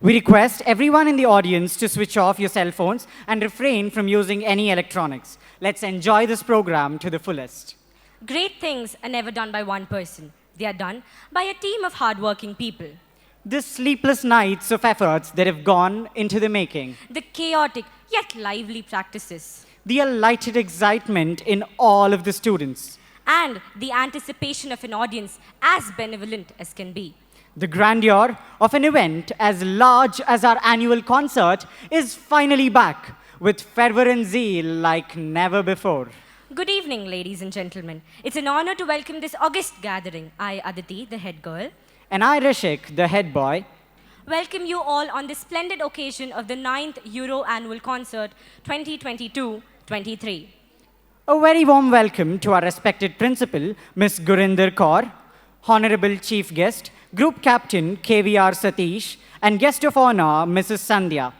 We request everyone in the audience to switch off your cell phones and refrain from using any electronics. Let's enjoy this program to the fullest. Great things are never done by one person. They are done by a team of hardworking people. The sleepless nights of efforts that have gone into the making. The chaotic yet lively practices. The alighted excitement in all of the students. And the anticipation of an audience as benevolent as can be. The grandeur of an event as large as our annual concert is finally back with fervor and zeal like never before. Good evening, ladies and gentlemen. It's an honor to welcome this august gathering. I, Aditi, the head girl, And I, Rishik, the head boy, welcome you all on this splendid occasion of the 9th Euro Annual Concert 2022-23. a very warm welcome to our respected principal, Ms. Gurinder Kaur, Honorable Chief Guest, Group Captain KVR Satish, and Guest of Honor, Mrs. Sandhya,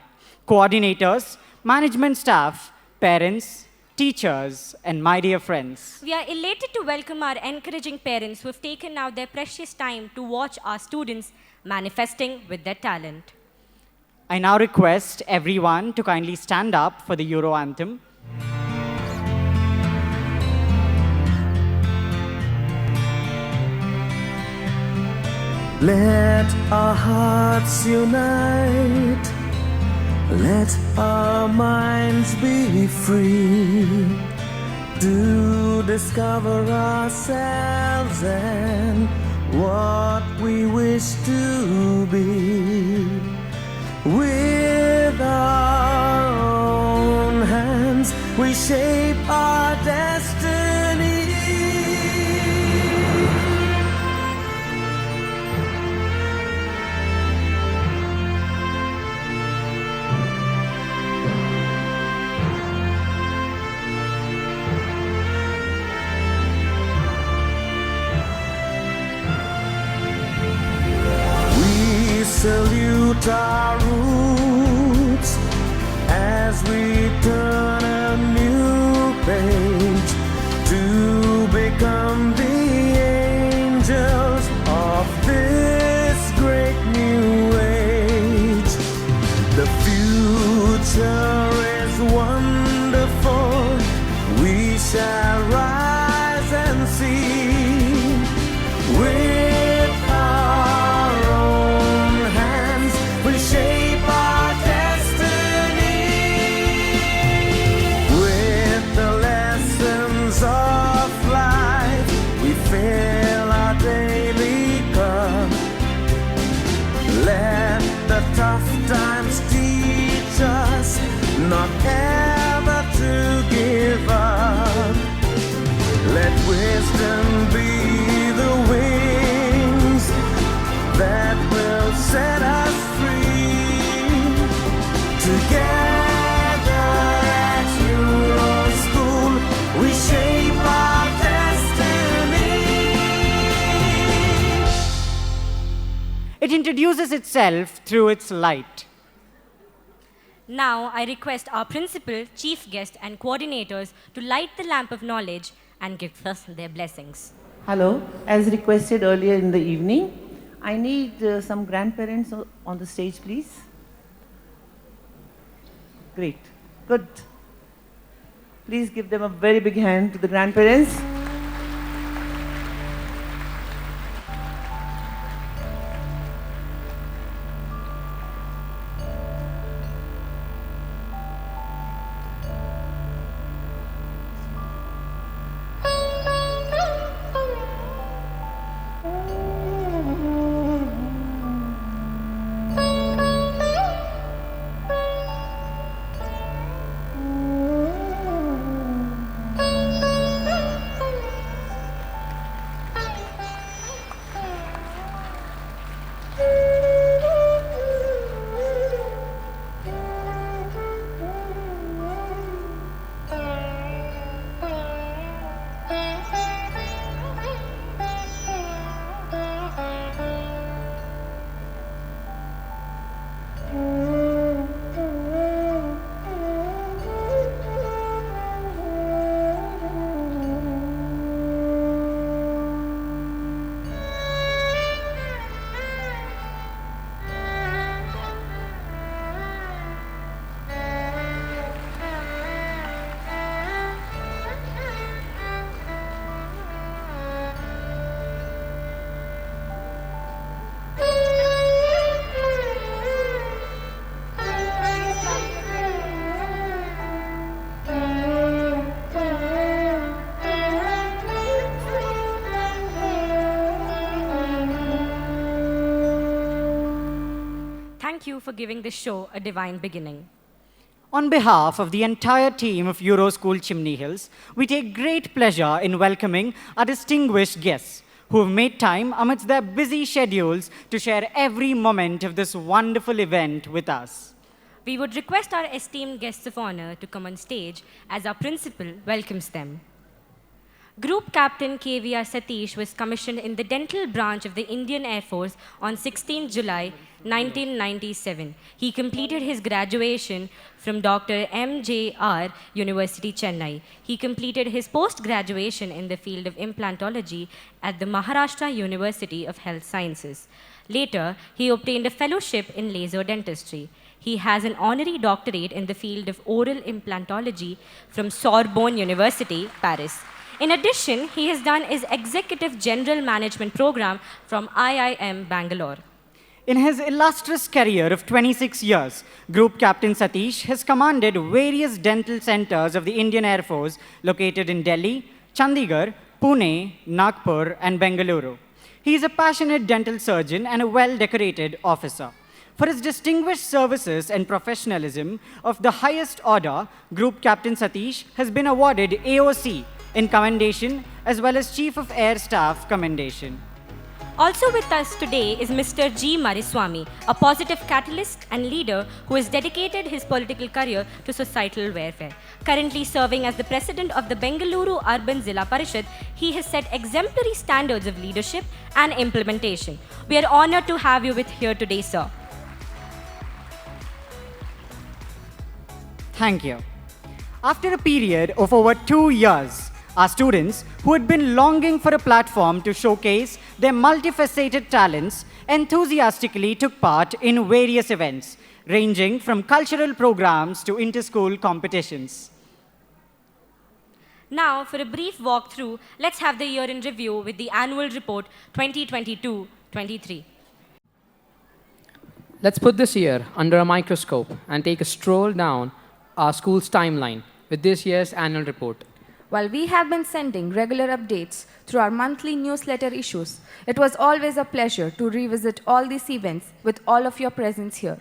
coordinators, management staff, parents, teachers, and my dear friends. We are elated to welcome our encouraging parents who have taken out their precious time to watch our students manifesting with their talent. I now request everyone to kindly stand up for the Euro anthem. Let our hearts unite, let our minds be free to discover ourselves and what we wish to be. With our own hands, we shape our destiny. Salute our roots as we turn a new page to become the angels of this great new age. The future is wonderful, we shall rise and see. With our own hands, we shape our destiny. With the lessons of life, we fill our daily cup. Let the tough times teach us not ever to give up. Let wisdom be the wings that will set us free. Together at Euro School, we shape our destiny. It introduces itself through its light. Now, I request our principal, chief guest, and coordinators to light the lamp of knowledge and give us their blessings. Hello, as requested earlier in the evening, I need some grandparents on the stage, please. Great, good. Please give them a very big hand to the grandparents. thank you for giving this show a divine beginning. On behalf of the entire team of Euroschool Chimney Hills, we take great pleasure in welcoming our distinguished guests who have made time amidst their busy schedules to share every moment of this wonderful event with us. We would request our esteemed guests of honor to come on stage as our principal welcomes them. Group Captain KVR Satish was commissioned in the dental branch of the Indian Air Force on 16 July 1997. He completed his graduation from Dr. MJR University, Chennai. He completed his post-graduation in the field of implantology at the Maharashtra University of Health Sciences. Later, he obtained a fellowship in laser dentistry. He has an honorary doctorate in the field of oral implantology from Sorbonne University, Paris. In addition, he has done his Executive General Management program from IIM Bangalore. In his illustrious career of 26 years, Group Captain Satish has commanded various dental centers of the Indian Air Force located in Delhi, Chandigarh, Pune, Nagpur, and Bengaluru. He is a passionate dental surgeon and a well-decorated officer. For his distinguished services and professionalism of the highest order, Group Captain Satish has been awarded AOC in commendation as well as Chief of Air Staff commendation. Also with us today is Mr. G. Mariswamy, a positive catalyst and leader who has dedicated his political career to societal welfare. Currently serving as the president of the Bengaluru Urban Zilla Parishad, he has set exemplary standards of leadership and implementation. We are honored to have you with here today, sir. Thank you. After a period of over 2 years, our students, who had been longing for a platform to showcase their multifaceted talents, enthusiastically took part in various events, ranging from cultural programs to inter-school competitions. Now, for a brief walkthrough, let's have the year in review with the annual report 2022-23. Let's put this year under a microscope and take a stroll down our school's timeline with this year's annual report. While we have been sending regular updates through our monthly newsletter issues, it was always a pleasure to revisit all these events with all of your presence here.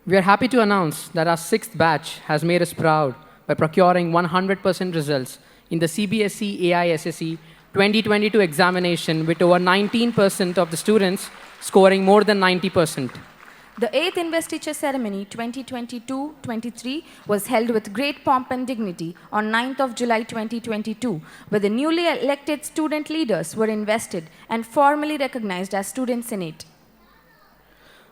We are happy to announce that our 6th batch has made us proud by procuring 100% results in the CBSE AI SSE 2022 examination with over 19% of the students scoring more than 90%. The 8th investiture ceremony 2022-23 was held with great pomp and dignity on 9th of July 2022, where the newly elected student leaders were invested and formally recognized as Student Senate.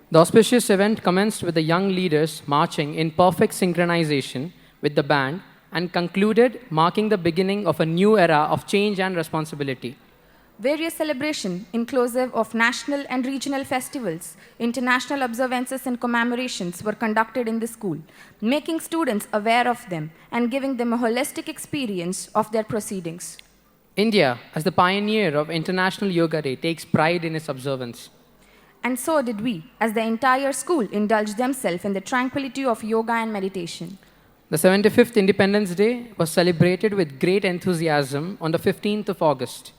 The auspicious event commenced with the young leaders marching in perfect synchronization with the band and concluded marking the beginning of a new era of change and responsibility. Various celebrations, inclusive of national and regional festivals, international observances and commemorations were conducted in the school, making students aware of them and giving them a holistic experience of their proceedings. India, as the pioneer of International Yoga Day, takes pride in its observance. And so did we, as the entire school indulged themselves in the tranquility of yoga and meditation. The 75th Independence Day was celebrated with great enthusiasm on the 15th of August.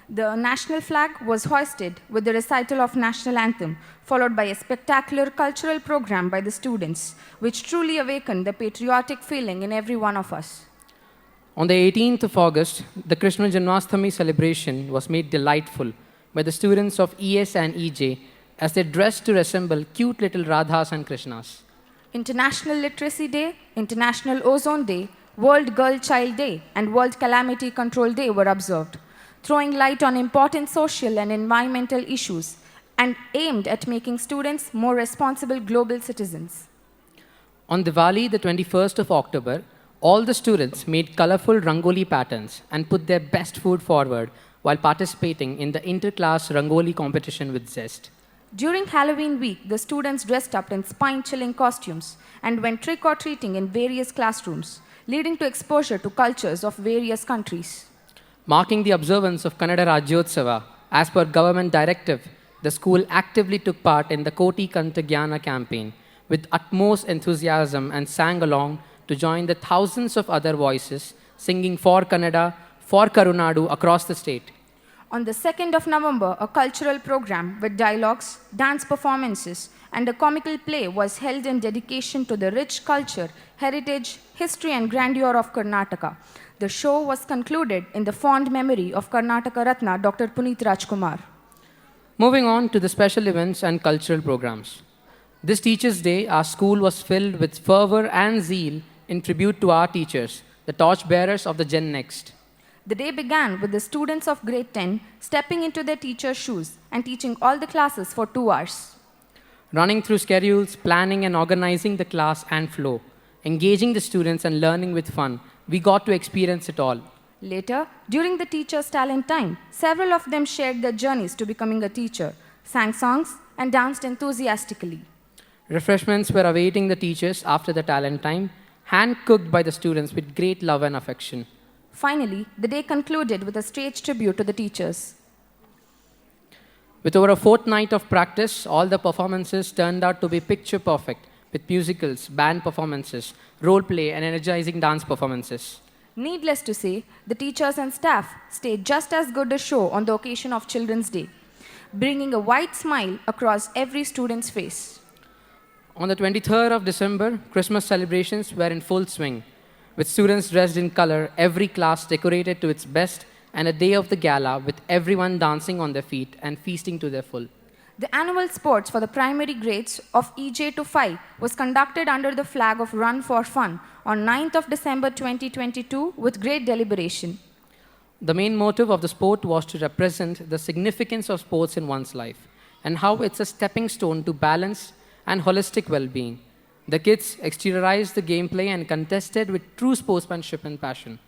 The national flag was hoisted with the recital of national anthem, followed by a spectacular cultural program by the students, which truly awakened the patriotic feeling in every one of us. On the 18th of August, the Krishna Janmashtami celebration was made delightful by the students of ES and EJ as they dressed to resemble cute little Radhas and Krishnas. International Literacy Day, International Ozone Day, World Girl Child Day, and World Calamity Control Day were observed, throwing light on important social and environmental issues and aimed at making students more responsible global citizens. On Diwali, the 21st of October, all the students made colorful Rangoli patterns and put their best foot forward while participating in the inter-class Rangoli competition with zest. During Halloween week, the students dressed up in spine-chilling costumes and went trick-or-treating in various classrooms, leading to exposure to cultures of various countries. Marking the observance of Kannada Rajyotsava, as per government directive, the school actively took part in the Koti Kanta Jnana campaign with utmost enthusiasm and sang along to join the thousands of other voices singing for Kannada, for Karunadu across the state. On the 2nd of November, a cultural program with dialogues, dance performances, and a comical play was held in dedication to the rich culture, heritage, history, and grandeur of Karnataka. The show was concluded in the fond memory of Karnataka Ratna Dr. Puneet Rajkumar. Moving on to the special events and cultural programs. This Teachers' Day, our school was filled with fervor and zeal in tribute to our teachers, the torchbearers of the Gen Next. The day began with the students of grade 10 stepping into their teacher's shoes and teaching all the classes for 2 hours. Running through schedules, planning and organizing the class and flow, engaging the students and learning with fun, we got to experience it all. Later, during the teacher's talent time, several of them shared their journeys to becoming a teacher, sang songs, and danced enthusiastically. Refreshments were awaiting the teachers after the talent time, hand-cooked by the students with great love and affection. Finally, the day concluded with a stage tribute to the teachers. With over a fortnight of practice, all the performances turned out to be picture perfect, with musicals, band performances, role play, and energizing dance performances. Needless to say, the teachers and staff stayed just as good a show on the occasion of Children's Day, bringing a wide smile across every student's face. On the 23rd of December, Christmas celebrations were in full swing, with students dressed in color, every class decorated to its best, and a day of the gala with everyone dancing on their feet and feasting to their full. The annual sports for the primary grades of EJ to 5 was conducted under the flag of Run for Fun on 9th of December 2022 with great deliberation. The main motive of the sport was to represent the significance of sports in one's life and how it's a stepping stone to balance and holistic well-being. The kids exteriorized the gameplay and contested with true sportsmanship and passion.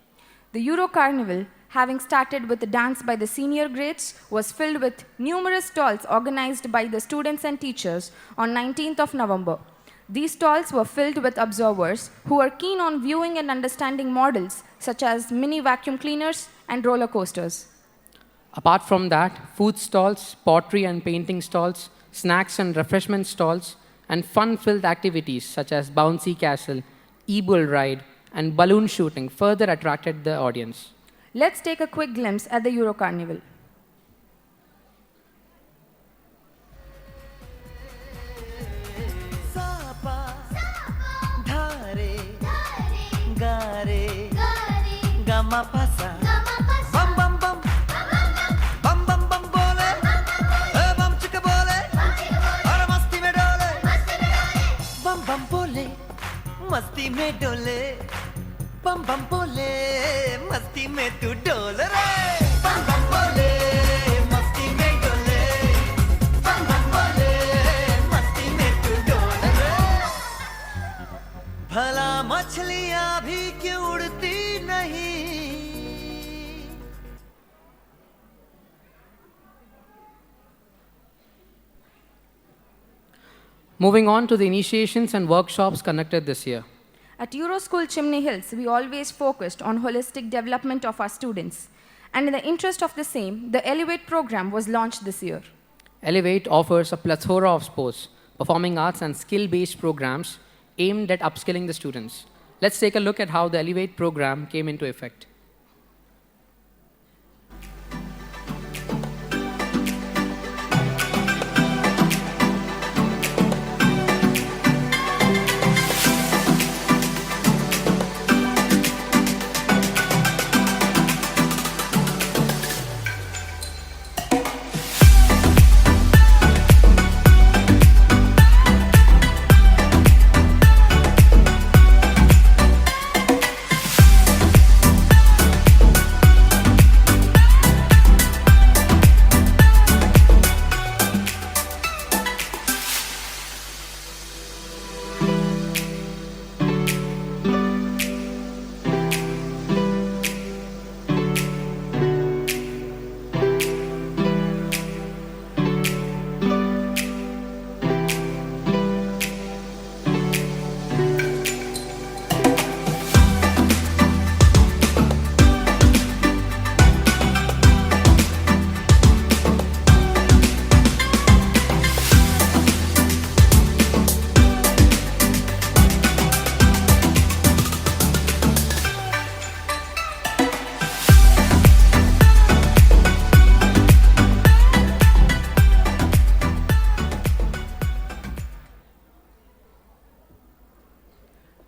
The Euro Carnival, having started with the dance by the senior grades, was filled with numerous stalls organized by the students and teachers on 19th of November. These stalls were filled with observers who were keen on viewing and understanding models such as mini vacuum cleaners and roller coasters. Apart from that, food stalls, pottery and painting stalls, snacks and refreshment stalls, and fun-filled activities such as bouncy castle, e-bull ride, and balloon shooting further attracted the audience. Let's take a quick glimpse at the Euro Carnival. Sapa, dhare, gare, gama pasa, bam bam bam, bam bam bam bole, bam chika bole, aur masti mein dole, bam bam bole, masti mein dole, bam bam bole, masti mein tu dole re, bam bam bole, masti mein dole, bam bam bole, masti mein tu dole re. भला मछलियां भी क्यों उड़ती नहीं. Moving on to the initiations and workshops conducted this year. At Euro School Chimney Hills, we always focused on holistic development of our students. And in the interest of the same, the Elevate program was launched this year. Elevate offers a plethora of sports, performing arts and skill-based programs aimed at upskilling the students. Let's take a look at how the Elevate program came into effect.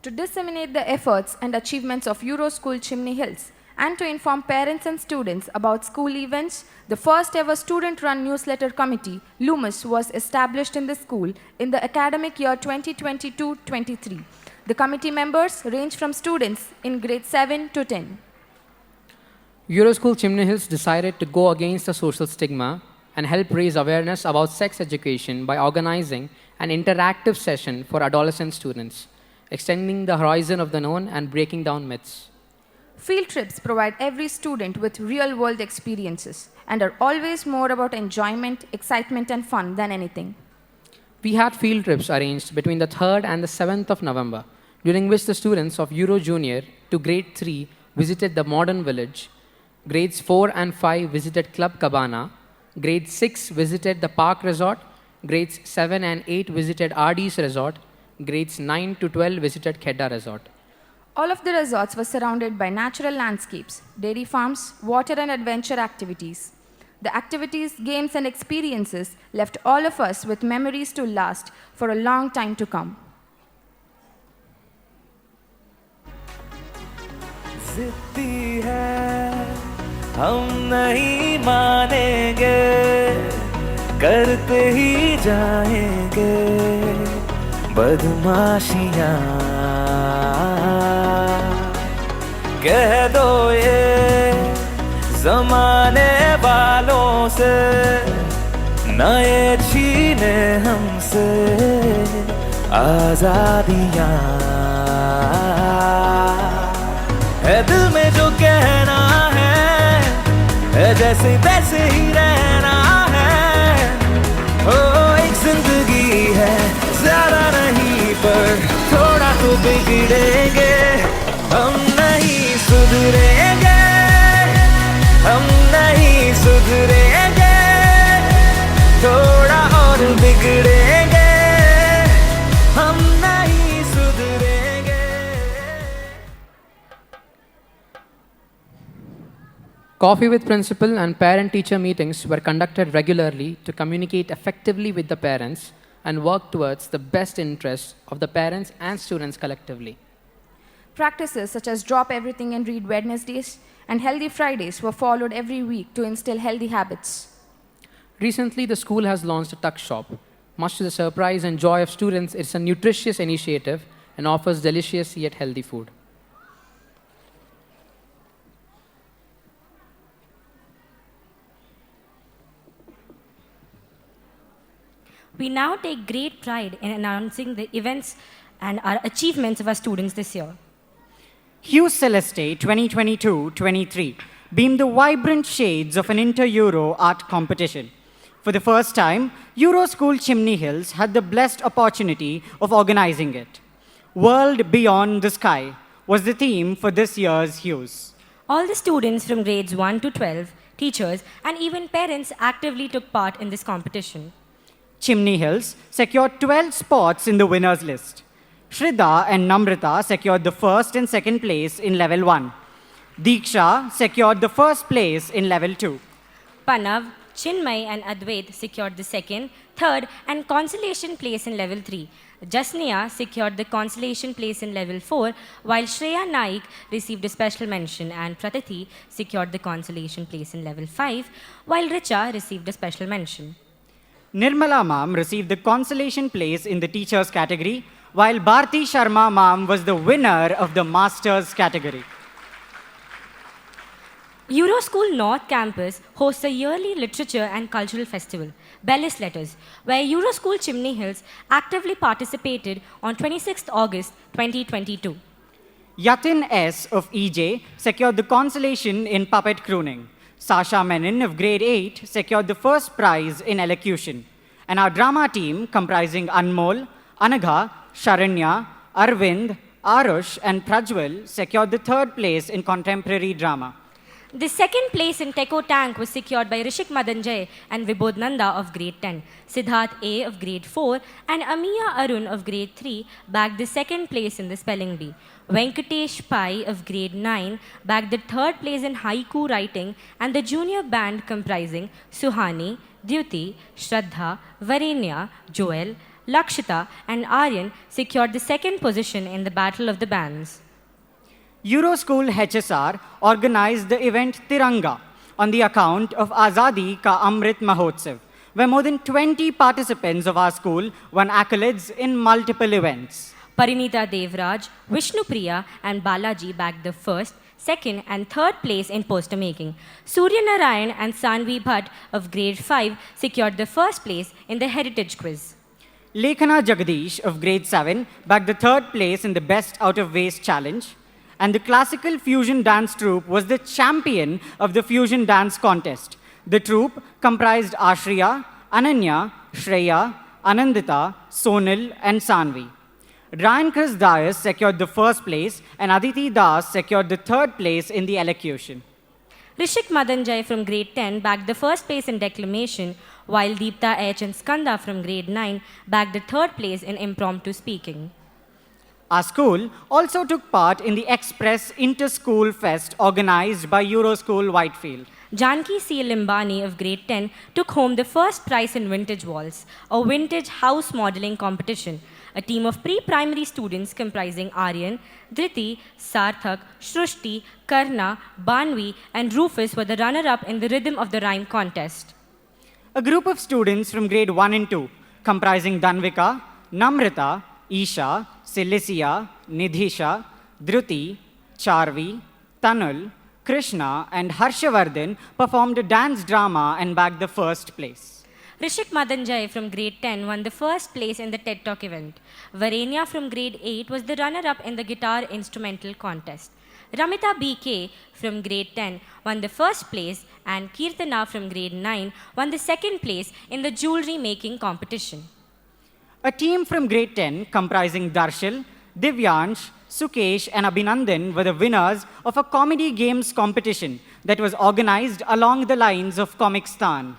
To disseminate the efforts and achievements of Euroschool Chimney Hills and to inform parents and students about school events, the first ever student-run newsletter committee, LUMUS, was established in the school in the academic year 2022-23. The committee members range from students in grade 7 to 10. Euroschool Chimney Hills decided to go against the social stigma and help raise awareness about sex education by organizing an interactive session for adolescent students, extending the horizon of the known and breaking down myths. Field trips provide every student with real-world experiences and are always more about enjoyment, excitement, and fun than anything. We had field trips arranged between the 3rd and the 7th of November, during which the students of Euro Junior to grade 3 visited the modern village, grades 4 and 5 visited Club Cabana, grade 6 visited the Park Resort, grades 7 and 8 visited RD's Resort, grades 9 to 12 visited Kedda Resort. All of the resorts were surrounded by natural landscapes, dairy farms, water and adventure activities. The activities, games and experiences left all of us with memories to last for a long time to come. जिद्दी है हम नहीं मानेंगे करते ही जाएंगे बदमाशियाँ कह दो ये जमाने वालों से नए छीने हमसे आजादियाँ है दिल में जो कहना है जैसे तैसे ही रहना है ओ एक जिंदगी है ज़्यादा नहीं पर थोड़ा तो बिगड़ेंगे हम नहीं सुधरेंगे हम नहीं सुधरेंगे थोड़ा और बिगड़ेंगे हम नहीं सुधरेंगे Coffee with principal and parent-teacher meetings were conducted regularly to communicate effectively with the parents and work towards the best interests of the parents and students collectively. Practices such as Drop Everything and Read Wednesdays and Healthy Fridays were followed every week to instill healthy habits. Recently, the school has launched a tuck shop. Much to the surprise and joy of students, it's a nutritious initiative and offers delicious yet healthy food. We now take great pride in announcing the events and our achievements of our students this year. Hugh Celeste 2022-23 beamed the vibrant shades of an inter-Euro art competition. For the first time, Euroschool Chimney Hills had the blessed opportunity of organizing it. World Beyond the Sky was the theme for this year's Hugh's. All the students from grades 1 to 12, teachers, and even parents actively took part in this competition. Chimney Hills secured 12 spots in the winners list. Shrida and Namrata secured the first and second place in level 1. Diksha secured the first place in level 2. Panav, Chinmay, and Advait secured the second, third, and consolation place in level 3. Jasneya secured the consolation place in level 4, while Shreya Naik received a special mention, and Pratiti secured the consolation place in level 5, while Richa received a special mention. Nirmala Ma'am received the consolation place in the teachers category, while Bharti Sharma Ma'am was the winner of the masters category. Euroschool North Campus hosts a yearly literature and cultural festival, Bellis Letters, where Euroschool Chimney Hills actively participated on 26th August 2022. Yatin S. of EJ secured the consolation in puppet crooning. Sasha Menon of grade 8 secured the first prize in elocution. And our drama team, comprising Anmol, Anagha, Sharanya, Arvind, Arush, and Prajwal, secured the third place in contemporary drama. The second place in Techo Tank was secured by Rishik Madanjay and Vibodh Nanda of grade 10. Siddharth A of grade 4 and Amiya Arun of grade 3 bagged the second place in the spelling bee. Venkatesh Pai of grade 9 bagged the third place in haiku writing, and the junior band comprising Suhani, Dyuti, Shraddha, Varenya, Joel, Lakshita, and Aryan secured the second position in the Battle of the Bands. Euroschool HSR organized the event Tiranga on the account of Azadi Ka Amrit Mahotsav, where more than 20 participants of our school won accolades in multiple events. Parinita Devraj, Vishnu Priya, and Balaji bagged the first, second, and third place in poster making. Surya Narayan and Sanvi Bhatt of grade 5 secured the first place in the heritage quiz. Lekhana Jagadish of grade 7 bagged the third place in the Best Out of Waste challenge. And the classical fusion dance troupe was the champion of the fusion dance contest. The troupe comprised Ashriya, Ananya, Shreya, Anandita, Sonal, and Sanvi. Ryan Chris Dias secured the first place, and Aditi Das secured the third place in the elocution. Rishik Madanjay from grade 10 bagged the first place in declamation, while Deepta H and Skanda from grade 9 bagged the third place in impromptu speaking. Our school also took part in the Express Inter-School Fest organized by Euroschool Whitefield. Janki C. Limbani of grade 10 took home the first prize in Vintage Walls, a vintage house modeling competition. A team of pre-primary students comprising Aryan, Dhriti, Sarthak, Shrushti, Karna, Banvi, and Rufus were the runner-up in the Rhythm of the Rhyme contest. A group of students from grade 1 and 2, comprising Danvika, Namrita, Isha, Cilicia, Nidhisha, Dhruti, Charvi, Tanul, Krishna, and Harshavardhan performed a dance drama and bagged the first place. Rishik Madanjay from grade 10 won the first place in the TED Talk event. Varenya from grade 8 was the runner-up in the guitar instrumental contest. Ramita BK from grade 10 won the first place, and Kirtana from grade 9 won the second place in the jewelry making competition. A team from grade 10 comprising Darshil, Divyansh, Sukesh, and Abhinandan were the winners of a comedy games competition that was organized along the lines of Comicstan.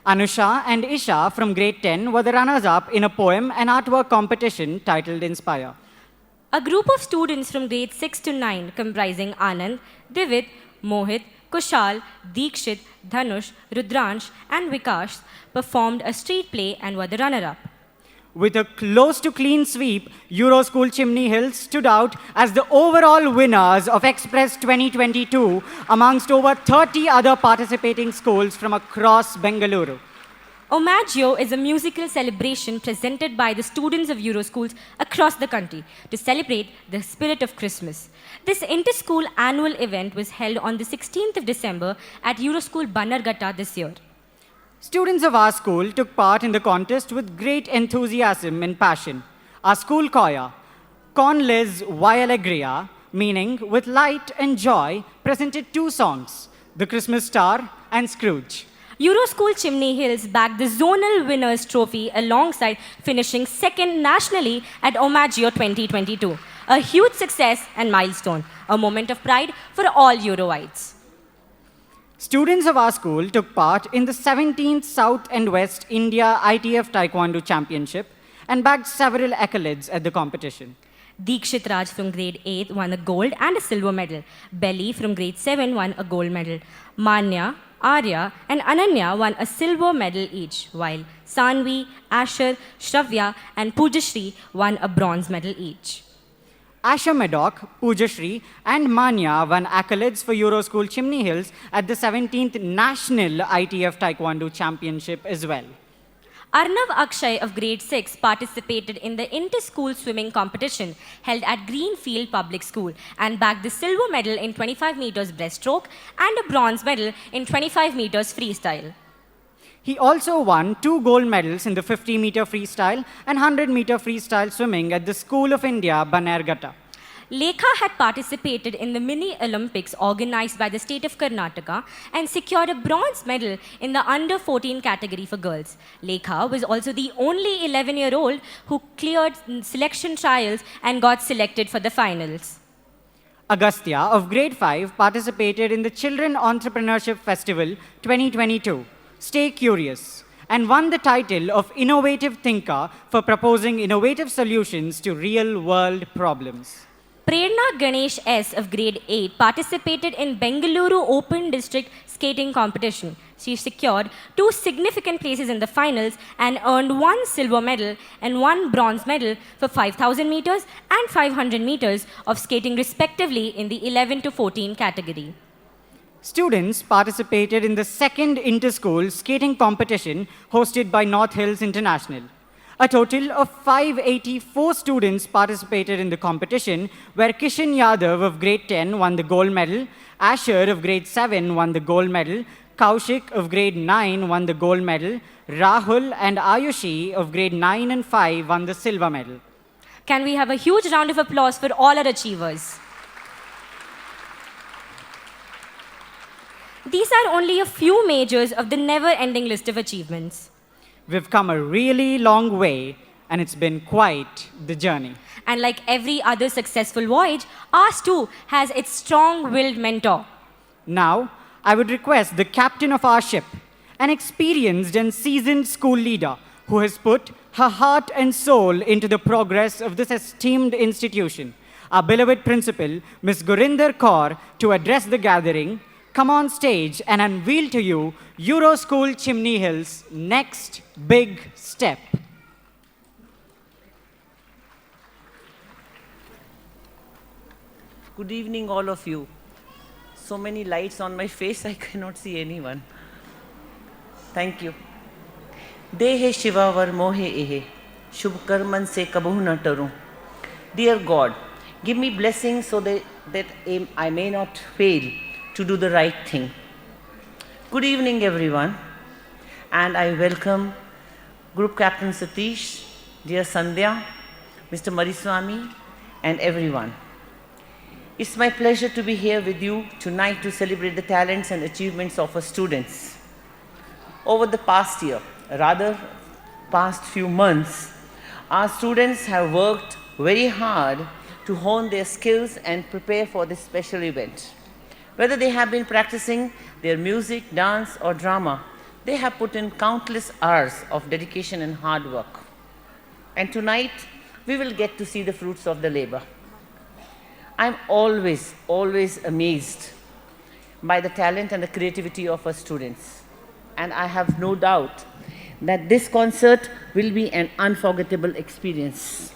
Anusha and Isha from grade 10 were the runners-up in a poem and artwork competition titled Inspire. A group of students from grades 6 to 9 comprising Anand, Divit, Mohit, Kushal, Deekshit, Dhanush, Rudransh, and Vikash performed a street play and were the runner-up. With a close to clean sweep, Euroschool Chimney Hills stood out as the overall winners of Express 2022 amongst over 30 other participating schools from across Bengaluru. Omaggio is a musical celebration presented by the students of Euroschools across the country to celebrate the spirit of Christmas. This inter-school annual event was held on the 16th of December at Euroschool Bannerghatta this year. Students of our school took part in the contest with great enthusiasm and passion. Our school choir, Con Les Y Alegria, meaning with light and joy, presented two songs, The Christmas Star and Scrooge. Euroschool Chimney Hills bagged the Zonal Winners Trophy alongside finishing second nationally at Omaggio 2022. A huge success and milestone, a moment of pride for all Euroites. Students of our school took part in the 17th South and West India ITF Taekwondo Championship and bagged several accolades at the competition. Deekshit Raj from grade 8 won a gold and a silver medal. Belly from grade 7 won a gold medal. Manya, Arya, and Ananya won a silver medal each, while Sanvi, Asher, Shravya, and Pujashri won a bronze medal each. Asha Maddock, Pujashri, and Manya won accolades for Euroschool Chimney Hills at the 17th National ITF Taekwondo Championship as well. Arnav Akshay of grade 6 participated in the inter-school swimming competition held at Greenfield Public School and bagged the silver medal in 25 meters breaststroke and a bronze medal in 25 meters freestyle. He also won 2 gold medals in the 50-meter freestyle and 100-meter freestyle swimming at the School of India, Bannerghatta. Lekha had participated in the mini Olympics organized by the state of Karnataka and secured a bronze medal in the under 14 category for girls. Lekha was also the only 11-year-old who cleared selection trials and got selected for the finals. Agastya of grade 5 participated in the Children Entrepreneurship Festival 2022, Stay Curious, and won the title of Innovative Thinker for proposing innovative solutions to real-world problems. Prerna Ganesh S of grade 8 participated in Bengaluru Open District Skating Competition. She secured 2 significant places in the finals and earned 1 silver medal and 1 bronze medal for 5,000 meters and 500 meters of skating respectively in the 11 to 14 category. Students participated in the second inter-school skating competition hosted by North Hills International. A total of 584 students participated in the competition, where Kishan Yadav of grade 10 won the gold medal, Asher of grade 7 won the gold medal, Kaushik of grade 9 won the gold medal, Rahul and Ayushi of grade 9 and 5 won the silver medal. Can we have a huge round of applause for all our achievers? These are only a few majors of the never-ending list of achievements. We've come a really long way, and it's been quite the journey. And like every other successful voyage, ours too has its strong-willed mentor. Now, I would request the captain of our ship, an experienced and seasoned school leader who has put her heart and soul into the progress of this esteemed institution, our beloved principal, Ms. Gurinder Kaur, to address the gathering, come on stage and unveil to you Euro School Chimney Hill's next big step. Good evening, all of you. So many lights on my face, I cannot see anyone. Thank you. Dehe Shiva var mohe ehe, Shubh karman se kabuh na taru. Dear God, give me blessings so that I may not fail to do the right thing. Good evening, everyone, and I welcome Group Captain Satish, dear Sandhya, Mr. Mariswamy, and everyone. It's my pleasure to be here with you tonight to celebrate the talents and achievements of our students. Over the past year, rather past few months, our students have worked very hard to hone their skills and prepare for this special event. Whether they have been practicing their music, dance, or drama, they have put in countless hours of dedication and hard work. And tonight, we will get to see the fruits of the labor. I'm always amazed by the talent and the creativity of our students. And I have no doubt that this concert will be an unforgettable experience.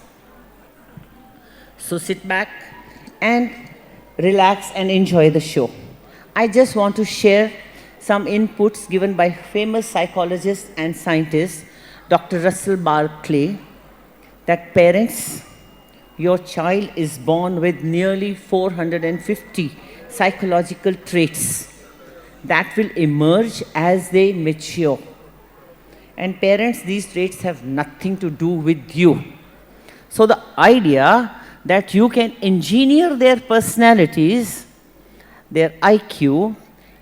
So sit back and relax and enjoy the show. I just want to share some inputs given by famous psychologist and scientist, Dr. Russell Barkley, that parents, your child is born with nearly 450 psychological traits that will emerge as they mature. And parents, these traits have nothing to do with you. So the idea that you can engineer their personalities, their IQ,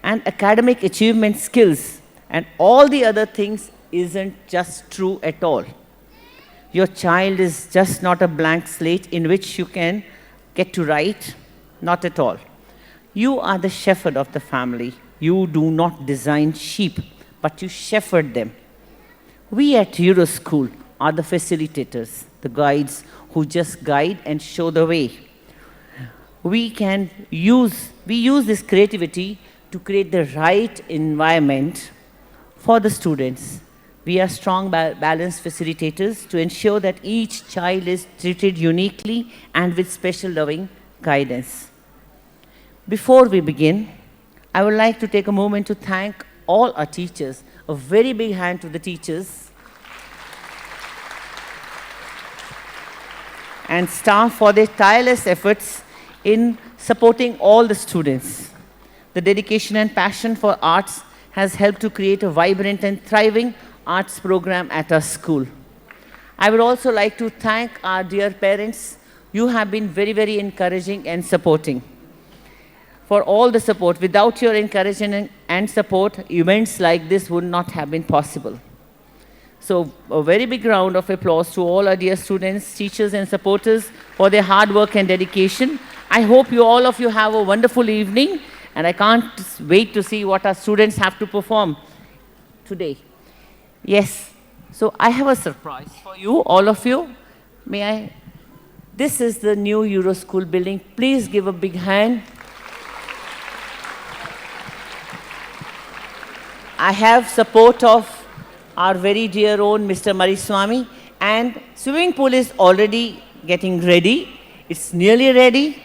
and academic achievement skills, and all the other things isn't just true at all. Your child is just not a blank slate in which you can get to write, not at all. You are the shepherd of the family. You do not design sheep, but you shepherd them. We at Euro School are the facilitators, the guides who just guide and show the way. We use this creativity to create the right environment for the students. We are strong, balanced facilitators to ensure that each child is treated uniquely and with special loving guidance. Before we begin, I would like to take a moment to thank all our teachers. A very big hand to the teachers and staff for their tireless efforts in supporting all the students. The dedication and passion for arts has helped to create a vibrant and thriving arts program at our school. I would also like to thank our dear parents. You have been very, very encouraging and supporting. For all the support, without your encouragement and support, events like this would not have been possible. So a very big round of applause to all our dear students, teachers, and supporters for their hard work and dedication. I hope all of you have a wonderful evening, and I can't wait to see what our students have to perform today. Yes, so I have a surprise for you, all of you. May I This is the new Euro School building. Please give a big hand. I have support of our very dear own Mr. Mariswamy, and swimming pool is already getting ready. It's nearly ready.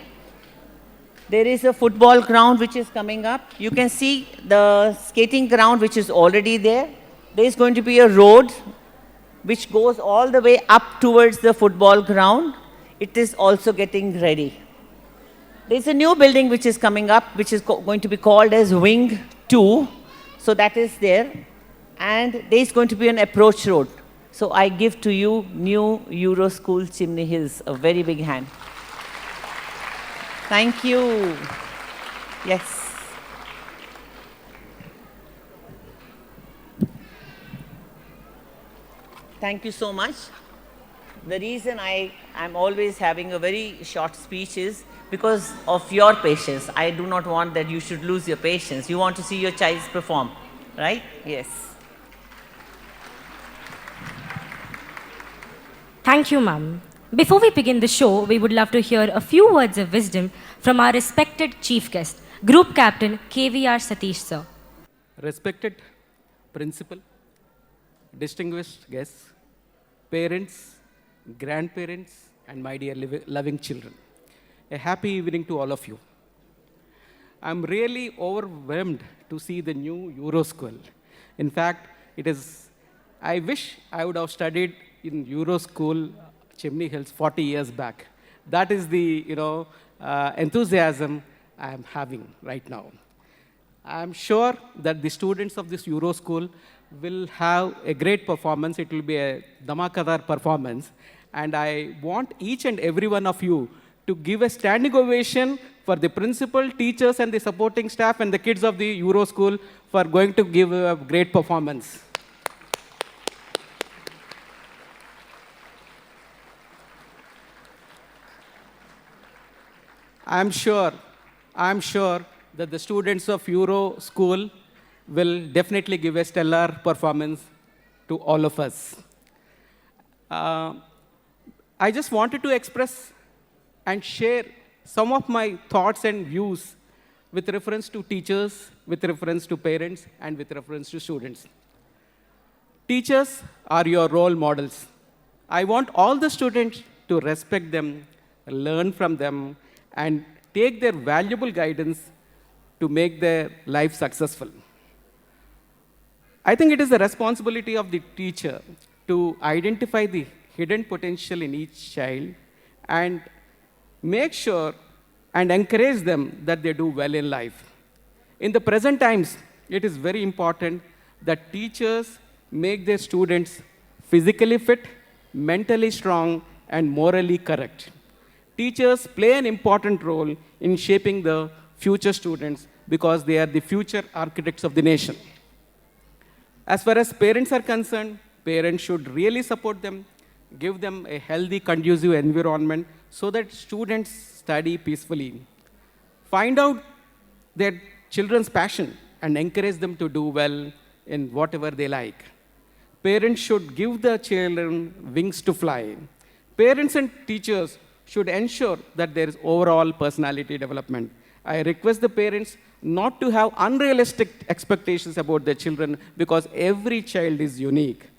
There is a football ground which is coming up. You can see the skating ground which is already there. There is going to be a road which goes all the way up towards the football ground. It is also getting ready. There is a new building which is coming up, which is going to be called as Wing 2. So that is there. And there is going to be an approach road. So I give to you new Euro School Chimney Hills a very big hand. Thank you. Yes. Thank you so much. The reason I am always having a very short speech is because of your patience. I do not want that you should lose your patience. You want to see your child perform, right? Yes. Thank you, ma'am. Before we begin the show, we would love to hear a few words of wisdom from our respected chief guest, Group Captain KVR Satish, sir. Respected principal, distinguished guests, parents, grandparents, and my dear loving children. A happy evening to all of you. I'm really overwhelmed to see the new Euro School. In fact, I wish I would have studied in Euro School, Chimney Hills 40 years back. That is the enthusiasm I am having right now. I'm sure that the students of this Euro School will have a great performance. It will be a dhamakadar performance. And I want each and every one of you to give a standing ovation for the principal, teachers, and the supporting staff and the kids of the Euro School for going to give a great performance. I'm sure that the students of Euro School will definitely give a stellar performance to all of us. I just wanted to express and share some of my thoughts and views with reference to teachers, with reference to parents, and with reference to students. Teachers are your role models. I want all the students to respect them, learn from them, and take their valuable guidance to make their life successful. I think it is the responsibility of the teacher to identify the hidden potential in each child and make sure and encourage them that they do well in life. In the present times, it is very important that teachers make their students physically fit, mentally strong, and morally correct. Teachers play an important role in shaping the future students because they are the future architects of the nation. As far as parents are concerned, parents should really support them, give them a healthy, conducive environment so that students study peacefully. Find out their children's passion and encourage them to do well in whatever they like. Parents should give the children wings to fly. Parents and teachers should ensure that there is overall personality development. I request the parents not to have unrealistic expectations about their children because every child is unique.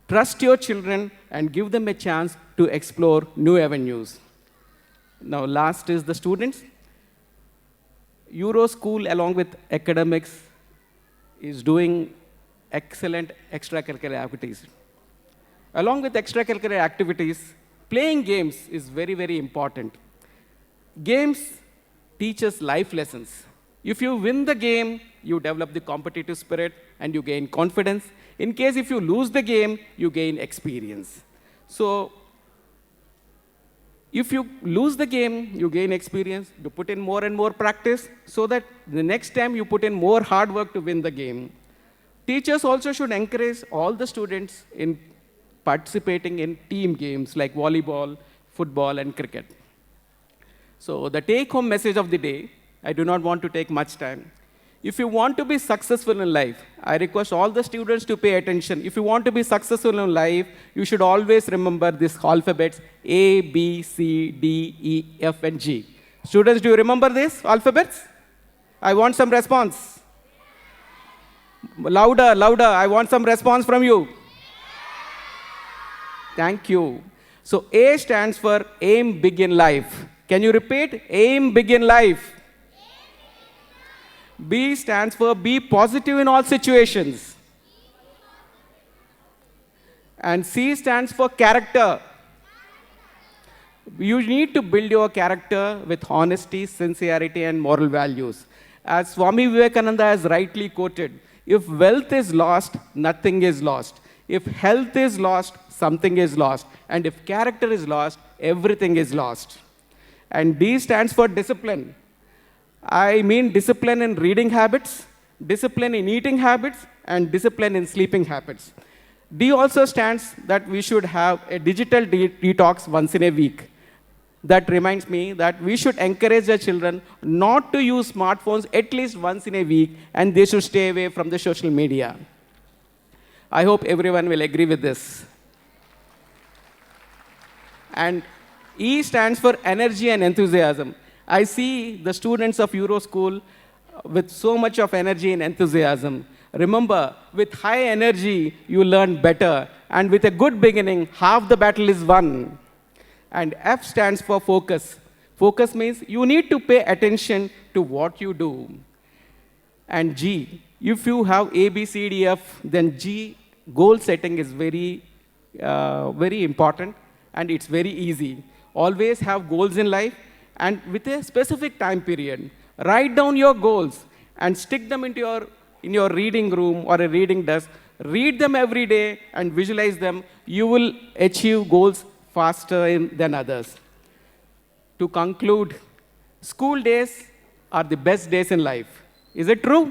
Trust your children and give them a chance to explore new avenues. Now, last is the students. Euro School, along with academics, is doing excellent extracurricular activities. Along with extracurricular activities, playing games is very, very important. Games teach us life lessons. If you win the game, you develop the competitive spirit and you gain confidence. In case if you lose the game, you gain experience. So, if you lose the game, you gain experience. You put in more and more practice so that the next time you put in more hard work to win the game. Teachers also should encourage all the students in participating in team games like volleyball, football, and cricket. So the take-home message of the day, I do not want to take much time. If you want to be successful in life, I request all the students to pay attention. If you want to be successful in life, you should always remember these alphabets A, B, C, D, E, F, and G. Students, do you remember these alphabets? I want some response. Louder, louder. I want some response from you. Thank you. So A stands for aim big in life. Can you repeat? Aim big in life. B stands for be positive in all situations. And C stands for character. You need to build your character with honesty, sincerity, and moral values. As Swami Vivekananda has rightly quoted, if wealth is lost, nothing is lost. If health is lost, something is lost. And if character is lost, everything is lost. And D stands for discipline. I mean discipline in reading habits, discipline in eating habits, and discipline in sleeping habits. D also stands that we should have a digital detox once in a week. That reminds me that we should encourage the children not to use smartphones at least once in a week, and they should stay away from the social media. I hope everyone will agree with this. And E stands for energy and enthusiasm. I see the students of Euro School with so much of energy and enthusiasm. Remember, with high energy, you learn better. And with a good beginning, half the battle is won. And F stands for focus. Focus means you need to pay attention to what you do. And G, if you have A, B, C, D, F, then G, goal setting is very important, and it's very easy. Always have goals in life, and with a specific time period. Write down your goals and stick them in your reading room or a reading desk. Read them every day and visualize them. You will achieve goals faster than others. To conclude, school days are the best days in life. Is it true?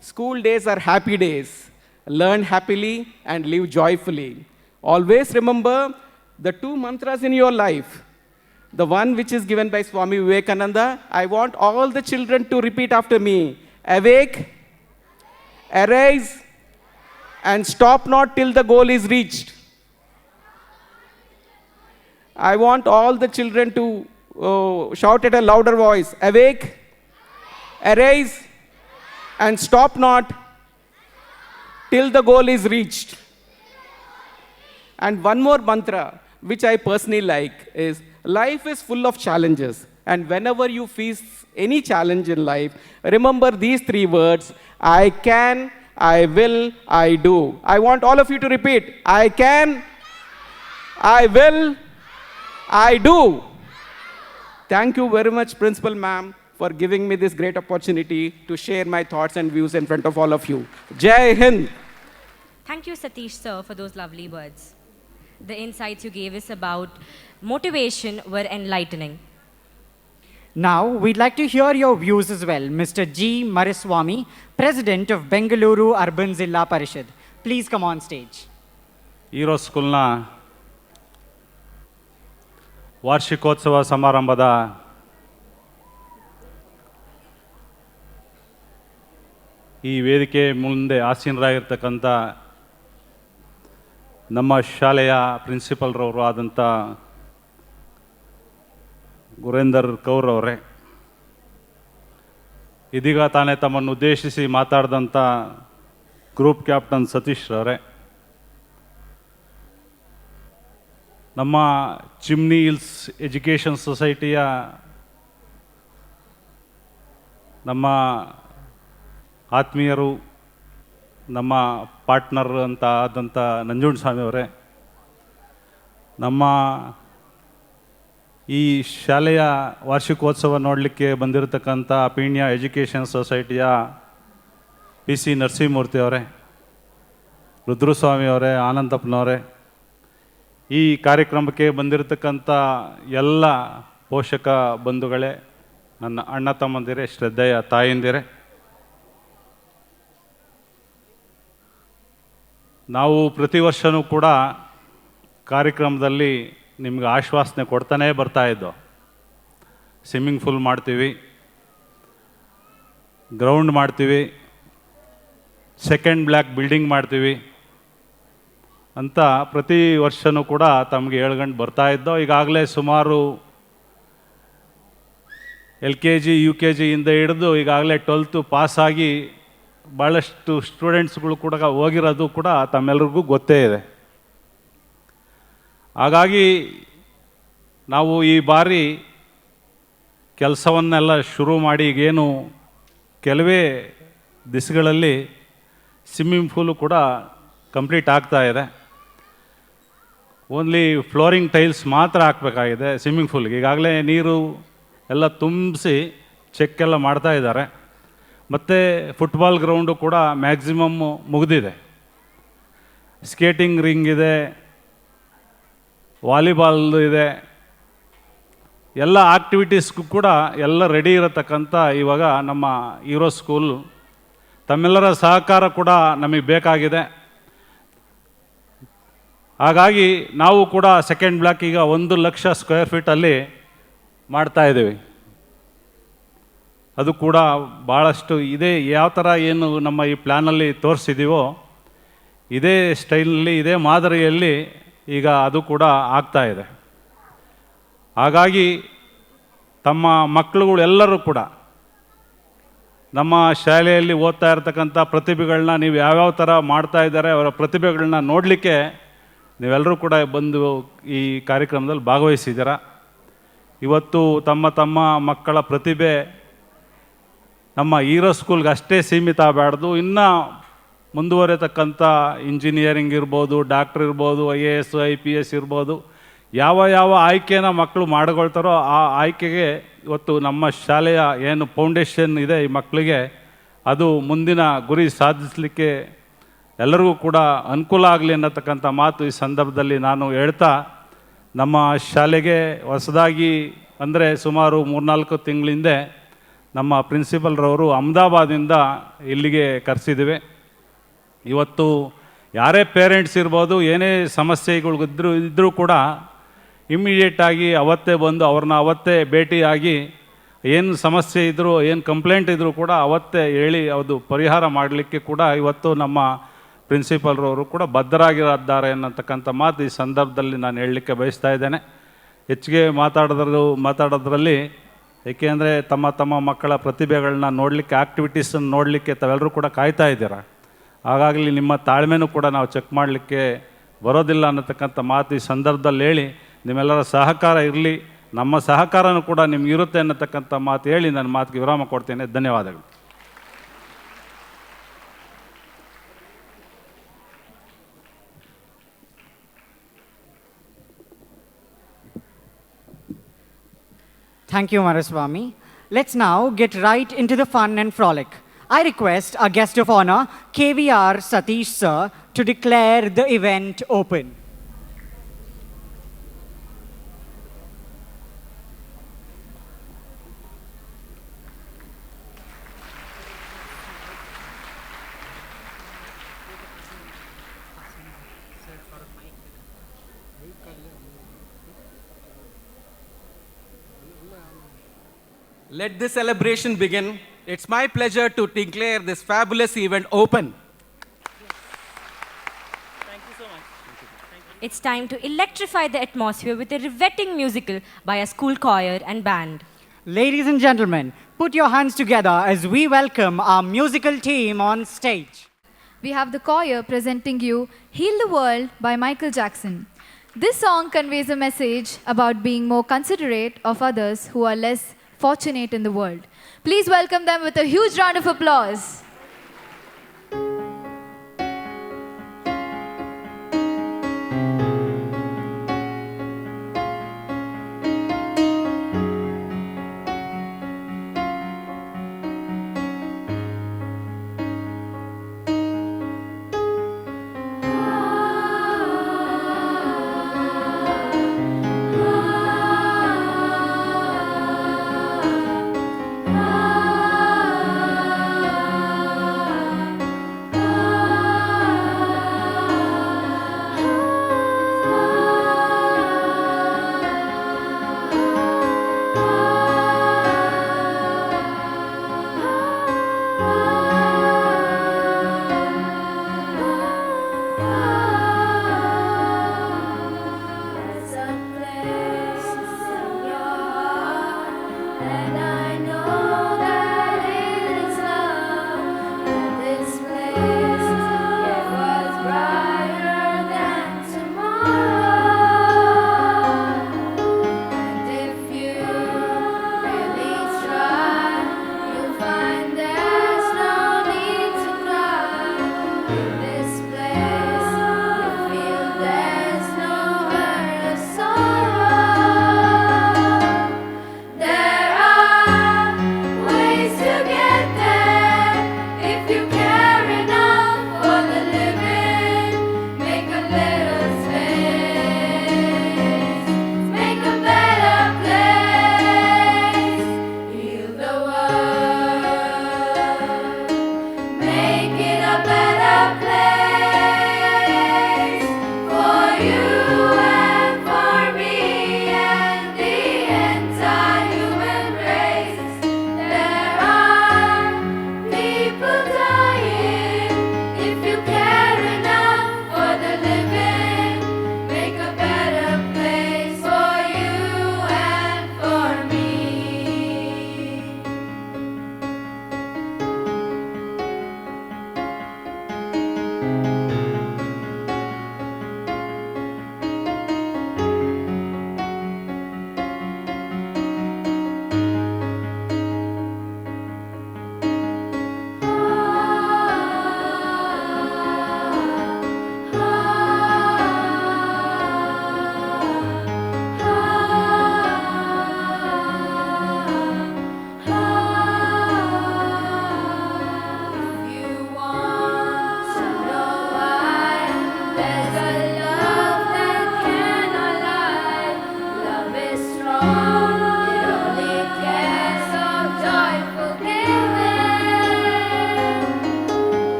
School days are happy days. Learn happily and live joyfully. Always remember the two mantras in your life. The one which is given by Swami Vivekananda, I want all the children to repeat after me. Awake, arise, and stop not till the goal is reached. I want all the children to shout at a louder voice. Awake, arise, and stop not till the goal is reached. And one more mantra, which I personally like, is life is full of challenges. And whenever you face any challenge in life, remember these three words: I can, I will, I do. I want all of you to repeat. I can, I will, I do. Thank you very much, Principal Ma'am, for giving me this great opportunity to share my thoughts and views in front of all of you. Jai Hind. Thank you, Satish sir, for those lovely words. The insights you gave us about motivation were enlightening. Now, we'd like to hear your views as well. Mr. G. Mariswamy, President of Bengaluru Urban Zilla Parishad. Please come on stage. Euro School ವಾರ್ಷಿಕೋತ್ಸವ ಸಮಾರಂಭದ ಈ ವೇದಿಕೆ ಮುಂದೆ ಆಸೀನರಾಗಿರ್ತಕ್ಕಂಥ ನಮ್ಮ ಶಾಲೆಯ ಪ್ರಿನ್ಸಿಪಲ್ರವರು ಆದಂಥ ಗುರೇಂದರ್ ಕೌರ್ ಅವರೇ, ಇದೀಗ ತಾನೇ ತಮ್ಮನ್ನು ಉದ್ದೇಶಿಸಿ ಮಾತಾಡಿದಂಥ ಗ್ರೂಪ್ ಕ್ಯಾಪ್ಟನ್ ಸತೀಶ್ ಅವರೇ, ನಮ್ಮ ಚಿಮ್ನಿ ಹಿಲ್ಸ್ ಎಜುಕೇಷನ್ ಸೊಸೈಟಿಯ ನಮ್ಮ ಆತ್ಮೀಯರು, ನಮ್ಮ ಪಾರ್ಟ್ನರ್ ಅಂತ ಆದಂಥ ನಂಜುಂಡಸ್ವಾಮಿ ಅವರೇ, ನಮ್ಮ ಈ ಶಾಲೆಯ ವಾರ್ಷಿಕೋತ್ಸವ ನೋಡಲಿಕ್ಕೆ ಬಂದಿರತಕ್ಕಂಥ ಪೀಣ್ಯ ಎಜುಕೇಷನ್ ಸೊಸೈಟಿಯ PC ನರಸಿಂಹಮೂರ್ತಿ ಅವರೇ, ರುದ್ರಸ್ವಾಮಿ ಅವರೇ, ಆನಂದಪ್ಪನವರೇ, ಈ ಕಾರ್ಯಕ್ರಮಕ್ಕೆ ಬಂದಿರತಕ್ಕಂಥ ಎಲ್ಲ ಪೋಷಕ ಬಂಧುಗಳೇ, ನನ್ನ ಅಣ್ಣ ತಮ್ಮಂದಿರೇ, ಶ್ರದ್ಧೆಯ ತಾಯಂದಿರೇ, ನಾವು ಪ್ರತಿ ವರ್ಷವೂ ಕೂಡ ಕಾರ್ಯಕ್ರಮದಲ್ಲಿ ನಿಮ್ಗೆ ಆಶ್ವಾಸನೆ ಕೊಡ್ತಾನೇ ಬರ್ತಾಯಿದ್ದೋ. ಸ್ವಿಮ್ಮಿಂಗ್ ಪೂಲ್ ಮಾಡ್ತೀವಿ, ಗ್ರೌಂಡ್ ಮಾಡ್ತೀವಿ, ಸೆಕೆಂಡ್ ಬ್ಲ್ಯಾಕ್ ಬಿಲ್ಡಿಂಗ್ ಮಾಡ್ತೀವಿ ಅಂತ ಪ್ರತಿ ವರ್ಷವೂ ಕೂಡ ತಮಗೆ ಹೇಳ್ಕೊಂಡು ಬರ್ತಾ ಇದ್ದೋ. ಈಗಾಗಲೇ ಸುಮಾರು LKG UKG ಇಂದ ಹಿಡಿದು ಈಗಾಗಲೇ 12th ಪಾಸಾಗಿ ಭಾಳಷ್ಟು ಸ್ಟೂಡೆಂಟ್ಸ್ಗಳು ಕೂಡ ಹೋಗಿರೋದು ಕೂಡ ತಮ್ಮೆಲ್ಲರಿಗೂ ಗೊತ್ತೇ ಇದೆ. ಹಾಗಾಗಿ ನಾವು ಈ ಬಾರಿ ಕೆಲಸವನ್ನೆಲ್ಲ ಶುರು ಮಾಡಿ ಈಗೇನು ಕೆಲವೇ ದಿವಸಗಳಲ್ಲಿ ಸ್ವಿಮ್ಮಿಂಗ್ ಪೂಲು ಕೂಡ ಕಂಪ್ಲೀಟ್ ಆಗ್ತಾ ಇದೆ. ಓನ್ಲಿ ಫ್ಲೋರಿಂಗ್ ಟೈಲ್ಸ್ ಮಾತ್ರ ಹಾಕಬೇಕಾಗಿದೆ ಸ್ವಿಮ್ಮಿಂಗ್ ಪೂಲ್ಗೆ. ಈಗಾಗಲೇ ನೀರು ಎಲ್ಲ ತುಂಬಿಸಿ ಚೆಕ್ಕೆಲ್ಲ ಮಾಡ್ತಾ ಇದ್ದಾರೆ. ಮತ್ತು ಫುಟ್ಬಾಲ್ ಗ್ರೌಂಡು ಕೂಡ ಮ್ಯಾಕ್ಸಿಮಮ್ಮು ಮುಗಿದಿದೆ. ಸ್ಕೇಟಿಂಗ್ ರಿಂಗ್ ಇದೆ, ವಾಲಿಬಾಲ್ ಇದೆ, ಎಲ್ಲ ಆಕ್ಟಿವಿಟೀಸ್ಗೂ ಕೂಡ ಎಲ್ಲ ರೆಡಿ ಇರತಕ್ಕಂಥ ಇವಾಗ ನಮ್ಮ ಹೀರೋ ಸ್ಕೂಲ್. ತಮ್ಮೆಲ್ಲರ ಸಹಕಾರ ಕೂಡ ನಮಗೆ ಬೇಕಾಗಿದೆ. ಹಾಗಾಗಿ ನಾವು ಕೂಡ ಸೆಕೆಂಡ್ ಬ್ಲಾಕ್ ಈಗ 1,00,000 ಸ್ಕ್ವೇರ್ ಫೀಟಲ್ಲಿ ಮಾಡ್ತಾಯಿದ್ದೀವಿ. ಅದು ಕೂಡ ಭಾಳಷ್ಟು ಇದೇ ಯಾವ ಥರ ಏನು ನಮ್ಮ ಈ ಪ್ಲ್ಯಾನಲ್ಲಿ ತೋರಿಸಿದ್ದೀವೋ ಇದೇ ಸ್ಟೈಲಲ್ಲಿ ಇದೇ ಮಾದರಿಯಲ್ಲಿ ಈಗ ಅದು ಕೂಡ ಆಗ್ತಾಯಿದೆ. ಹಾಗಾಗಿ ತಮ್ಮ ಮಕ್ಕಳುಗಳು ಎಲ್ಲರೂ ಕೂಡ ನಮ್ಮ ಶಾಲೆಯಲ್ಲಿ ಓದ್ತಾ ಇರ್ತಕ್ಕಂಥ ಪ್ರತಿಭೆಗಳನ್ನ ನೀವು ಯಾವ್ಯಾವ ಥರ ಮಾಡ್ತಾ ಇದ್ದಾರೆ ಅವರ ಪ್ರತಿಭೆಗಳನ್ನ ನೋಡಲಿಕ್ಕೆ ನೀವೆಲ್ಲರೂ ಕೂಡ ಬಂದು ಈ ಕಾರ್ಯಕ್ರಮದಲ್ಲಿ ಭಾಗವಹಿಸಿದ್ದೀರ. ಇವತ್ತು ತಮ್ಮ ತಮ್ಮ ಮಕ್ಕಳ ಪ್ರತಿಭೆ ನಮ್ಮ ಹೀರೋ ಸ್ಕೂಲ್ಗೆ ಅಷ್ಟೇ ಸೀಮಿತ ಆಗಬಾರ್ದು, ಇನ್ನೂ ಮುಂದುವರೆತಕ್ಕಂಥ ಇಂಜಿನಿಯರಿಂಗ್ ಇರ್ಬೋದು, ಡಾಕ್ಟ್ರ್ ಇರ್ಬೋದು, IAS IPS ಇರ್ಬೋದು, ಯಾವ ಯಾವ ಆಯ್ಕೆನ ಮಕ್ಕಳು ಮಾಡಿಕೊಳ್ತಾರೋ ಆ ಆಯ್ಕೆಗೆ ಇವತ್ತು ನಮ್ಮ ಶಾಲೆಯ ಏನು ಫೌಂಡೇಶನ್ ಇದೆ ಈ ಮಕ್ಕಳಿಗೆ ಅದು ಮುಂದಿನ ಗುರಿ ಸಾಧಿಸಲಿಕ್ಕೆ ಎಲ್ಲರಿಗೂ ಕೂಡ ಅನುಕೂಲ ಆಗಲಿ ಅನ್ನತಕ್ಕಂಥ ಮಾತು ಈ ಸಂದರ್ಭದಲ್ಲಿ ನಾನು ಹೇಳ್ತಾ, ನಮ್ಮ ಶಾಲೆಗೆ ಹೊಸದಾಗಿ ಅಂದರೆ ಸುಮಾರು 3-4 ತಿಂಗಳ ಹಿಂದೆ ನಮ್ಮ ಪ್ರಿನ್ಸಿಪಲ್ರವರು ಅಹಮದಾಬಾದಿಂದ ಇಲ್ಲಿಗೆ ಕರೆಸಿದ್ದೀವಿ. ಇವತ್ತು ಯಾರೇ ಪೇರೆಂಟ್ಸ್ ಇರ್ಬೋದು, ಏನೇ ಸಮಸ್ಯೆಗಳಿದ್ದರೂ ಇದ್ದರೂ ಕೂಡ ಇಮ್ಮಿಡಿಯೇಟಾಗಿ ಅವತ್ತೇ ಬಂದು ಅವ್ರನ್ನ ಅವತ್ತೇ ಭೇಟಿಯಾಗಿ ಏನು ಸಮಸ್ಯೆ ಇದ್ದರೂ ಏನು ಕಂಪ್ಲೇಂಟ್ ಇದ್ದರೂ ಕೂಡ ಅವತ್ತೇ ಹೇಳಿ ಅದು ಪರಿಹಾರ ಮಾಡಲಿಕ್ಕೆ ಕೂಡ ಇವತ್ತು ನಮ್ಮ ಪ್ರಿನ್ಸಿಪಲ್ರವರು ಕೂಡ ಬದ್ಧರಾಗಿದ್ದಾರೆ ಅನ್ನತಕ್ಕಂಥ ಮಾತು ಈ ಸಂದರ್ಭದಲ್ಲಿ ನಾನು ಹೇಳಲಿಕ್ಕೆ ಬಯಸ್ತಾ ಇದ್ದೇನೆ. ಹೆಚ್ಚಿಗೆ ಮಾತಾಡೋದ್ರಲ್ಲಿ ಏಕೆಂದರೆ ತಮ್ಮ ತಮ್ಮ ಮಕ್ಕಳ ಪ್ರತಿಭೆಗಳನ್ನ ನೋಡಲಿಕ್ಕೆ, ಆ್ಯಕ್ಟಿವಿಟೀಸನ್ನು ನೋಡಲಿಕ್ಕೆ ತಾವೆಲ್ಲರೂ ಕೂಡ ಕಾಯ್ತಾ ಇದ್ದೀರಾ. ಹಾಗಾಗಿ ನಿಮ್ಮ ತಾಳ್ಮೆನೂ ಕೂಡ ನಾವು ಚೆಕ್ ಮಾಡಲಿಕ್ಕೆ ಬರೋದಿಲ್ಲ ಅನ್ನತಕ್ಕಂಥ ಮಾತು ಈ ಸಂದರ್ಭದಲ್ಲಿ ಹೇಳಿ, ನಿಮ್ಮೆಲ್ಲರ ಸಹಕಾರ ಇರಲಿ, ನಮ್ಮ ಸಹಕಾರನೂ ಕೂಡ ನಿಮ್ಗೆ ಇರುತ್ತೆ ಅನ್ನತಕ್ಕಂಥ ಮಾತು ಹೇಳಿ ನನ್ನ ಮಾತಿಗೆ ವಿರಾಮ ಕೊಡ್ತೇನೆ. ಧನ್ಯವಾದಗಳು. Thank you, Maraswamy. Let's now get right into the fun and frolic. I request our guest of honor, KVR Satish sir, to declare the event open. Let this celebration begin. It's my pleasure to declare this fabulous event open. Thank you so much. It's time to electrify the atmosphere with a riveting musical by a school choir and band. Ladies and gentlemen, put your hands together as we welcome our musical team on stage. We have the choir presenting you Heal the World by Michael Jackson. This song conveys a message about being more considerate of others who are less fortunate in the world. Please welcome them with a huge round of applause.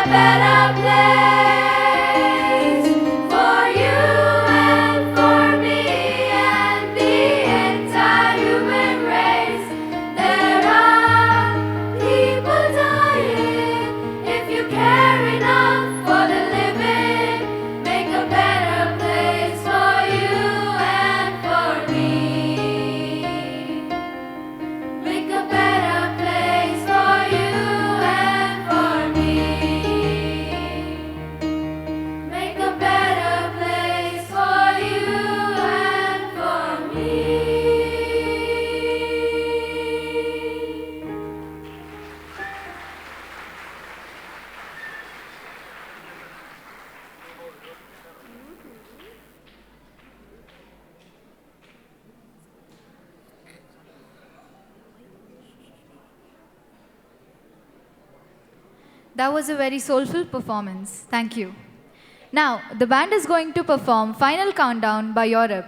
better place for you and for me and the entire human race. There are people dying. If you care enough for the living, make a better place for you and for me. Make a better place for you and for me. Make a better place for you and for me. That was a very soulful performance. Thank you. Now, the band is going to perform Final Countdown by Europe.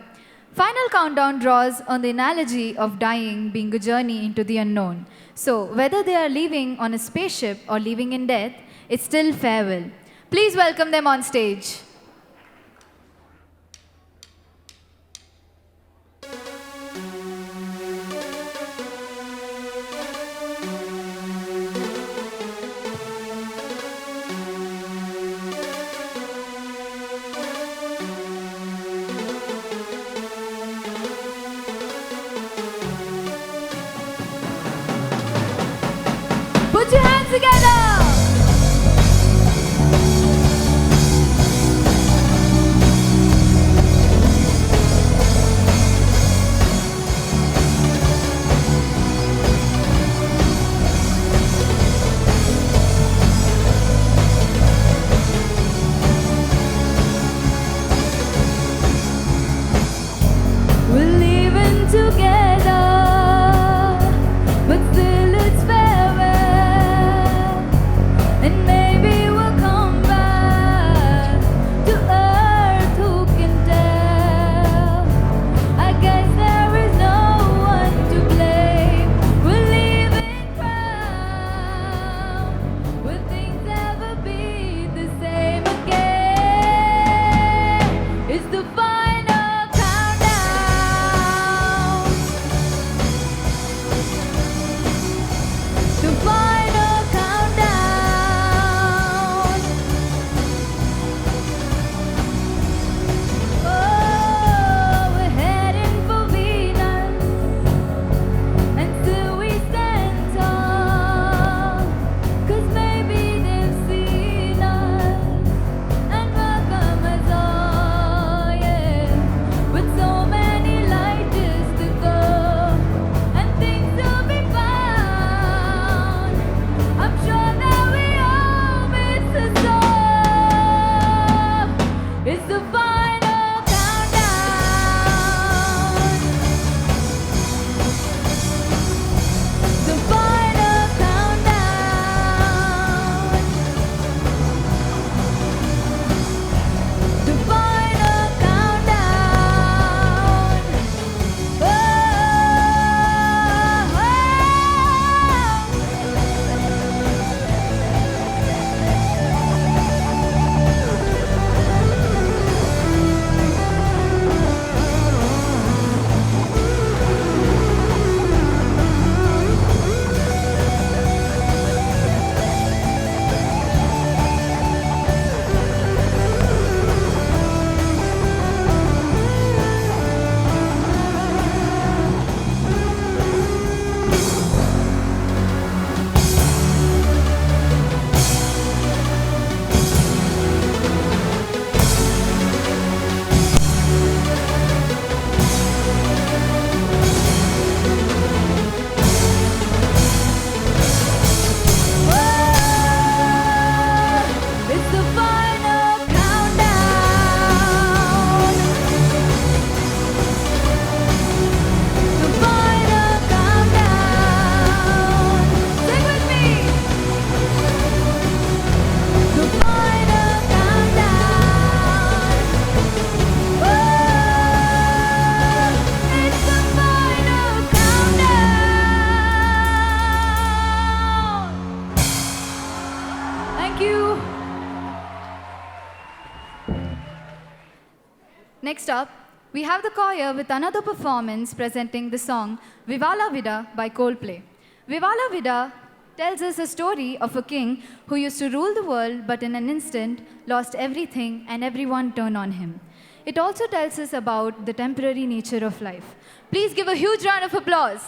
Final Countdown draws on the analogy of dying being a journey into the unknown. So, whether they are leaving on a spaceship or leaving in death, it's still farewell. Please welcome them on stage. Put your hands together! We're leaving together, but still it's farewell. And maybe we'll come back to earth, who can tell? I guess there is no one to blame. We're leaving ground. Will things ever be the same again? It's the final countdown. The final countdown. Next up, we have the choir with another performance presenting the song Vivala Vida by Coldplay. Vivala Vida tells us a story of a king who used to rule the world but in an instant lost everything and everyone turned on him. It also tells us about the temporary nature of life. Please give a huge round of applause.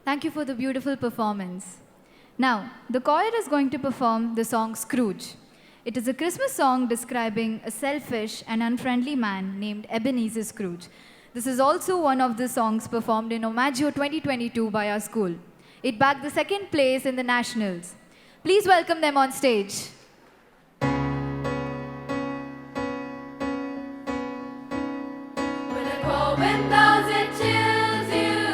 Thank you for the beautiful performance. Now, the choir is going to perform the song Scrooge. It is a Christmas song describing a selfish and unfriendly man named Ebenezer Scrooge. This is also one of the songs performed in Omaggio 2022 by our school. It bagged the second place in the nationals. Please welcome them on stage. When a cold wind blows, it chills you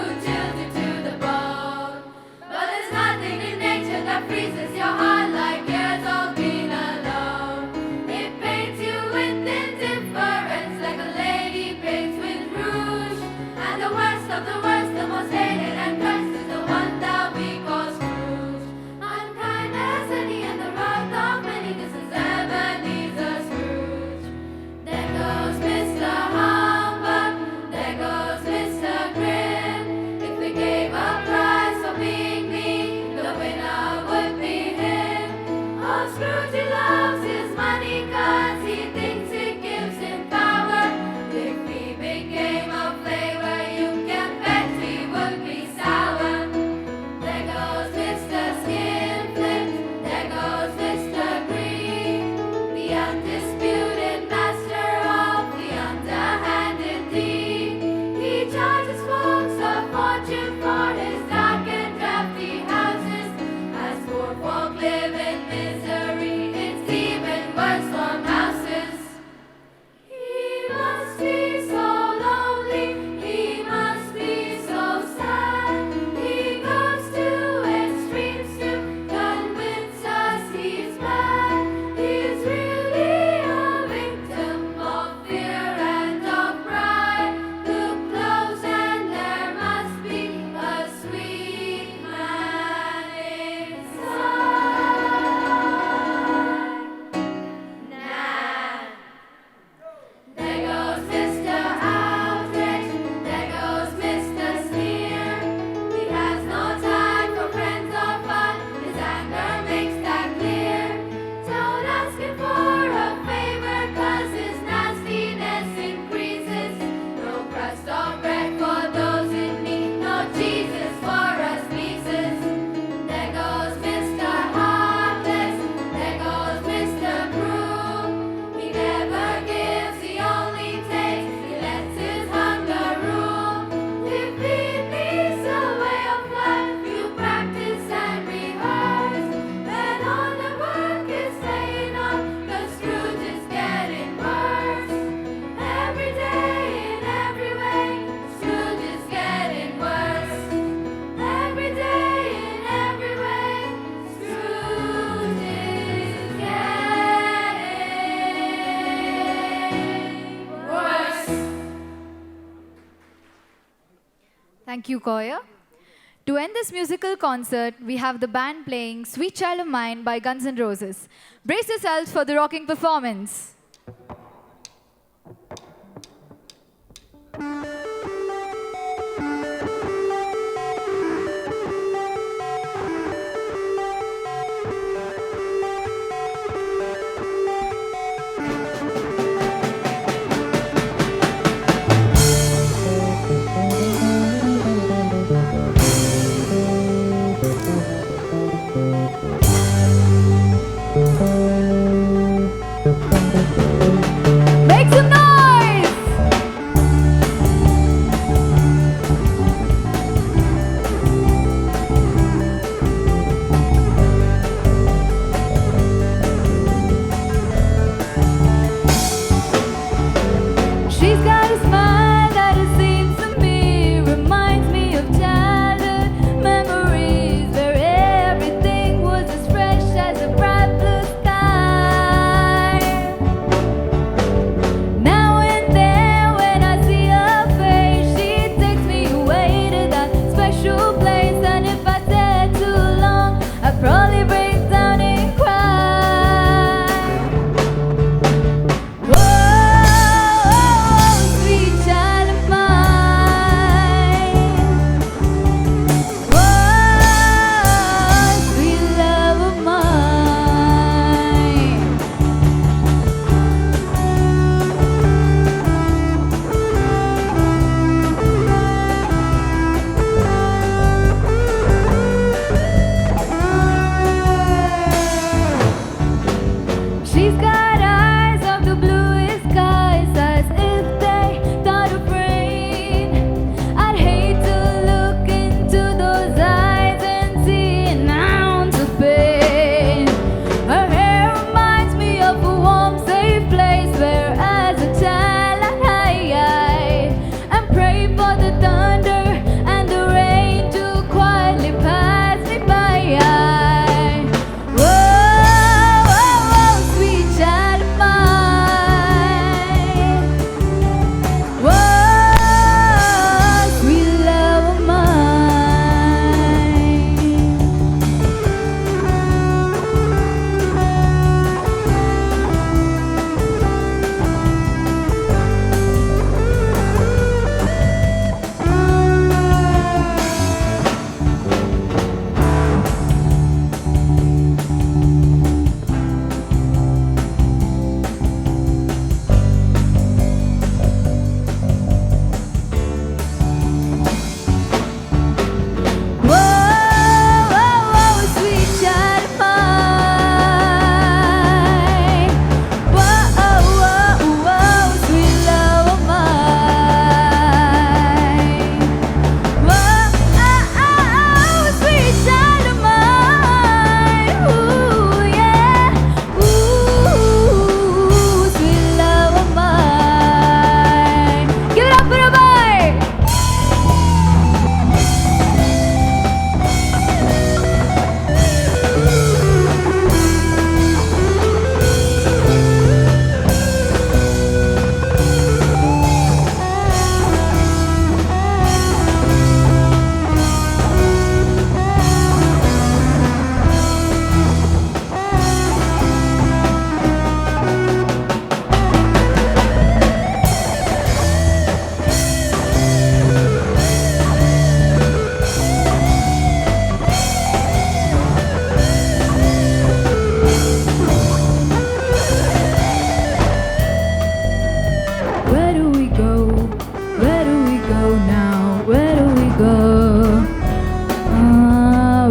to the bone. But there's nothing in nature that freezes your heart like years of being alone. It paints you with indifference like a lady paints with rouge. And the worst of the worst, the most hated and cursed is the one that we call Scrooge. Unkind as any in the wrath of Thank you, Koya. To end this musical concert, we have the band playing Sweet Child of Mine by Guns N' Roses. Brace yourselves for the rocking performance. Make some noise! She's got a smile that it seems to me reminds me of childhood memories where everything was as fresh as a bright blue sky. Now and then when I see her face, she takes me away to that special place. And if I stay too long, I'd probably break down and cry. Whoa, sweet child of mine. Whoa, sweet love of mine. She's got eyes of the bluest skies, as if they thought of rain. I'd hate to look into those eyes and see an ounce of pain. Her hair reminds me of a warm, safe place where, as a child, I'd hide and pray for the thunder and the rain to quietly pass me by. Whoa, sweet child of mine. Whoa, sweet love of mine. Whoa, sweet child of mine. Whoa, sweet love of mine. Whoa, sweet child of mine. Ooh, yeah. Ooh, sweet love of mine. Give it up for the boy. Where do we go? Where do we go now? Where do we go?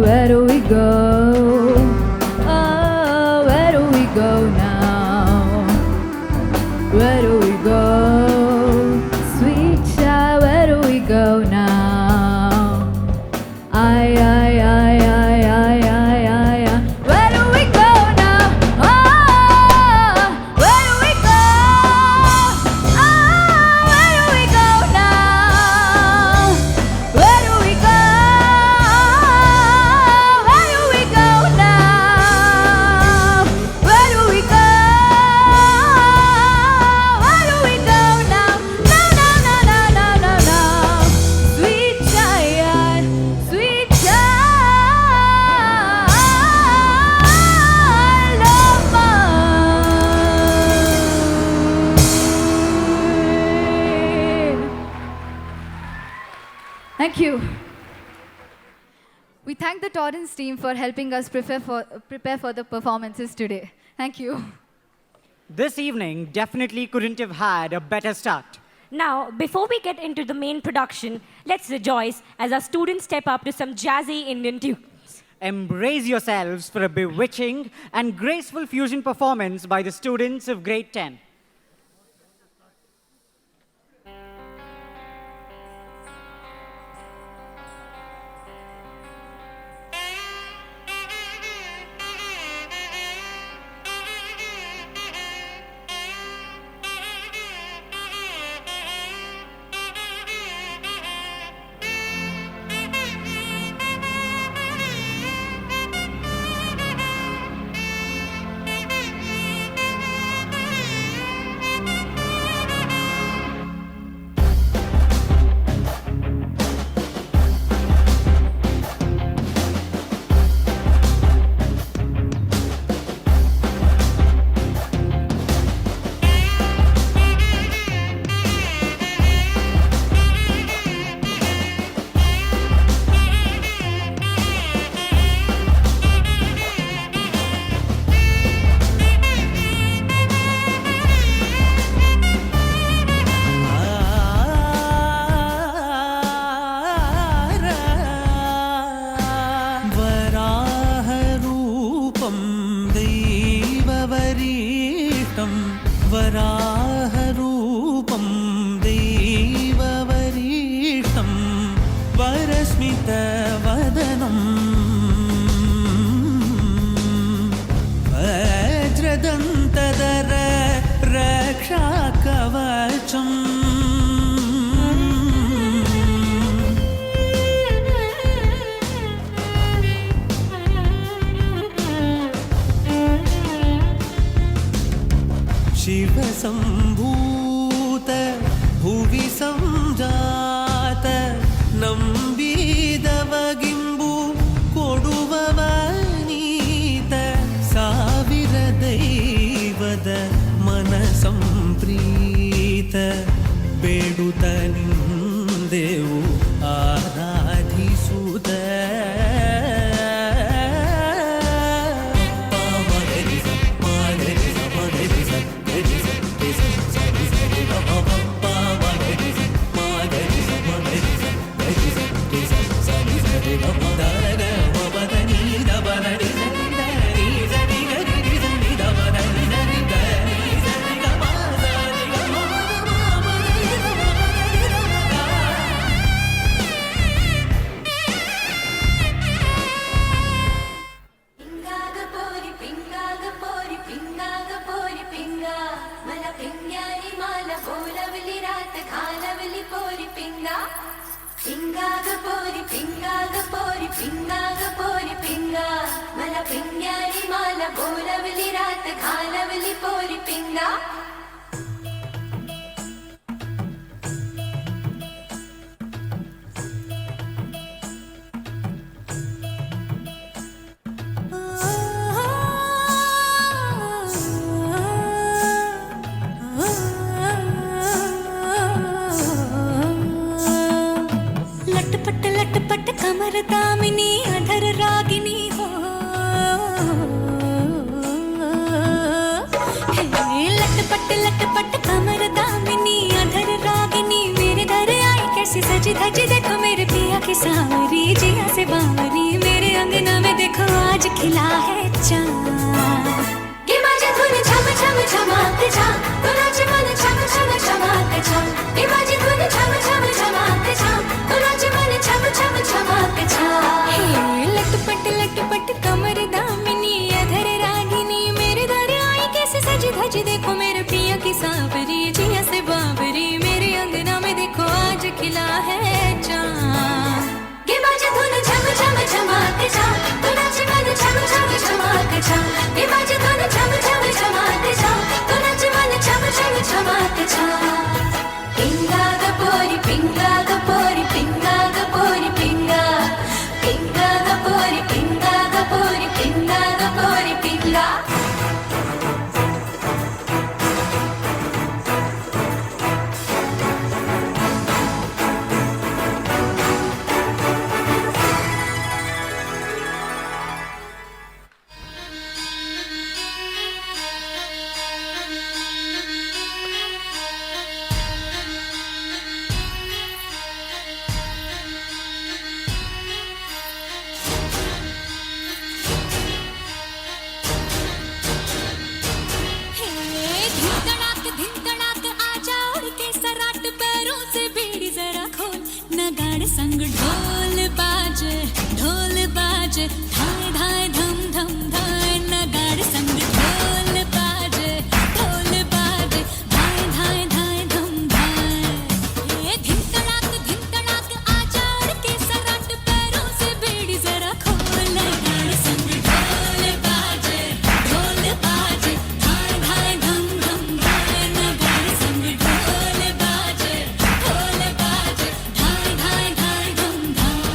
Where do we go? Where do we go now? Where do we go? Sweet child, where do we go now? I. Where do we go now? Where do we go? Where do we go now? Where do we go? Where do we We thank the Torrance team for helping us prepare for the performances today. Thank you. This evening definitely couldn't have had a better start. Now, before we get into the main production, let's rejoice as our students step up to some jazzy Indian tunes. Embrace yourselves for a bewitching and graceful fusion performance by the students of grade 10. वराहरूपं दैववरीष्टं वरस्मितवदनं वज्रदन्तधर रक्षाकवचम् शिवसम्भूत भुवि संजात नम्बिदवगिम्बु कोडुववनीत ಸಾವಿರ ದೈವದ ಮನಸಂಪ್ರೀತ ಬೇಡುತ್ತ ನಿಂದೆವು ಆರಾಧಿಸುತ್ತ लटपट कमर दामिनी अधर रागिनी हो लटपट कमर दामिनी अधर रागिनी मेरे दर आई कैसी सजी धजी देखो मेरे पिया की सावरी जिया से बावरी मेरे अंगना में देखो आज खिला है चाँद ये बाजे धुन झम झम झमाक झा तो नाचे मन झम झम झमाक झा ये बाजे धुन झम झम झमाक झा तो नाचे मन झम झम झमाक झा लटपट कमर दामिनी अधर रागिनी मेरे दर आई कैसे सजी धजी देखो मेरे पिया की सावरी जिया से बावरी मेरे अंगना में देखो आज खिला है चाँद ये बाजे धुन झम झम झमाक झा तो नाचे मन झम झम झमाक झा ये बाजे धुन झम झम झमाक झा तो नाचे मन झम धाय धाय धम धम धाय नगाड़ संग ढोल बाजे धाय धाय धाय धम धाय ये धिन तड़ाक आजा उड़ के सराट पैरों से बेड़ी जरा खोल नगाड़ संग ढोल बाजे धाय धाय धम धम धाय नगाड़ संग ढोल बाजे धाय धाय धाय धम धाय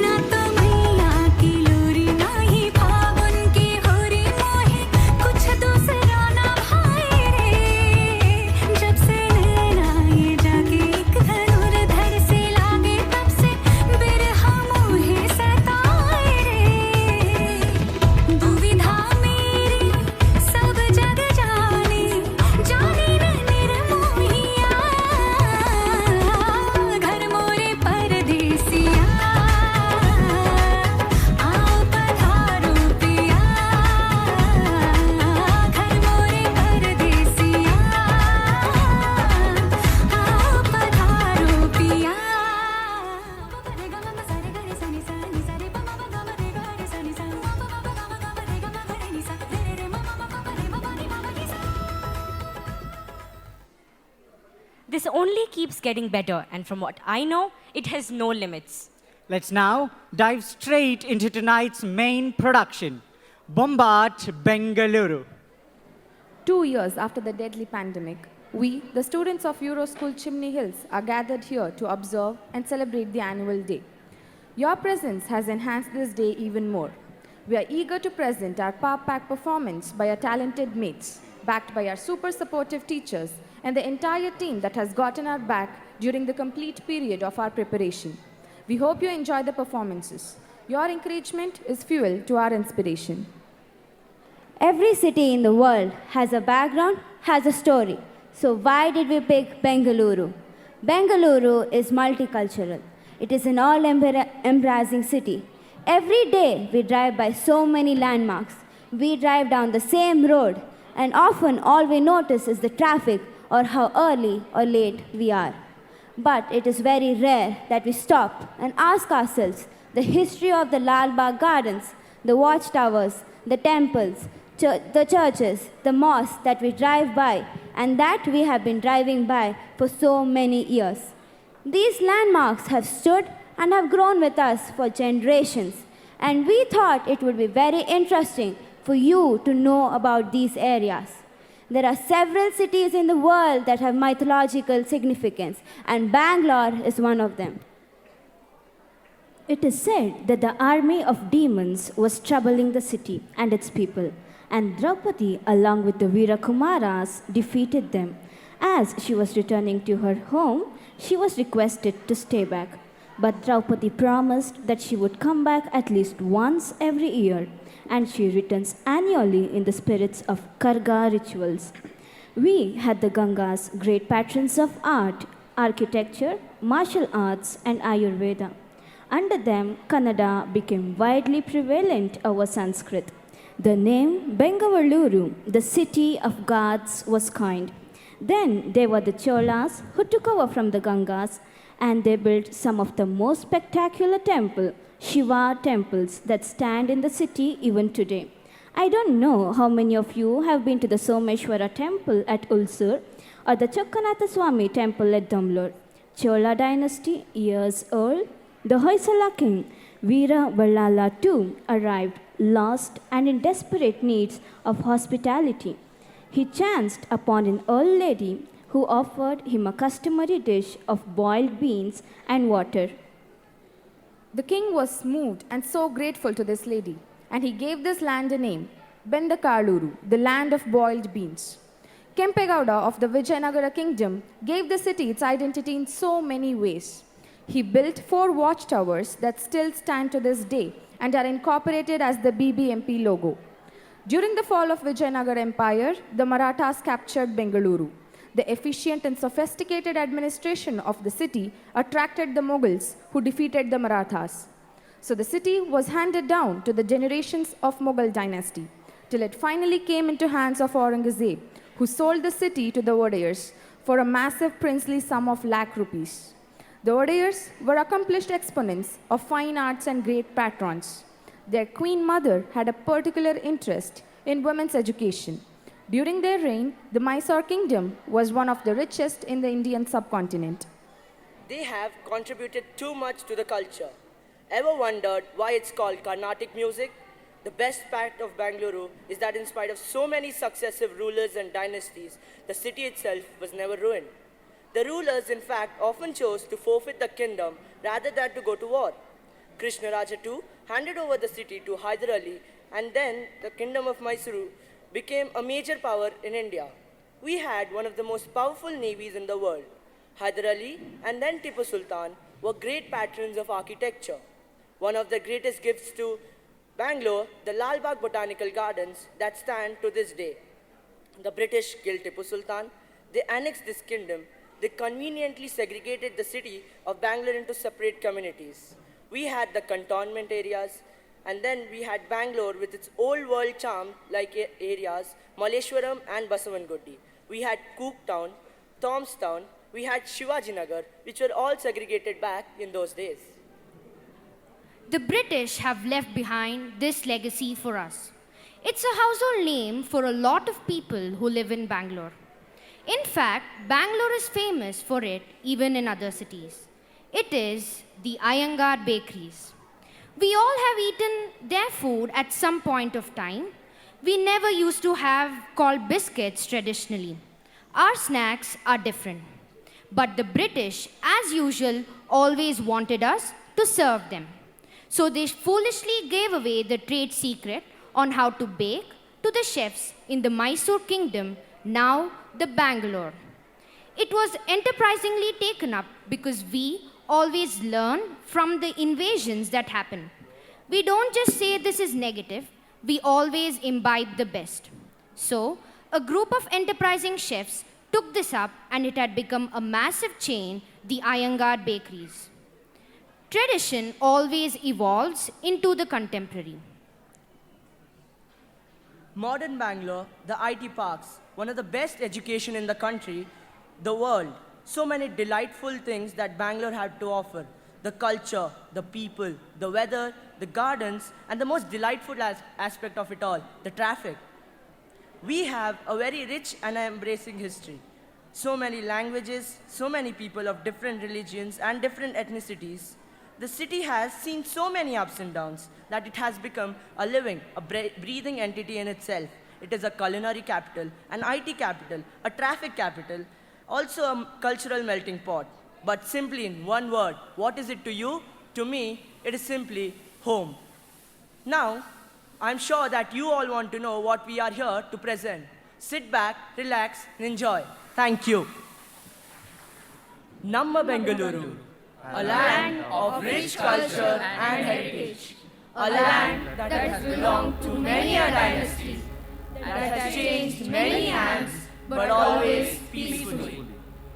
ना तो मैया की लोरी ना ही फागुन की होरी मोही कुछ दूसरा ना भाई रे जब से नैना ये जाके एक धनुर्धर से लागे तब से बिरहा मोहे सताए रे दुविधा मेरी सब जग जाने जाने न निर्मोहिया घर मोरे परदेसिया आओ पधारो पिया घर मोरे परदेसिया आओ पधारो पिया रे ग म सा रे ग रे सा नि सा रे प म ग म रे ग रे सा नि सा प प प ग म रे ग म रे नि सा रे रे म म प रे म प नि सा. This only keeps getting better, and from what I know, it has no limits. Let's now dive straight into tonight's main production, Bombat Bengaluru. 2 years after the deadly pandemic, we, the students of Euroschool Chimney Hills, are gathered here to observe and celebrate the annual day. Your presence has enhanced this day even more. We are eager to present our power-packed performance by our talented mates, backed by our super supportive teachers and the entire team that has gotten our back during the complete period of our preparation. We hope you enjoy the performances. Your encouragement is fuel to our inspiration. Every city in the world has a background, has a story. So why did we pick Bengaluru? Bengaluru is multicultural. It is an all-embracing city. Every day we drive by so many landmarks. We drive down the same road, and often all we notice is the traffic or how early or late we are. But it is very rare that we stop and ask ourselves the history of the Lal Bagh gardens, the watchtowers, the temples, the churches, the mosques that we drive by and that we have been driving by for so many years. These landmarks have stood and have grown with us for generations, and we thought it would be very interesting for you to know about these areas. There are several cities in the world that have mythological significance, and Bangalore is one of them. It is said that the army of demons was troubling the city and its people, and Draupadi, along with the Veerakumaras, defeated them. As she was returning to her home, she was requested to stay back. But Draupadi promised that she would come back at least once every year, and she returns annually in the spirits of Karga rituals. We had the Gangas, great patrons of art, architecture, martial arts, and Ayurveda. Under them, Kannada became widely prevalent over Sanskrit. The name Bengaluru, the city of gods, was coined. Then there were the Cholas who took over from the Gangas, and they built some of the most spectacular Shiva temples that stand in the city even today. I don't know how many of you have been to the Someshwara temple at Ulsur or the Chokkanatha Swami temple at Damlur. Chola dynasty, years old, the Hoysala king Veera Vallala too arrived, lost and in desperate need of hospitality. He chanced upon an old lady who offered him a customary dish of boiled beans and water. The king was moved and so grateful to this lady, and he gave this land a name, Bengaluru, the land of boiled beans. Kempegowda of the Vijayanagara kingdom gave the city its identity in so many ways. He built 4 watchtowers that still stand to this day and are incorporated as the BBMP logo. During the fall of Vijayanagara Empire, the Marathas captured Bengaluru. The efficient and sophisticated administration of the city attracted the Mughals, who defeated the Marathas. So the city was handed down to the generations of Mughal dynasty, till it finally came into hands of Aurangzeb, who sold the city to the Wadiyars for a massive princely sum of lakh rupees. The Wadiyars were accomplished exponents of fine arts and great patrons. Their queen mother had a particular interest in women's education. During their reign, the Mysore kingdom was one of the richest in the Indian subcontinent. They have contributed too much to the culture. Ever wondered why it's called Carnatic music? The best part of Bengaluru is that in spite of so many successive rulers and dynasties, the city itself was never ruined. The rulers, in fact, often chose to forfeit the kingdom rather than to go to war. Krishnaraja too handed over the city to Hyder Ali, and then the kingdom of Mysuru became a major power in India. We had one of the most powerful navies in the world. Hyder Ali and then Tipu Sultan were great patrons of architecture. One of the greatest gifts to Bangalore, the Lal Bagh Botanical Gardens that stand to this day. The British killed Tipu Sultan. They annexed this kingdom. They conveniently segregated the city of Bangalore into separate communities. We had the cantonment areas, and then we had Bangalore with its old world charm like areas, Malleshwaram and Basavangudi. We had Cook Town, Thomestown, we had Shivajinagar, which were all segregated back in those days. The British have left behind this legacy for us. It's a household name for a lot of people who live in Bangalore. In fact, Bangalore is famous for it even in other cities. It is the Iyengar bakeries. We all have eaten their food at some point of time. We never used to have called biscuits traditionally. Our snacks are different. But the British, as usual, always wanted us to serve them. So they foolishly gave away the trade secret on how to bake to the chefs in the Mysore kingdom, now the Bangalore. It was enterprisingly taken up because we always learn from the invasions that happen. We don't just say this is negative, we always imbibe the best. So, a group of enterprising chefs took this up and it had become a massive chain, the Iyengar bakeries. Tradition always evolves into the contemporary. Modern Bangalore, the IT parks, one of the best education in the country, the world. So many delightful things that Bangalore had to offer. The culture, the people, the weather, the gardens, and the most delightful aspect of it all, the traffic. We have a very rich and embracing history. So many languages, so many people of different religions and different ethnicities. The city has seen so many ups and downs that it has become a living, a breathing entity in itself. It is a culinary capital, an IT capital, a traffic capital, also a cultural melting pot. But simply in one word, what is it to you? To me, it is simply home. Now, I'm sure that you all want to know what we are here to present. Sit back, relax, and enjoy. Thank you. Namma Bengaluru, a land of rich culture and heritage. A land that has belonged to many a dynasty, that has changed many hands, but always peacefully.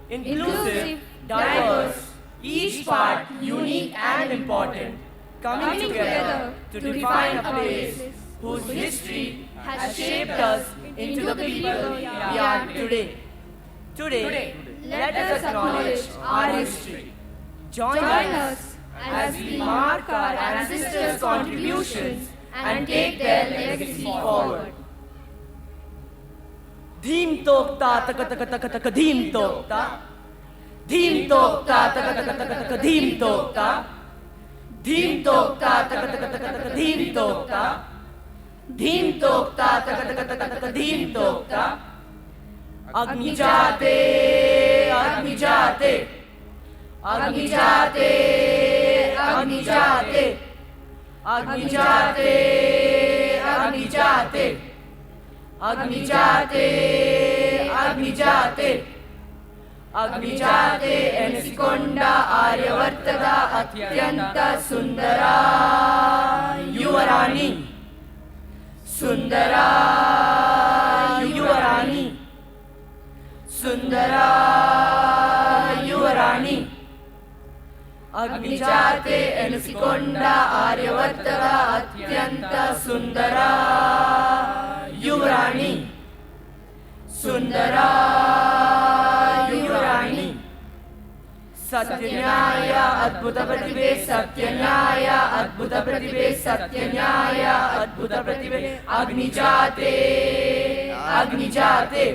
Inclusive, diverse, each part unique and important, coming together to define a place whose history has shaped us into the people we are today. Today, let us acknowledge our history. Join us as we mark our ancestors' contributions and take their legacy forward. Dheem tokta taka taka taka taka dheem tokta. Dheem tokta taka taka taka taka dheem tokta. Dheem tokta taka taka taka taka dheem tokta. Dheem tokta taka taka taka taka dheem tokta. Agni jate, agni jate. Agni jate, agni jate. Agni jate, agni jate. ಅಗ್ನಿಜಾತೆ ಅಗ್ನಿಜಾತೆ ಅಗ್ನಿಜಾತೆ ಎನಿಸಿಕೊಂಡ ಆರ್ಯವರ್ತದ ಅತ್ಯಂತ ಸುಂದರ ಯುವರಾಣಿ ಸುಂದರ ಯುವರಾಣಿ ಸುಂದರ ಯುವರಾಣಿ ಅಗ್ನಿಜಾತೆ ಎನಿಸಿಕೊಂಡ ಆರ್ಯವರ್ತದ ಅತ್ಯಂತ ಸುಂದರ ಯುವರಾಣಿ ಸುಂದರ ಯುವರಾಣಿ ಸತ್ಯನ್ಯಾಯ ಅದ್ಭುತ ಪ್ರತಿಭೆ ಸತ್ಯನ್ಯಾಯ ಅದ್ಭುತ ಪ್ರತಿಭೆ ಸತ್ಯನ್ಯಾಯ ಅದ್ಭುತ ಪ್ರತಿಭೆ ಅಗ್ನಿಜಾತೆ ಅಗ್ನಿಜಾತೆ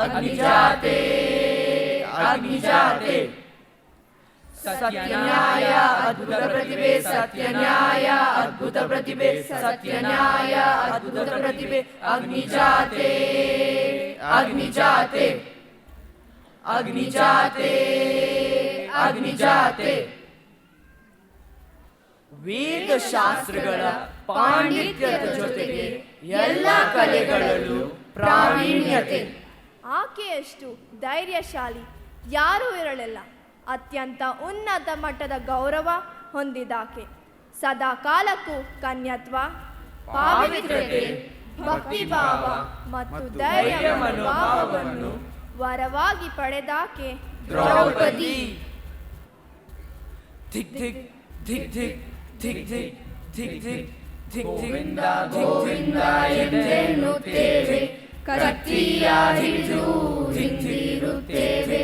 ಅಗ್ನಿಜಾತೆ ಅಗ್ನಿಜಾತೆ ಸತ್ಯನ್ಯಾಯ ಅದ್ಭುತ ಪ್ರತಿಭೆ ಸತ್ಯನ್ಯಾಯ ಅದ್ಭುತ ಪ್ರತಿಭೆ ಸತ್ಯನ್ಯಾಯ ಅದ್ಭುತ ಪ್ರತಿಭೆ ಅಗ್ನಿಜಾತೆ ಅಗ್ನಿಜಾತೆ ಅಗ್ನಿಜಾತೆ ಅಗ್ನಿಜಾತೆ ವೇದಶಾಸ್ತ್ರಗಳ ಪಾಂಡಿತ್ಯದ ಜೊತೆಗೆ ಎಲ್ಲ ಕಲೆಗಳಲ್ಲೂ ಪ್ರಾವೀಣ್ಯತೆ. ಆಕೆಯಷ್ಟು ಧೈರ್ಯಶಾಲಿ ಯಾರೂ ಇರಲಿಲ್ಲ. ಅತ್ಯಂತ ಉನ್ನತ ಮಟ್ಟದ ಗೌರವ ಹೊಂದಿದಾಕೆ. ಸದಾ ಕಾಲಕ್ಕೂ ಕನ್ಯತ್ವ, ಪಾವಿತ್ರ್ಯತೆ, ಭಕ್ತಿಭಾವ ಮತ್ತು ಧೈರ್ಯ ಮನೋಭಾವವನ್ನು ವರವಾಗಿ ಪಡೆದಾಕೆ ದ್ರೌಪದಿ. ಧಿಕ್ ಧಿಕ್ ಧಿಕ್ ಧಿಕ್ ಧಿಕ್ ಧಿಕ್ ಧಿಕ್ ಧಿಕ್ ಧಿಕ್ ಗೋವಿಂದ ಗೋವಿಂದ ಎಂದೆನ್ನುತ್ತೇವೆ, ಕತ್ತಿಯ ಹಿಡಿದು ಹಿಂದಿರುತ್ತೇವೆ.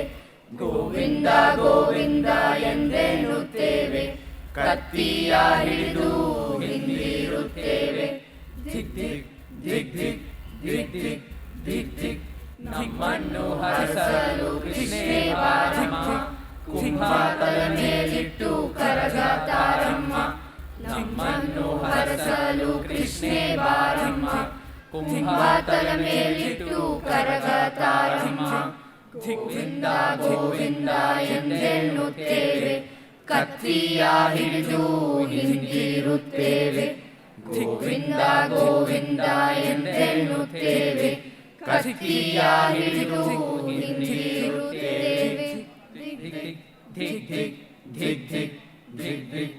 ಗೋವಿಂದ ಗೋವಿಂದ ಎಂದೆನ್ನುತ್ತೇವೆ, ಕತ್ತಿಯ ಹಿಡಿದು ಹಿಂದಿರುತ್ತೇವೆ. ಧಿಕ್ ಧಿಕ್ ಧಿಕ್ ಧಿಕ್ ಧಿಕ್ ಧಿಕ್ ಧಿಕ್ ಧಿಕ್ ನಮ್ಮನ್ನು ಹರಸಲು ಕೃಷ್ಣೇ ಬಾರಮ್ಮ, ಕುಂಭಾತಲ ಮೇಲಿಟ್ಟು ಕರಗಾತಾರಮ್ಮ. ನಮ್ಮನ್ನು ಹರಸಲು ಕೃಷ್ಣೇ ಬಾರಮ್ಮ, ಕುಂಭಾತಲ ಮೇಲಿಟ್ಟು ಕರಗಾತಾರಮ್ಮ. ಗೋವಿಂದ ಗೋವಿಂದ ಎಂದೆನ್ನುತ್ತೇವೆ, ಕತ್ತಿಯ ಹಿಡಿದು ಹಿಂದಿರುತ್ತೇವೆ. ಗೋವಿಂದ ಗೋವಿಂದ ಎಂದೆನ್ನುತ್ತೇವೆ, ಕತ್ತಿಯ ಹಿಡಿದು ಹಿಂದಿರುತ್ತೇವೆ. ಧಿಕ್ ಧಿಕ್ ಧಿಕ್ ಧಿಕ್ ಧಿಕ್ ಧಿಕ್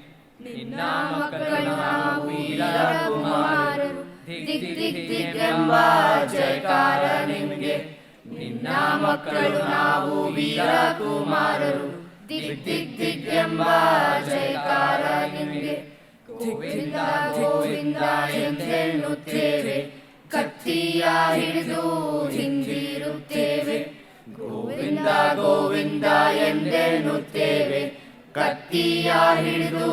ನಿನ್ನ ಮಕ್ಕಳು ನಾವು ವೀರ ಕುಮಾರರು. ಧಿಕ್ ಧಿಕ್ ಧಿಕ್ ಎಂಬ ಜಯಕಾರ ನಿಮಗೆ, ನಿನ್ನ ಮಕ್ಕಳು ನಾವು ವೀರ ಕುಮಾರರು. ದಿಕ್ ದಿಕ್ ದಿಕ್ ಎಂಬ ಜಯಕಾರ ನಿಮಗೆ. ಗೋವಿಂದ ಗೋವಿಂದ ಎಂದೆನ್ನುತ್ತೇವೆ, ಕತ್ತಿಯ ಹಿಡಿದು ಹಿಂದಿರುತ್ತೇವೆ. ಗೋವಿಂದ ಗೋವಿಂದ ಎಂದೆನ್ನುತ್ತೇವೆ, ಕತ್ತಿಯ ಹಿಡಿದು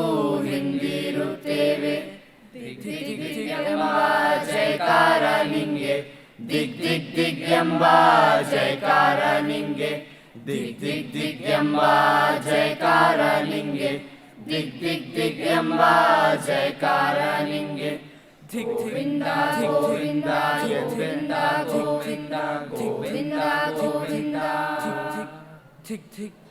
ಹಿಂದಿರುತ್ತೇವೆ. ದಿಕ್ ದಿಕ್ ದಿಕ್ ಎಂಬ ಜಯಕಾರ ನಿಂಗೆ, ದಿಕ್ ದಿಕ್ ದಿಕ್ ಎಂಬ ಜಯಕಾರ ನಿಂಗೆ. ದಿಕ್ ದಿಕ್ ದಿಕ್ ಎಂಬ ಜಯಕಾರ ನಿಂಗೆ, ದಿಕ್ ದಿಕ್ ದಿಕ್ ಎಂಬ ಜಯಕಾರ ನಿಂಗೆ. ಧಿಕ್ Govinda Govinda Govinda Govinda Govinda Govinda ಧಿಕ್ ಧಿಕ್.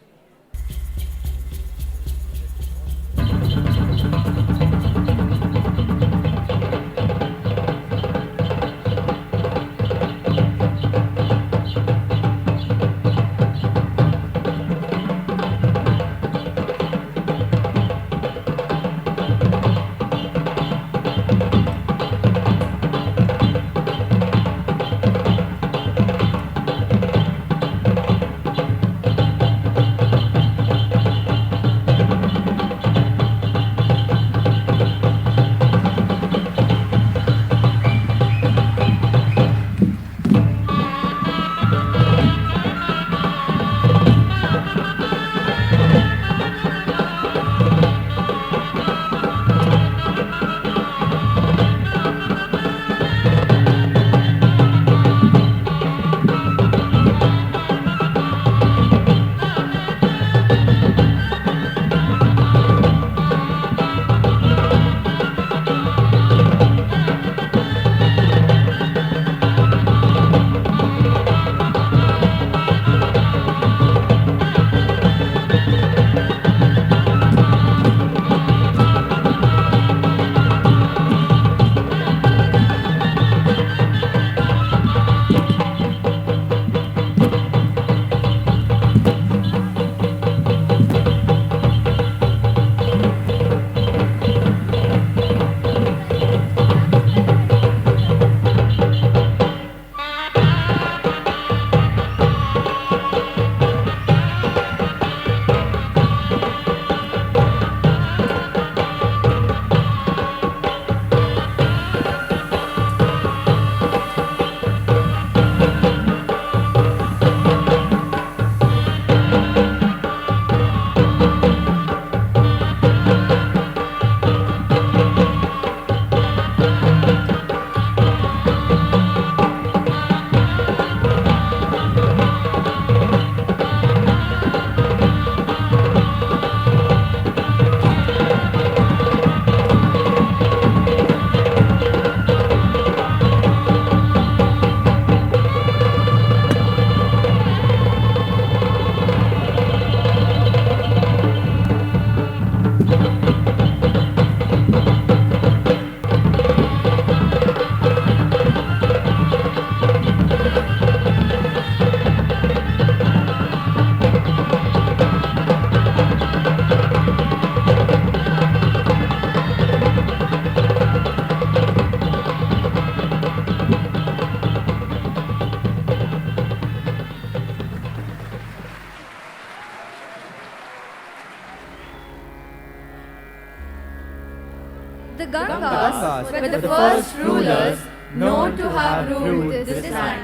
Gangas were the first rulers known to have ruled this land.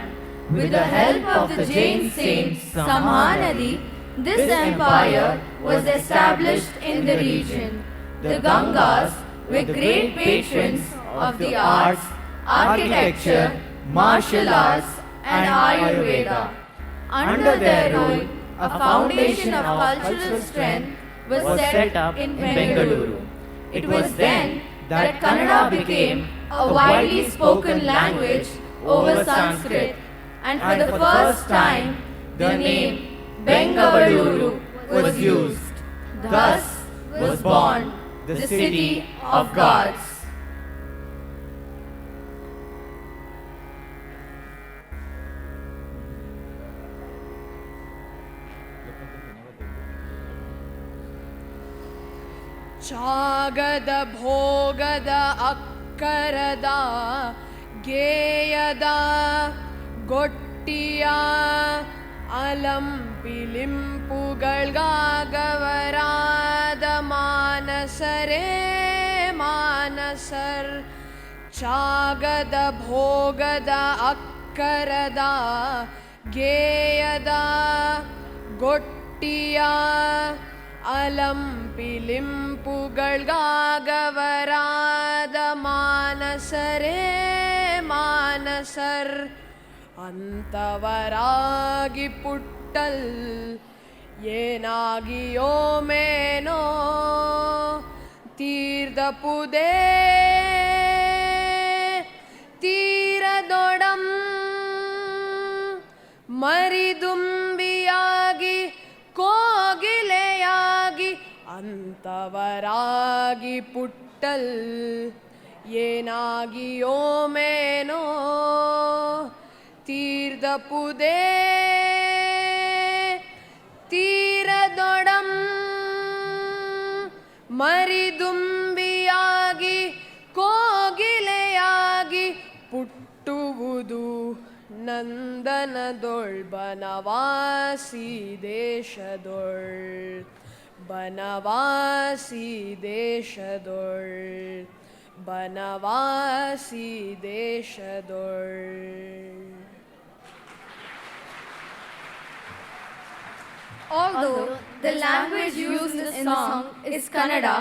With the help of the Jain saint Samhanadi, this empire was established in the region. The Gangas were great patrons of the arts, architecture, martial arts, and Ayurveda. Under their rule, a foundation of cultural strength was set up in Bengaluru. It was then that Kannada became a widely spoken language over Sanskrit, and for the first time, the name Bengaluru was used. Thus was born the city of gods. ಚಾಗದ ಭೋಗದ ಅಕ್ಕರದ ಗೇಯದ ಗೊಟ್ಟಿಯ ಅಲಂಪಿಲಿಂಪುಗಳ್ಗಾಗವರಾದ ಮಾನಸರೇ ಮಾನಸರ್. ಚಾಗದ ಭೋಗದ ಅಕ್ಕರದ ಗೇಯದ ಗೊಟ್ಟಿಯ ಅಲಂಪಿಲಿಂಪುಗಳ್ಗಾಗವರಾದ ಮಾನಸರೇ ಮಾನಸರ್. ಅಂತವರಾಗಿ ಪುಟ್ಟಲ್ ಏನಾಗಿಯೋ ಮೇನೋ ತೀರ್ದಪುದೇ ತೀರದೊಡಂ ಮರಿದುಂಬಿಯಾಗಿ ಕೋಗಿಲೆಯಾಗಿ ಅಂತವರಾಗಿ ಪುಟ್ಟಲ್ ಏನಾಗಿಯೋ ಮೇನೋ ತೀರ್ದಪುದೇ ತೀರದೊಡಂ ಮರಿದುಂಬಿಯಾಗಿ ಕೋಗಿಲೆಯಾಗಿ ಪುಟ್ಟುವುದು ನಂದನದೊಳ್ Banavasi ದೇಶದೊಳ್ Banavasi ದೇಶದೊಳ್ Banavasi ದೇಶದೊಳ್. Although the language used in the song is Kannada,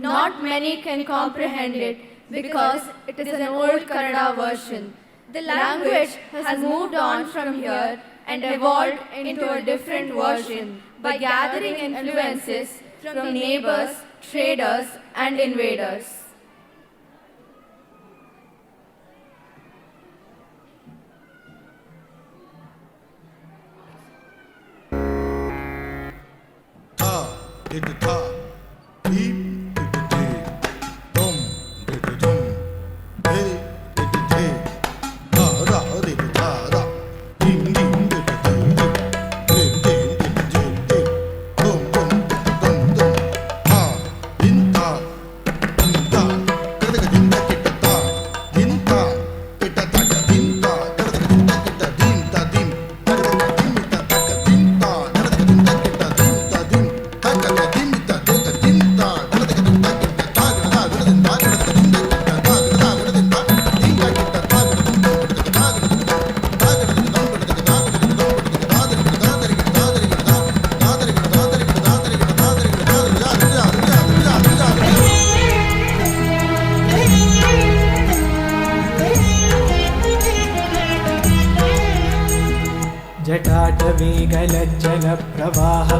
not many can comprehend it because it is an old Kannada version. The language has moved on from here and evolved into a different version by gathering influences from neighbors, traders, and invaders.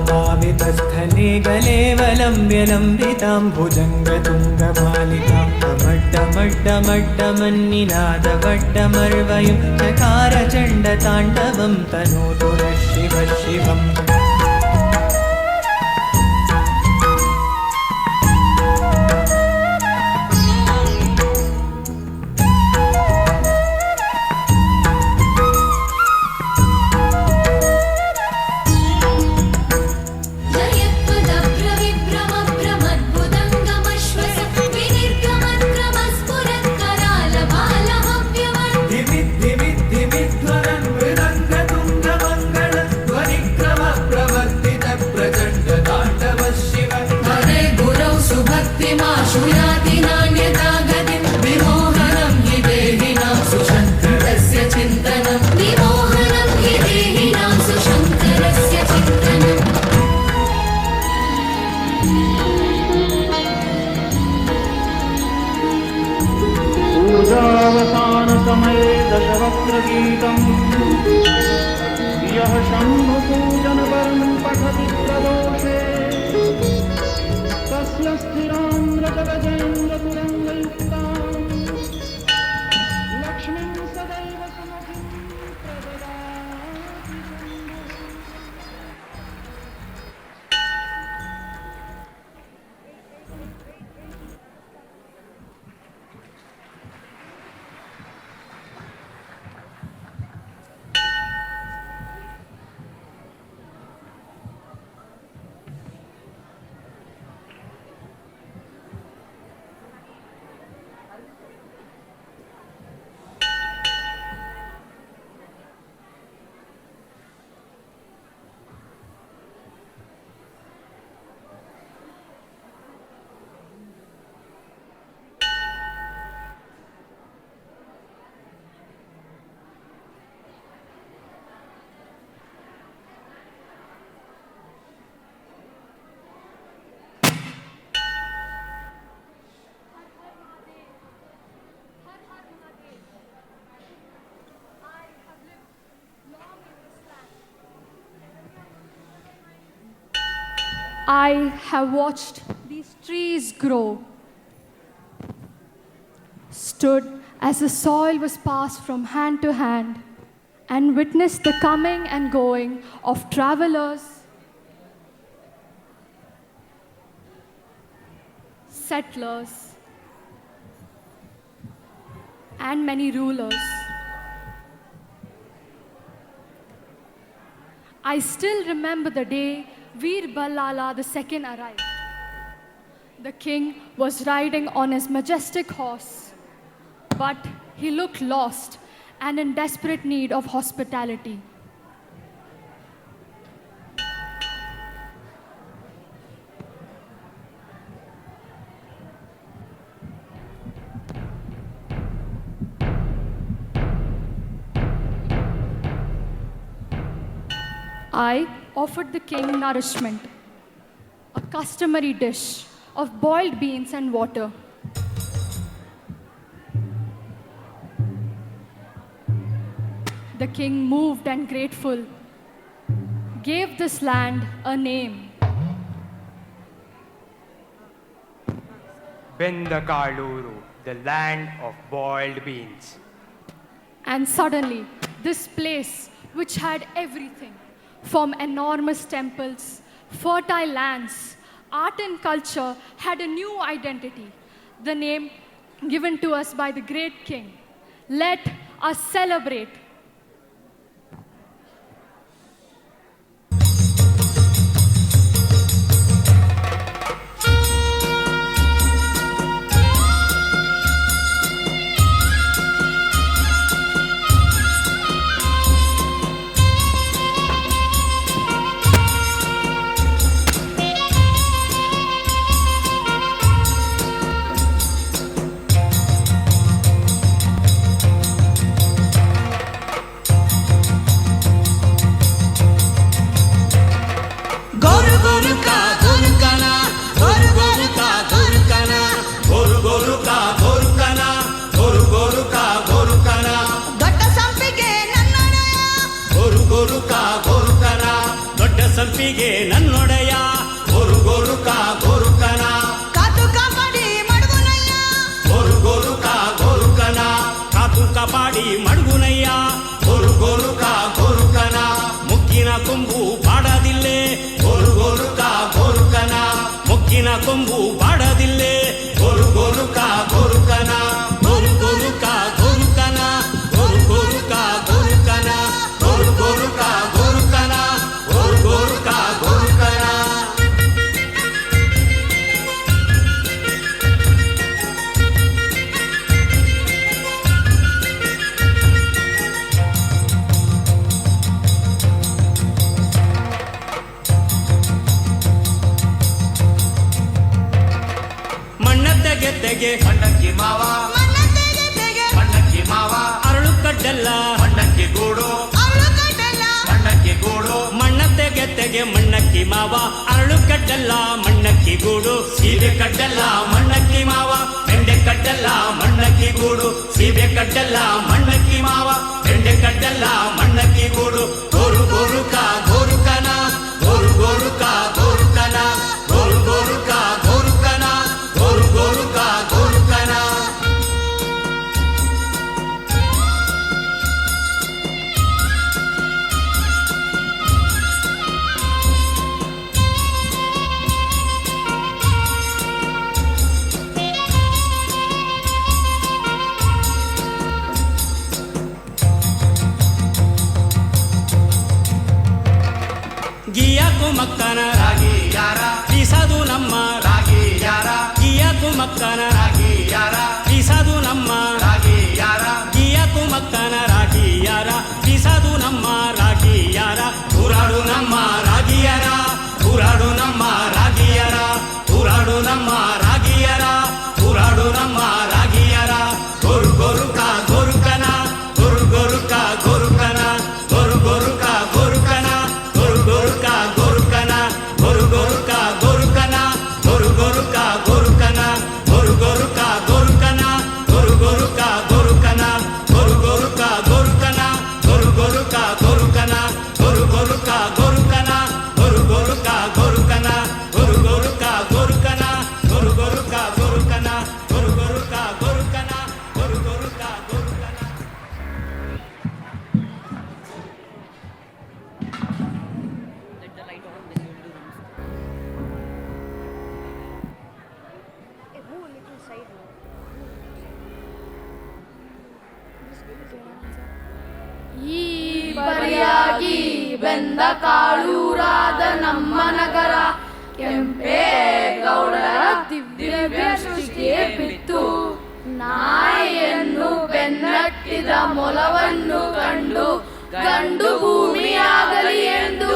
जटाटवीगलज्जलप्रवाहपावितस्थले गलेवलम्ब्यलम्बितां भुजङ्गतुङ्गमालिकां टमट्टमट्टमट्टमन्निनादवट्टमर्वयुं चकारचण्डताण्डवं तनोतु नः शिवः शिवम्. ध्वनिक्रम गीतं यः शम्भुपूजनपरं पठति प्रदोषे तस्य स्थिरां रजरजेन्द्रतुरङ्गयुक्तां लक्ष्मीं सदैव सुमतिं प्रददाति I have watched these trees grow, stood as the soil was passed from hand to hand, and witnessed the coming and going of travelers, settlers, and many rulers. I still remember the day Veer Ballala II arrived. The king was riding on his majestic horse, but he looked lost and in desperate need of hospitality. I offered the king nourishment, a customary dish of boiled beans and water. The king, moved and grateful, gave this land a name. Bengaluru, the land of boiled beans. And suddenly, this place, which had everything, from enormous temples, fertile lands, art and culture, had a new identity, the name given to us by the great king. Let us celebrate. ಸಂಪಿಗೆ ನನ್ನೊಡೆಯ ಗೋರು ಗೋರುಕ ಗೋರುಕನ ಕಾತು ಕಾಪಾಡಿ ಮಡಗುನಯ್ಯ ಗೋರು ಗೋರುಕ ಗೋರುಕನ ಕಾತು ಕಾಪಾಡಿ ಮಡಗುನಯ್ಯ ಗೋರು ಗೋರುಕ ಗೋರುಕನ ಮುಕ್ಕಿನ ಕೊಂಬು ಬಾಡದಿಲ್ಲೆ ಗೋರು ಗೋರುಕ ಗೋರುಕನ ಮುಕ್ಕಿನ ಕೊಂಬು ಬಾಡದಿಲ್ಲೆ ಗೋರು ಗೋರುಕ ಗೋರುಕನ ಗೋರು ಗೋರುಕ ಗೋರುಕನ ಗೋರು ಗೋರುಕ ಗೋರುಕನ ಗೋರು ಗೋರುಕ ಗೋರುಕನ ಗೋರು ಗೋರುಕ ಗೋರುಕನ ಗೆದ್ದೆಗೆ ಮಣ್ಣಕ್ಕಿ ಮಾವ ಮಣ್ಣಕ್ಕಿ ಮಾವ ಅರಳು ಕಡ್ಡಲ್ಲ ಮಣ್ಣಕ್ಕಿ ಗೂಡು ಮಣ್ಣಕ್ಕಿ ಗೂಡು ಮಣ್ಣತ್ತೆ ಗೆದ್ದೆಗೆ ಮಣ್ಣಕ್ಕಿ ಮಾವ ಅರಳು ಕಡ್ಡಲ್ಲ ಮಣ್ಣಕ್ಕಿ ಗೂಡು ಸೀಬೆ ಕಡ್ಡಲ್ಲ ಮಣ್ಣಕ್ಕಿ ಮಾವ ಬೆಂಡೆ ಕಡ್ಡಲ್ಲ ಮಣ್ಣಕ್ಕಿ ಗೂಡು ಸೀಬೆ ಕಡ್ಡಲ್ಲ ಮಣ್ಣಕ್ಕಿ ಮಾವ ಗೆಡ್ಡೆ ಕಡ್ಡೆಲ್ಲ ಮಣ್ಣಕ್ಕಿ ಗೂಡು ಗೋರು ಗೋರುಕ ಗೋರುಕನ ಗೋರು ಗೋರುಕ ಗೋರುಕನ ಗೋರು ಗೋರುಕ ಗೋರುಕನ ಗೋರು ಗೋರುಕ ಗೋರುಕನ ಗಿಯಾಕು ಮಕ್ಕನ ರಾಗಿ ಯಾರ ಬೀಸದು ನಮ್ಮ ರಾಗಿ ಯಾರ ಗಿಯಾಕು ಮಕ್ಕನ ರಾಗಿ ಯಾರ ಬೀಸದು ನಮ್ಮ ರಾಗಿ ಯಾರ ಗಿಯಾಕು ಮಕ್ಕನ ರಾಗಿ ಯಾರ ಬೀಸದು ನಮ್ಮ ರಾಗಿ ಯಾರ ಊರಾಡು ನಮ್ಮ ರಾಗಿಯರ ಊರಾಡು ನಮ್ಮ ರಾಗಿಯರ ಊರಾಡು ನಮ್ಮ ರಾಗಿಯರ ಊರಾಡು ನಮ್ಮ ರಾಗಿಯರ ಗೋರು ಗೋರುಕ ಗೋರುಕನ ಗೋರು ಗೋರುಕ ಗೋರುಕನ ಗೋರು ಗೋರುಕ ಗೋರುಕನ ಗೋರು ಗೋರುಕ ಗೋರುಕನ ಗೋರು ಗೋರುಕ ಗೋರುಕನ ಗೋರು ಗೋರುಕ ಗೋರುಕನ ಗೋರು ಗೋರುಕ ಗೋರುಕನ ಗೋರು ಗೋರುಕ ಗೋರುಕನ ಗೋರು ಗೋರುಕ ಗೋರುಕನ ಗೋರು ಗೋರುಕ ಗೋರುಕನ ಗೋರು ಗೋರುಕ ಗೋರುಕನ ಗೋರು ಗೋರುಕ ಗೋರುಕನ ಗೋರು ಗೋರುಕ ಗೋರುಕನ ಗೋರು ಗೋರುಕ ಗೋರುಕನ ಗೋರು ಗೋರುಕ ಗೋರುಕನ ಗೋರು ಗೋರುಕ ಗೋರುಕನ ಈ ಬರಿಯಾಗಿ ಬೆಂದ ಕಾಳೂರಾದ ನಮ್ಮ ನಗರ ಕೆಂಪೇಗೌಡರ ದಿವ್ಯ ಸೃಷ್ಟಿಗೆ ಬಿತ್ತು. ನಾಯಿಯನ್ನು ಬೆನ್ನಟ್ಟಿದ ಮೊಲವನ್ನು ಕಂಡು ಗಂಡು ಭೂಮಿಯಾಗಲಿ ಎಂದು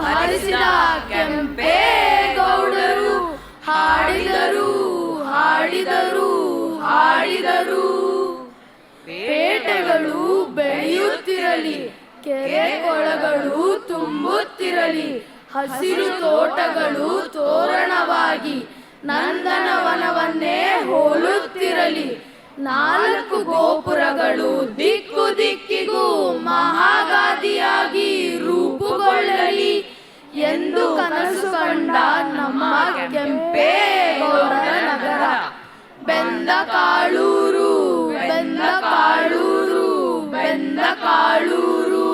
ಹರಿಸಿದ ಕೆಂಪೇಗೌಡರು ಹಾಡಿದರು ಹಾಡಿದರು ಹಾಡಿದರು. ಪೇಟೆಗಳು ಬೆಳೆಯುತ್ತಿರಲಿ, ಕೆರೆ ಕೊಳಗಳು ತುಂಬುತ್ತಿರಲಿ, ಹಸಿರು ತೋಟಗಳು ತೋರಣವಾಗಿ ನಂದನವನವನ್ನೇ ಹೋಲುತ್ತಿರಲಿ, ನಾಲ್ಕು ಗೋಪುರಗಳು ದಿಕ್ಕು ದಿಕ್ಕಿಗೂ ಮಹಾಗಾದಿಯಾಗಿ ರೂಪುಗೊಳ್ಳಲಿ ಎಂದು ಕನಸು ಕಂಡ ನಮ್ಮ ಕೆಂಪೇಗೌಡರ ನಗರ ಬೆಂದ ಕಾಳೂರು ಬೆಂದ ಕಾಳೂರು ಬೆಂದ Kaluru.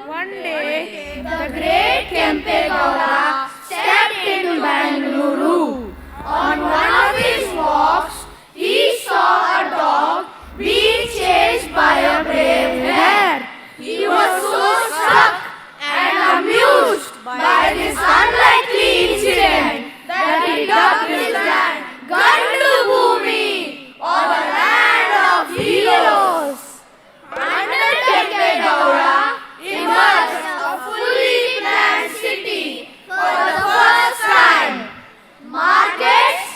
One day, the great Kempegowda stepped into Bengaluru. On one of his walks, he saw a dog being chased by a brave hare. He was so struck and amused by this unlikely incident that he dubbed his land Gandu Bhumi, or the land of heroes. Under Kempegowda emerged a fully planned city for the first time. Markets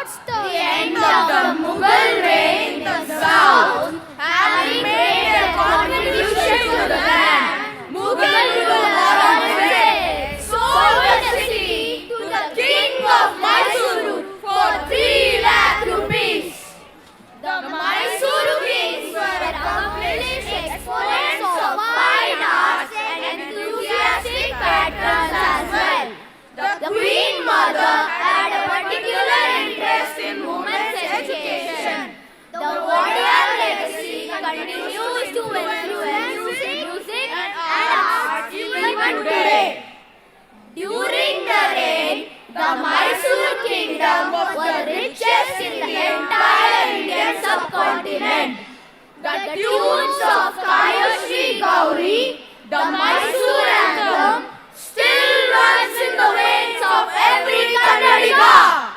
What's the end of the Mughal reign in the south? Having made a contribution to the land, Mughal rule on its way, sold the city to the king of Mysuru for 3 lakh rupees. The Mysuru kings were accomplished exponents of fine arts and enthusiastic patrons as well. The Queen Mother had a particular interest in women's education. The Wadiyar legacy continues to influence music and arts even today. During the reign, the Mysore kingdom was the richest in the entire Indian subcontinent. The tunes of Kayashri Gauri, the Mysore anthem, still runs in the veins of every Kannadiga.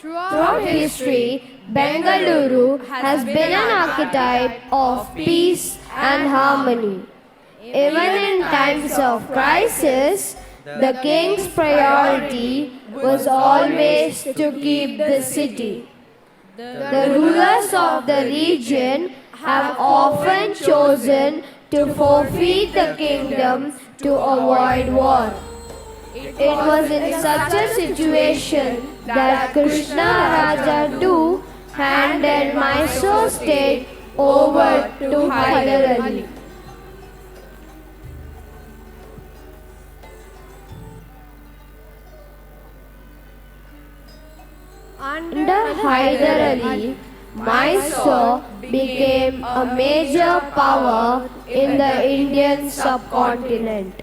Throughout history, Bengaluru has been an archetype of peace and harmony. Even in times of crisis, the king's priority was always to keep the city. The rulers of the region have often chosen to forfeit the kingdom to avoid war. It was in such a situation that Krishna Raja too handed Mysore state over to Hyder Ali. Under Hyder Ali, Mysore became a major power in the Indian subcontinent.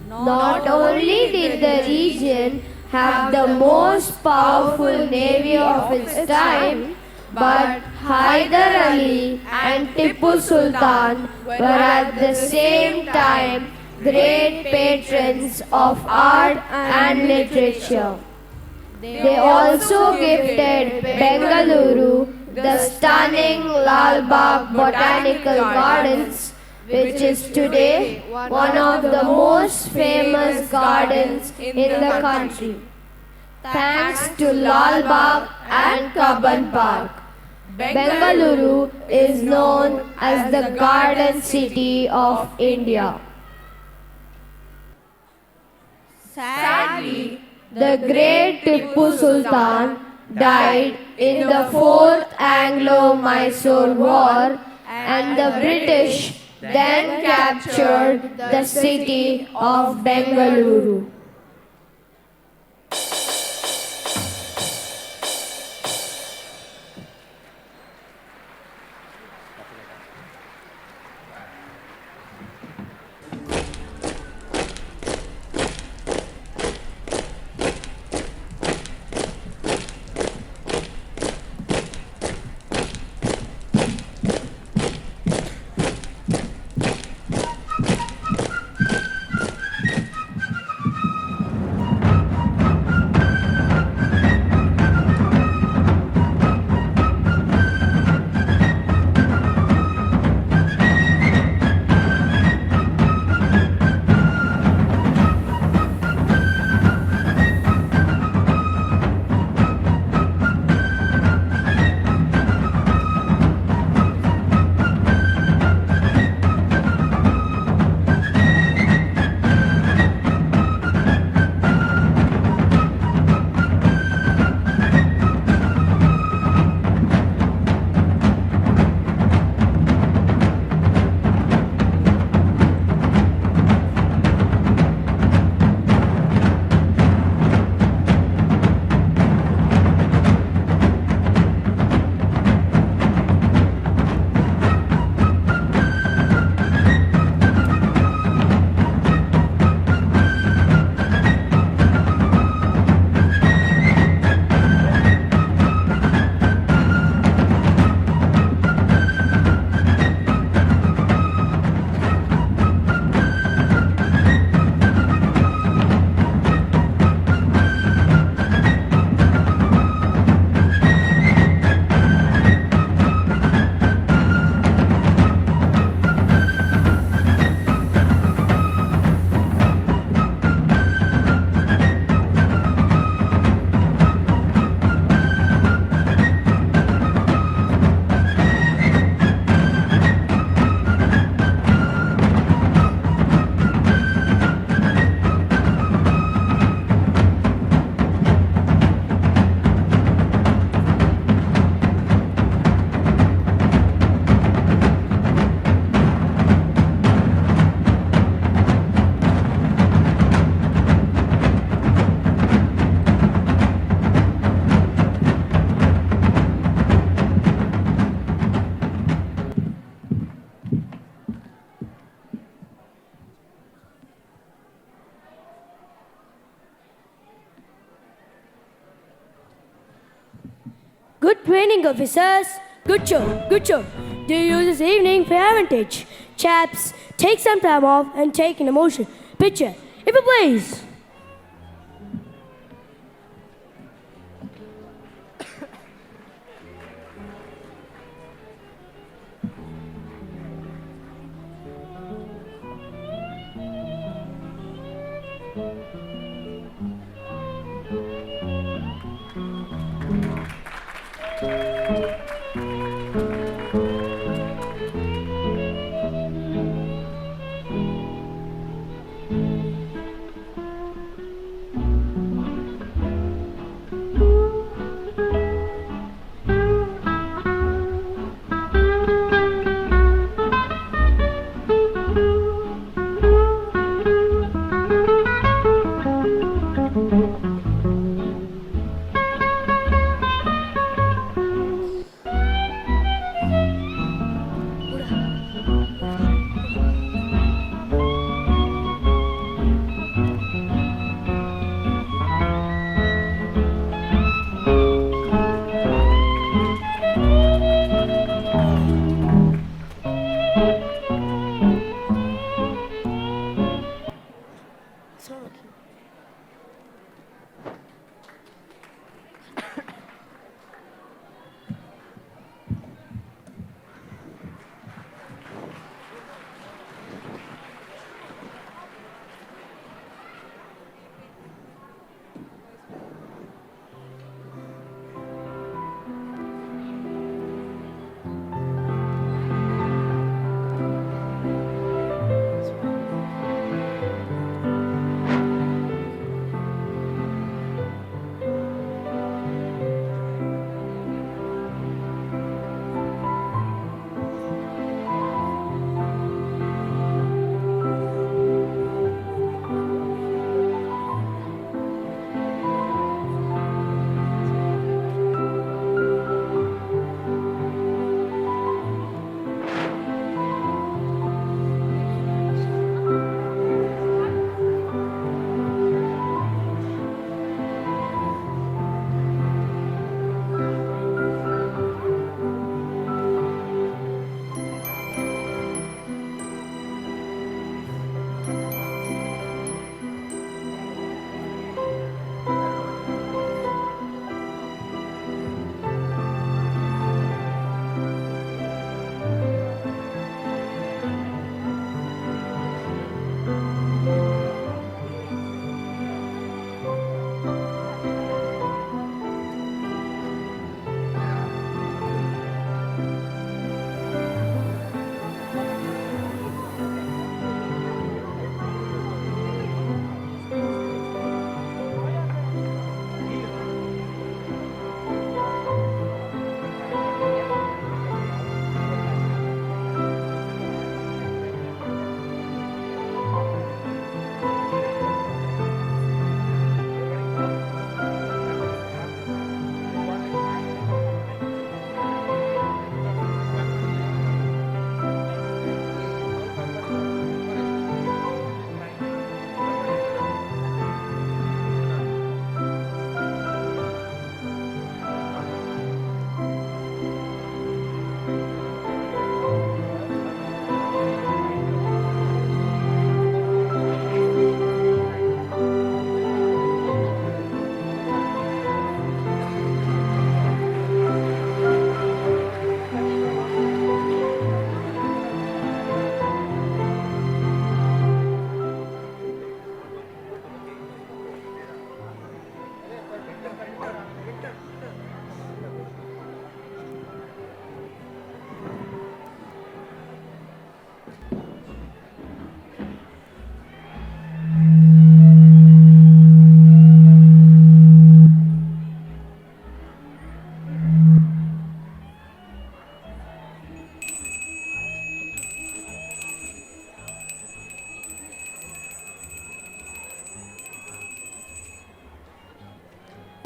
Not only did the region have the most powerful navy of its time, but Hyder Ali and Tipu Sultan were at the same time great patrons of art and literature. They also gifted Bengaluru the stunning Lal Bagh Botanical Gardens, which is today one of the most famous gardens in the country. Thanks to Lal Bagh and Cubbon Park, Bengaluru is known as the Garden City of India. Sadly, the great Tipu Sultan died in the 4th Anglo-Mysore War, and the British then captured the city of Bengaluru. Good training, officers. Good job, good job. Do you use this evening for advantage? Chaps, take some time off and take an emotion picture, if you please. It's not working.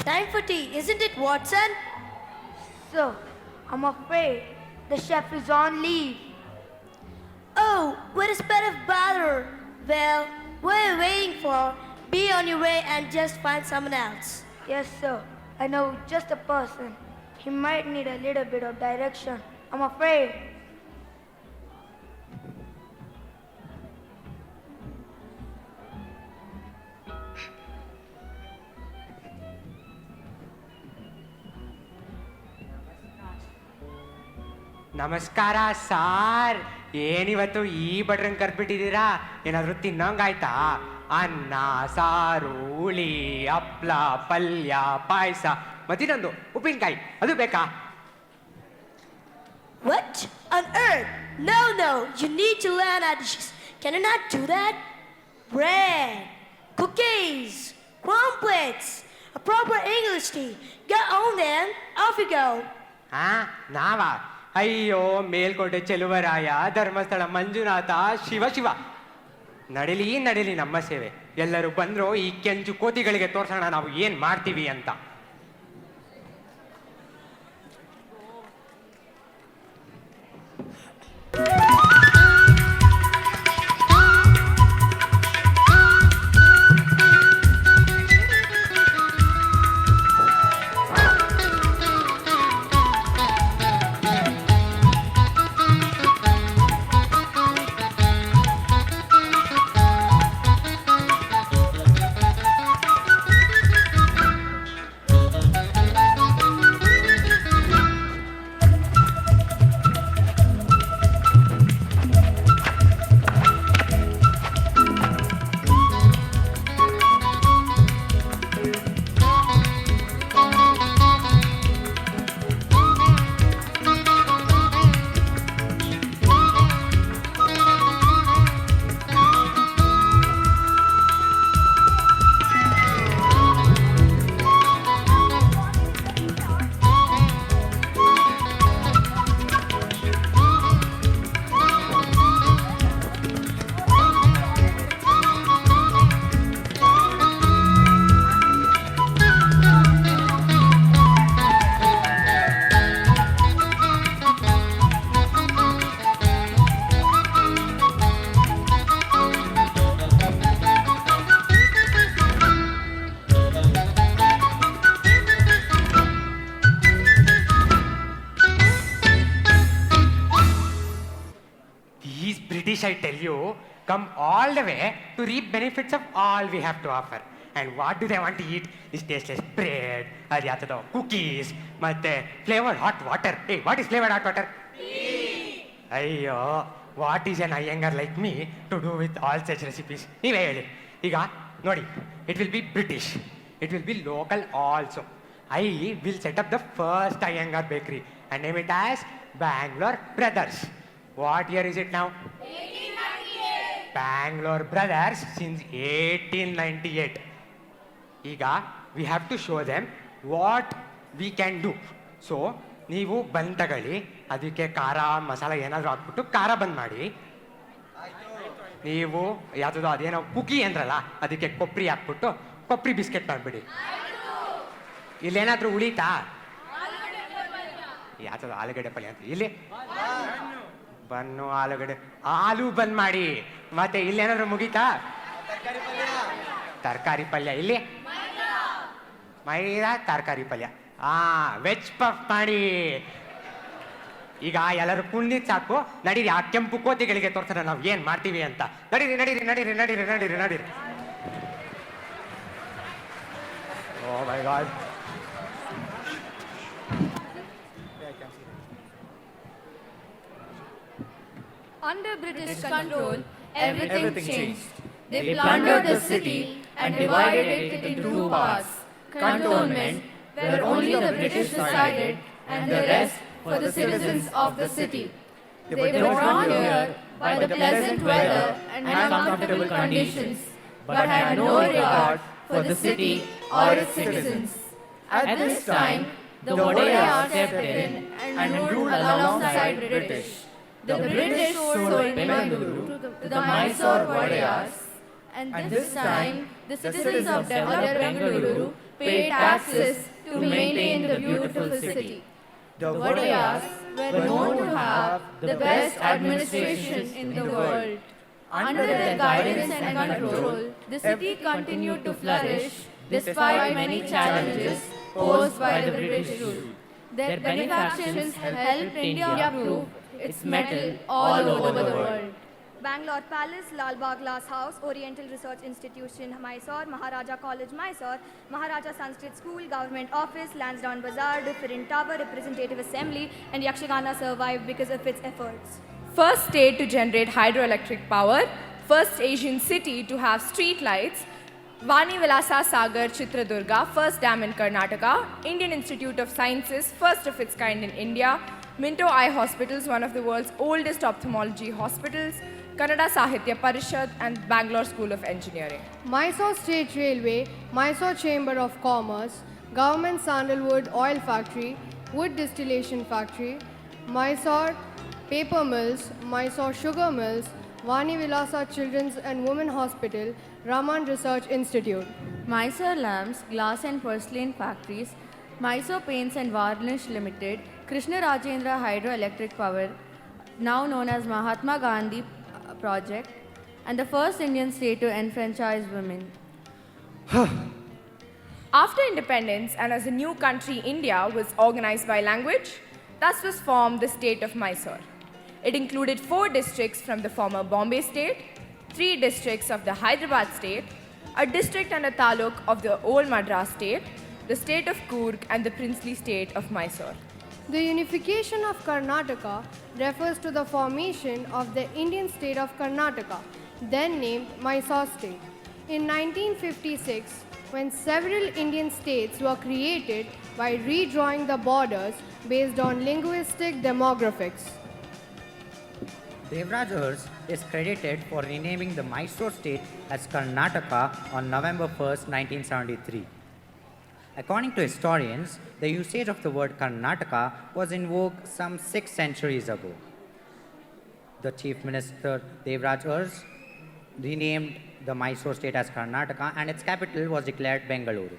Time for tea, isn't it, Watson? So, I'm afraid the chef is on leave. Oh, what a spot of bother. Well, what are you waiting for? Be on your way and just find someone else. Yes, sir. I know just a person. He might need a little bit of direction. I'm afraid. ನಮಸ್ಕಾರ sir, ಏನಿವತ್ತು ಈ ಬಡ್ರಂಗ್ ಕರ್ಬಿಟ್ಟಿದ್ದೀರಾ? ಏನಾದರೂ ತಿನ್ನೋಂಗಾಯ್ತಾ? ಅನ್ನ, ಸಾರು, ಹುಳಿ, ಹಪ್ಳ, ಪಲ್ಯ, ಪಾಯಸ, ಮತ್ತಿನ್ನೊಂದು ಉಪ್ಪಿನಕಾಯಿ, ಅದು ಬೇಕಾ? What on earth? No, no, you need to learn our dishes. Can you not do that? Bread, cookies, crumpets, a proper English tea. Get on then, off you go. ಹಾ, ನಾವಾ? ಅಯ್ಯೋ, ಮೇಲ್ಕೋಟೆ ಚೆಲುವರಾಯ, ಧರ್ಮಸ್ಥಳ ಮಂಜುನಾಥ, ಶಿವ ಶಿವ. ನಡಿಲಿ ನಡಿಲಿ ನಮ್ಮ ಸೇವೆ. ಎಲ್ಲರೂ ಬಂದ್ರು ಈ ಕೆಂಚು ಕೋತಿಗಳಿಗೆ ತೋರ್ಸೋಣ ನಾವು ಏನ್ ಮಾಡ್ತೀವಿ ಅಂತ. you come all the way to reap benefits of all we have to offer. And what do they want to eat? This tasteless bread, cookies, flavored hot water. Hey, what is flavored hot water? Tea. Ayyo, what is an Iyengar like me to do with all such recipes? Iga, nodi, it will be British. It will be local also. I will set up the first Iyengar bakery and name it as Bangalore Brothers. What year is it now? 1898. Bangalore Brothers since 1898. Iga, we have to show them what we can do. So, ನೀವು ಬಂದ್ ತಗೊಳ್ಳಿ, ಅದಕ್ಕೆ ಖಾರ ಮಸಾಲ ಏನಾದರೂ ಹಾಕ್ಬಿಟ್ಟು ಖಾರ ಬಂದ್ ಮಾಡಿ. ನೀವು ಯಾವುದೋ ಅದೇನೋ ಕುಕಿ ಅಂದ್ರಲ್ಲ, ಅದಕ್ಕೆ ಕೊಬ್ಬರಿ ಹಾಕ್ಬಿಟ್ಟು ಕೊಬ್ಬರಿ ಬಿಸ್ಕೆಟ್ ಮಾಡಿಬಿಡಿ. ಇಲ್ಲೇನಾದರೂ ಉಳಿತಾ? ಯಾವ್ದು ಆಲೂಗಡ್ಡೆ ಪಲ್ಯ ಅಂತ ಇಲ್ಲಿ ಬನ್ನು ಆಲೂಗಡ್ಡೆ ಆಲೂ ಬಂದ್ ಮಾಡಿ. ಮತ್ತೆ ಇಲ್ಲೇನಾದ್ರೂ ಮುಗೀತಾ? ತರಕಾರಿ ಪಲ್ಯ ಇಲ್ಲಿ ಮೈದಾ ತರಕಾರಿ ಪಲ್ಯ. ವೆಜ್ ಪಫ್ ಮಾಡಿ. ಈಗ ಎಲ್ಲರೂ ಕುಂದಿದ್ ಸಾಕು, ನಡೀರಿ ಆ ಕೆಂಪು ಕೋತಿಗಳಿಗೆ ತೋರ್ಸೋಣ ನಾವು ಏನ್ ಮಾಡ್ತೀವಿ ಅಂತ. ನಡೀರಿ ನಡೀರಿ ನಡೀರಿ ನಡೀರಿ ನಡೀರಿ ನಡೀರಿ. ಓ ಮೈ god. Under British control, everything changed. They plundered the city and divided it into two parts. Cantonment, where only the British resided, and the rest for the citizens of the city. They were drawn here by the pleasant weather and uncomfortable conditions, but had no regard for the city or its citizens. At this time, the Vodayars stepped in and ruled alongside British. The British sold Bengaluru to the Mysore Vodayars, and this time the citizens of developed Bengaluru paid taxes to maintain the beautiful city. The Vodayars were known to have the best administration in the world. Under their guidance and control, the city continued to flourish despite many challenges posed by the British rule. Their benefactions helped India prove its mettle all over the world. Bangalore Palace, Lal Bagh Glass House, Oriental Research Institution, Mysore, Maharaja College, Mysore, Maharaja Sanskrit School, Government Office, Lansdowne Bazaar, Different Tower, Representative Assembly, and Yakshagana survived because of its efforts. First state to generate hydroelectric power, first Asian city to have street lights, Vani Vilasa Sagar Chitradurga, first dam in Karnataka, Indian Institute of Sciences, first of its kind in India, Minto Eye Hospitals, one of the world's oldest ophthalmology hospitals, Kannada Sahitya Parishad, and Bangalore School of Engineering. Mysore State Railway, Mysore Chamber of Commerce, Government Sandalwood Oil Factory, Wood Distillation Factory, Mysore Paper Mills, Mysore Sugar Mills, Vani Vilasa Children's and Women Hospital, Raman Research Institute. Mysore Lamps, Glass and Porcelain Factories, Mysore Paints and Varnish Limited, Krishna Rajendra Hydroelectric Power, now known as Mahatma Gandhi Project, and the first Indian state to enfranchise women. After independence and as a new country, India was organized by language. Thus was formed the state of Mysore. It included 4 districts from the former Bombay state, 3 districts of the Hyderabad state, a district and a taluk of the old Madras state, the state of Coorg, and the princely state of Mysore. The unification of Karnataka refers to the formation of the Indian state of Karnataka, then named Mysore state. In 1956, when several Indian states were created by redrawing the borders based on linguistic demographics. Devraj Urs is credited for renaming the Mysore state as Karnataka on November 1st, 1973. According to historians, the usage of the word Karnataka was in vogue some 6 centuries ago. The Chief Minister Devraj Urs renamed the Mysore state as Karnataka and its capital was declared Bengaluru.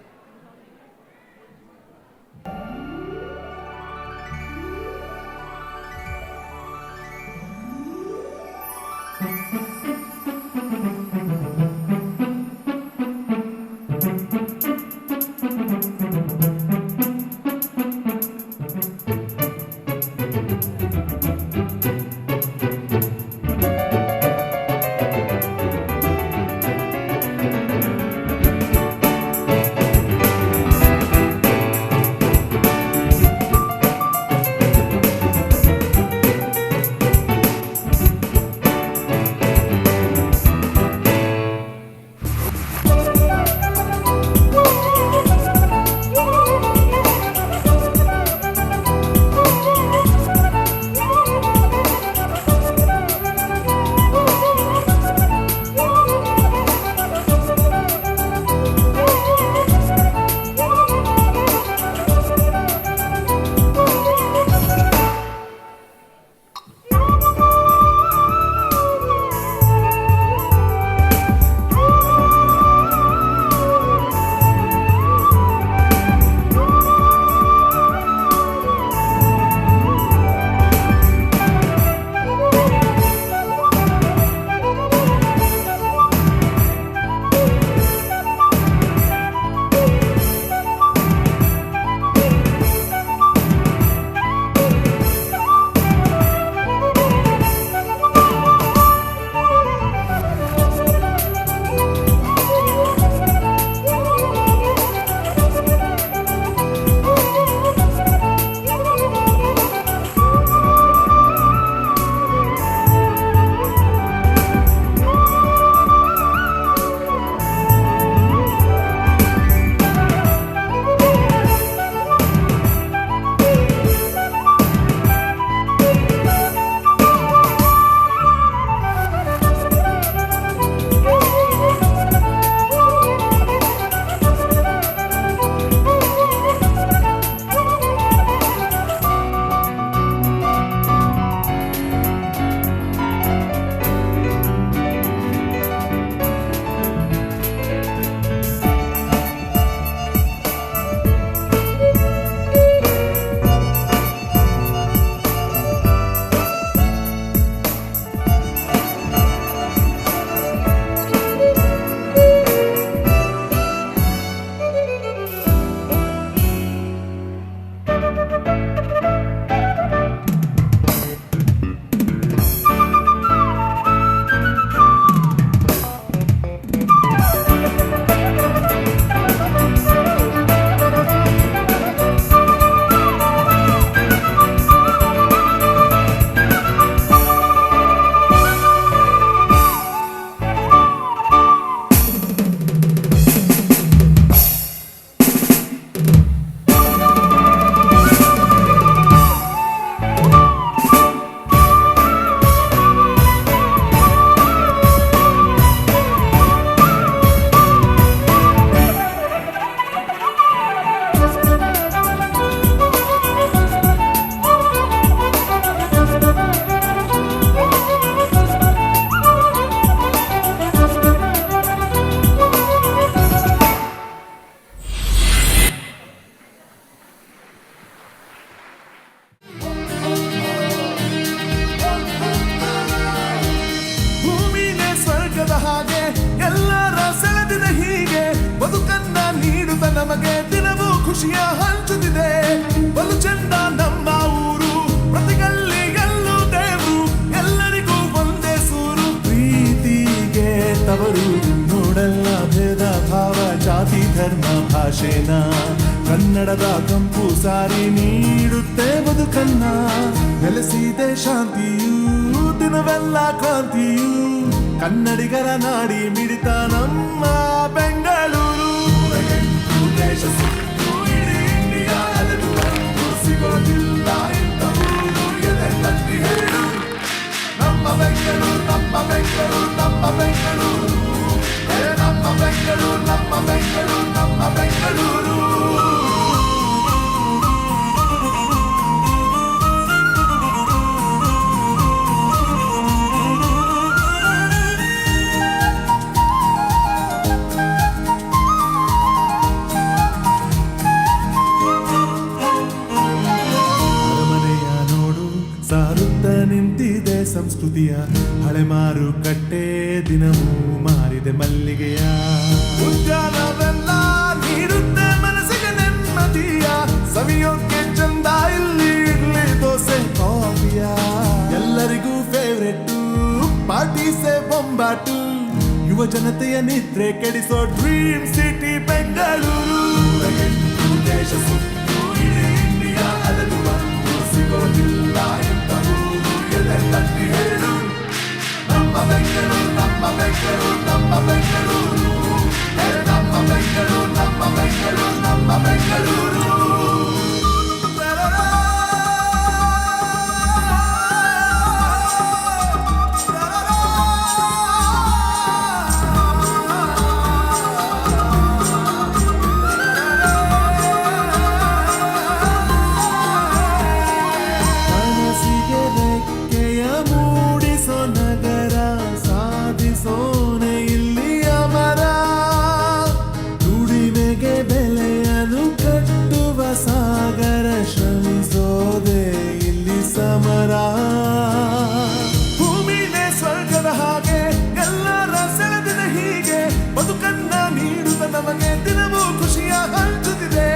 ನಮಗೆ ದಿನವೂ ಖುಷಿಯ ಹಂಚುತ್ತಿದೆ. ಬಲು ಚಂದ ನಮ್ಮ ಊರು, ಪ್ರತಿ ಗಲ್ಲಿಯಲ್ಲೂ ದೇವ್ರು, ಎಲ್ಲರಿಗೂ ಒಂದೇ ಸೂರು. ಪ್ರೀತಿಗೆ ತವರು ನೋಡಲ್ಲ ಭೇದ ಭಾವ, ಜಾತಿ ಧರ್ಮ ಭಾಷೆನ. ಕನ್ನಡದ ಕಂಪು ಸಾರಿ ನೀಡುತ್ತೆ ಬದುಕನ್ನ. ನೆಲೆಸಿದೆ ಶಾಂತಿಯೂ ದಿನವೆಲ್ಲ ಕ್ರಾಂತಿಯೂ. ಕನ್ನಡಿಗರ ನಾಡಿ ಮಿಡಿತ ನಮ್ಮ ಬೆಂಗಳೂರು. ದೇಶ ಸುತ್ತು ಇಡೀ ಇಂಡಿಯಾ ಅಲೆದು ಬಂದು ಸಿಗೋದಿಲ್ಲ ಇಂಥ ಊರು. ಎದೆ ತಟ್ಟಿ ಹೇಳು ನಮ್ಮ ಬೆಂಗಳೂರು, ನಮ್ಮ ಬೆಂಗಳೂರು, ನಮ್ಮ ಬೆಂಗಳೂರು. ನಮ್ಮ ಬೆಂಗಳೂರು, ನಮ್ಮ ಬೆಂಗಳೂರು, ನಮ್ಮ ಬೆಂಗಳೂರು. ಸಾರುತ್ತ ನಿಂತಿದೆ ಸಂಸ್ಕೃತಿಯ ಹಳೆ ಮಾರುಕಟ್ಟೆ. ದಿನವೂ ಮಾರಿದೆ ಮಲ್ಲಿಗೆಯ ಉದ್ಯಾನವೆಲ್ಲ ನೀಡುತ್ತೆ ಮನಸ್ಸಿಗೆ ನೆಮ್ಮದಿಯ. ಸವಿಯೋಕೆ ಚಂದ ಇಲ್ಲಿ ಇಡ್ಲಿ ದೋಸೆ ಕಾಫಿಯ. ಎಲ್ಲರಿಗೂ ಫೇವ್ರೆಟ್ ಪಾರ್ಟೀಸೆ ಬೊಂಬಾಟು. ಯುವ ಜನತೆಯ ನಿದ್ರೆ ಕೆಡಿಸೋ ಡ್ರೀಮ್ ಸಿಟಿ ಬೆಂಗಳೂರು. ದೇಶ ಸುತ್ತು ಇಡೀ ಇಂಡಿಯಾ ಅಲೆದು ಬಂದು ಸಿಗೋದಿಲ್ಲ ಇಂಥ ಊರು. ಎದೆ ತಟ್ಟಿ ಹೇಳು ನಮ್ಮ ಬೆಂಗಳೂರು, ನಮ್ಮ ಬೆಂಗಳೂರು, ನಮ್ಮ ಬೆಂಗಳೂರು. ನಮ್ಮ ಬೆಂಗಳೂರು, ನಮ್ಮ ಬೆಂಗಳೂರು, ನಮ್ಮ ಬೆಂಗಳೂರು. ಸೋನೆ ಇಲ್ಲಿಯ ಮರ. ದುಡಿಮೆಗೆ ಬೆಲೆಯನ್ನು ಕಟ್ಟುವ ಸಾಗರ. ಶ್ರಮಿಸೋದೆ ಇಲ್ಲಿ ಸಮರ. ಭೂಮಿನೇ ಸ್ವರ್ಗದ ಹಾಗೆ ಎಲ್ಲರ ಸೆಳೆದಿದೆ ಹೀಗೆ. ಬದುಕನ್ನ ನೀಡುತ್ತ ನಮಗೆ ದಿನವೂ ಖುಷಿಯ ಹಂಚುತ್ತಿದೆ.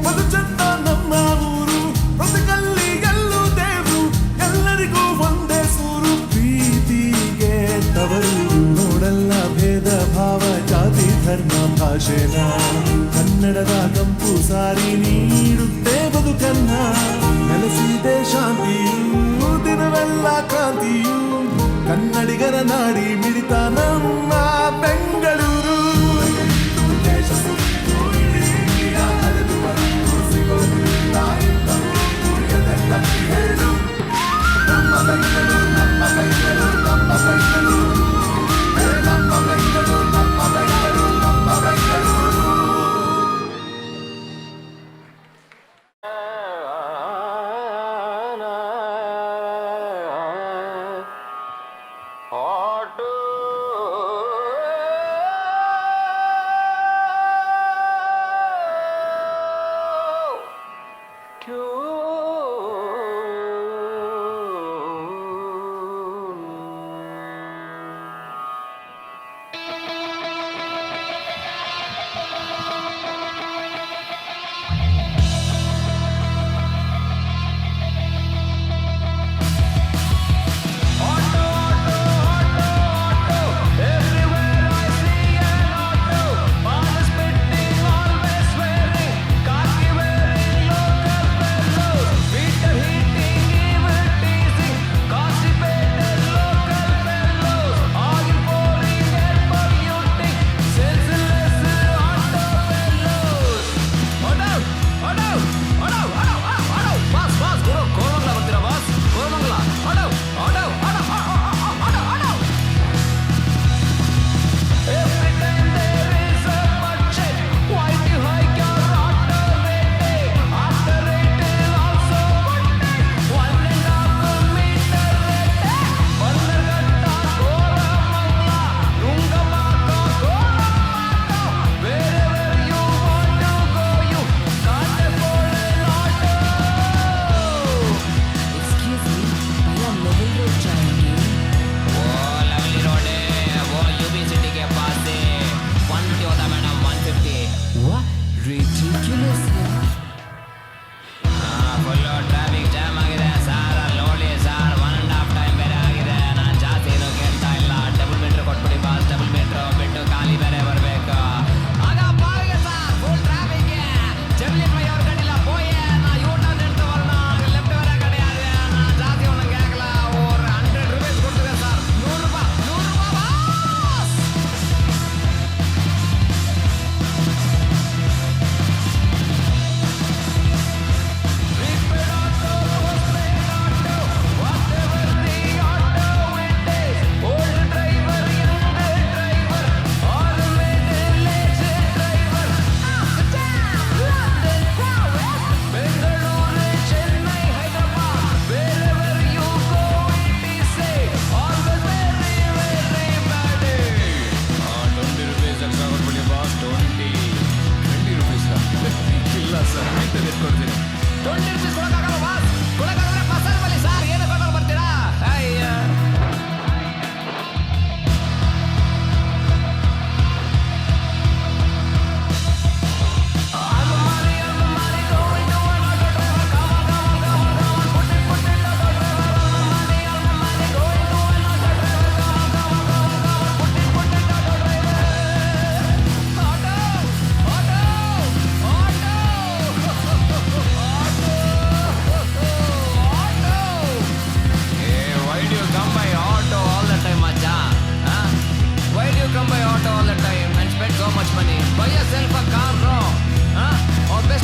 ಬದು ಚಂದ ನಮ್ಮ ಊರು, ಪ್ರತಿ ಗಲ್ಲಿಯಲ್ಲೂ ದೇವ್ರು, ಎಲ್ಲರಿಗೂ ಒಂದೇ ಸೂರು. ಪ್ರೀತಿಗೆ ತವರು ನೋಡಲ್ಲ ಭೇದ ಭಾವ, ಜಾತಿ ಧರ್ಮ ಭಾಷೆನ. ಕನ್ನಡದ ಕಂಪು ಸಾರಿ ನೀಡುತ್ತೆ ಬದುಕನ್ನ. ನೆಲೆಸಿದೆ ಶಾಂತಿಯೂ ದಿನವೆಲ್ಲ ಕ್ರಾಂತಿಯೂ. ಕನ್ನಡಿಗರ ನಾಡಿ ಮಿಡಿತ ನಮ್ಮ ಬೆಂಗಳೂರು. ದೇಶ ಸುತ್ತು ಇಡೀ ಇಂಡಿಯಾ ಅಲೆದು ಬಂದು ಸಿಗೋದಿಲ್ಲ ಇಂಥ ಊರು. ಎದೆ ತಟ್ಟಿ ಹೇಳು ನಮ್ಮ ಬೆಂಗಳೂರು, ನಮ್ಮ ಬೆಂಗಳೂರು, ನಮ್ಮ ಬೆಂಗಳೂರು. ನಮ್ಮ ಬೆಂಗಳೂರು, ನಮ್ಮ ಬೆಂಗಳೂರು, ನಮ್ಮ Bengaluru.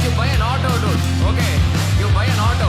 you buy an auto, dude. Okay, you buy an auto.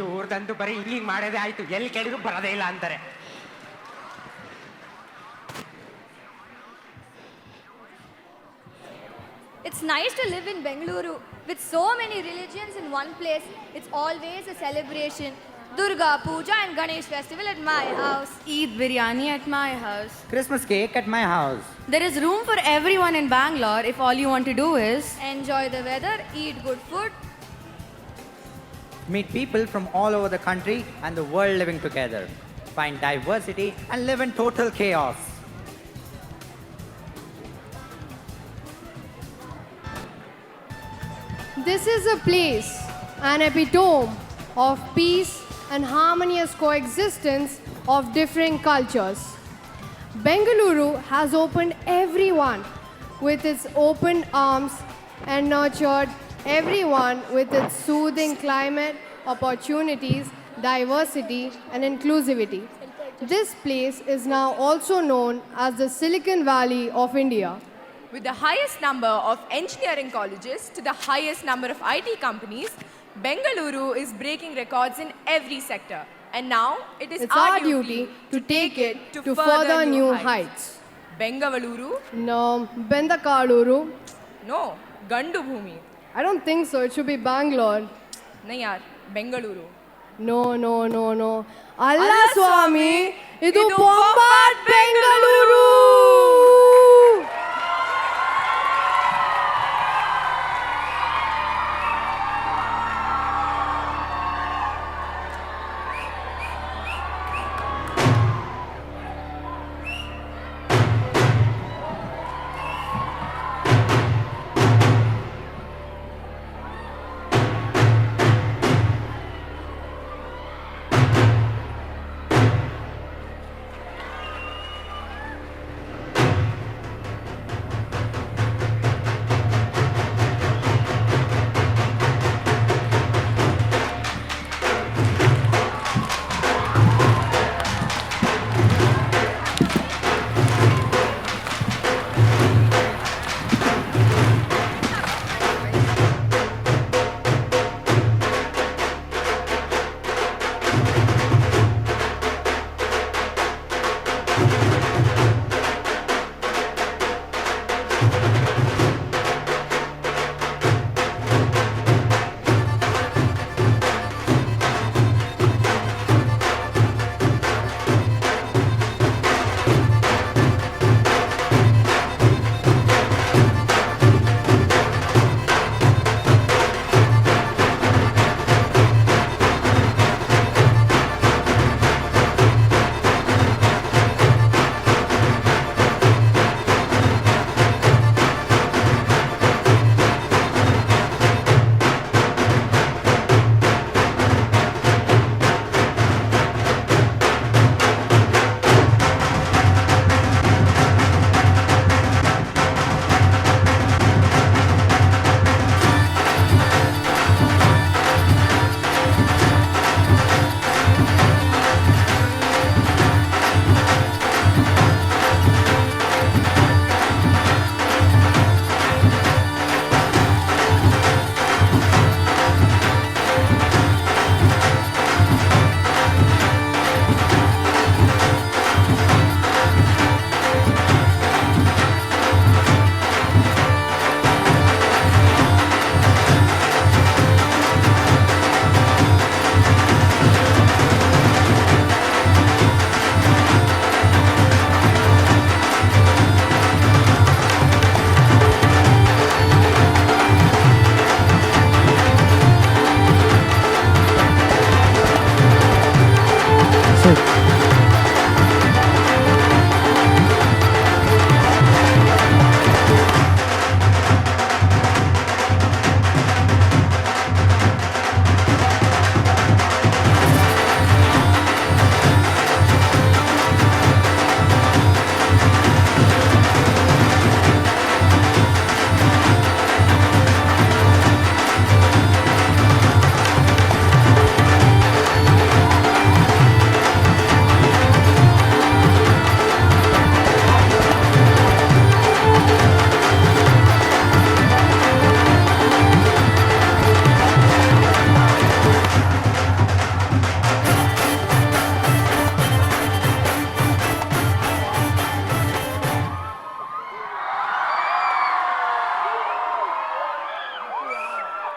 ಇವ್ರದಂತೂ ಬರೀ ಹಿಂಗಿಂಗ್ ಮಾಡೋದೇ ಆಯ್ತು, ಎಲ್ಲಿ ಕೇಳಿದ್ರು ಬರೋದೇ ಇಲ್ಲ ಅಂತಾರೆ. It's nice to live in Bengaluru with so many religions in one place. It's always a celebration. Durga Puja and Ganesh festival at my house. Eid biryani at my house. Christmas cake at my house. There is room for everyone in Bangalore if all you want to do is enjoy the weather, eat good food, meet people from all over the country and the world living together, find diversity and live in total chaos. This is a place, an epitome of peace and harmonious coexistence of different cultures. Bengaluru has opened everyone with its open arms and nurtured everyone with its soothing climate, opportunities, diversity, and inclusivity. This place is now also known as the Silicon Valley of India. With the highest number of engineering colleges to the highest number of IT companies, Bengaluru is breaking records in every sector. And now it is our duty to take it to further new heights. Bengaluru? No, Bendakaluru. No, Gandu Bhumi. I don't think so. It should be Bangalore. No, yaar, Bengaluru. No. Allah Swami, idu Bombat Bengaluru.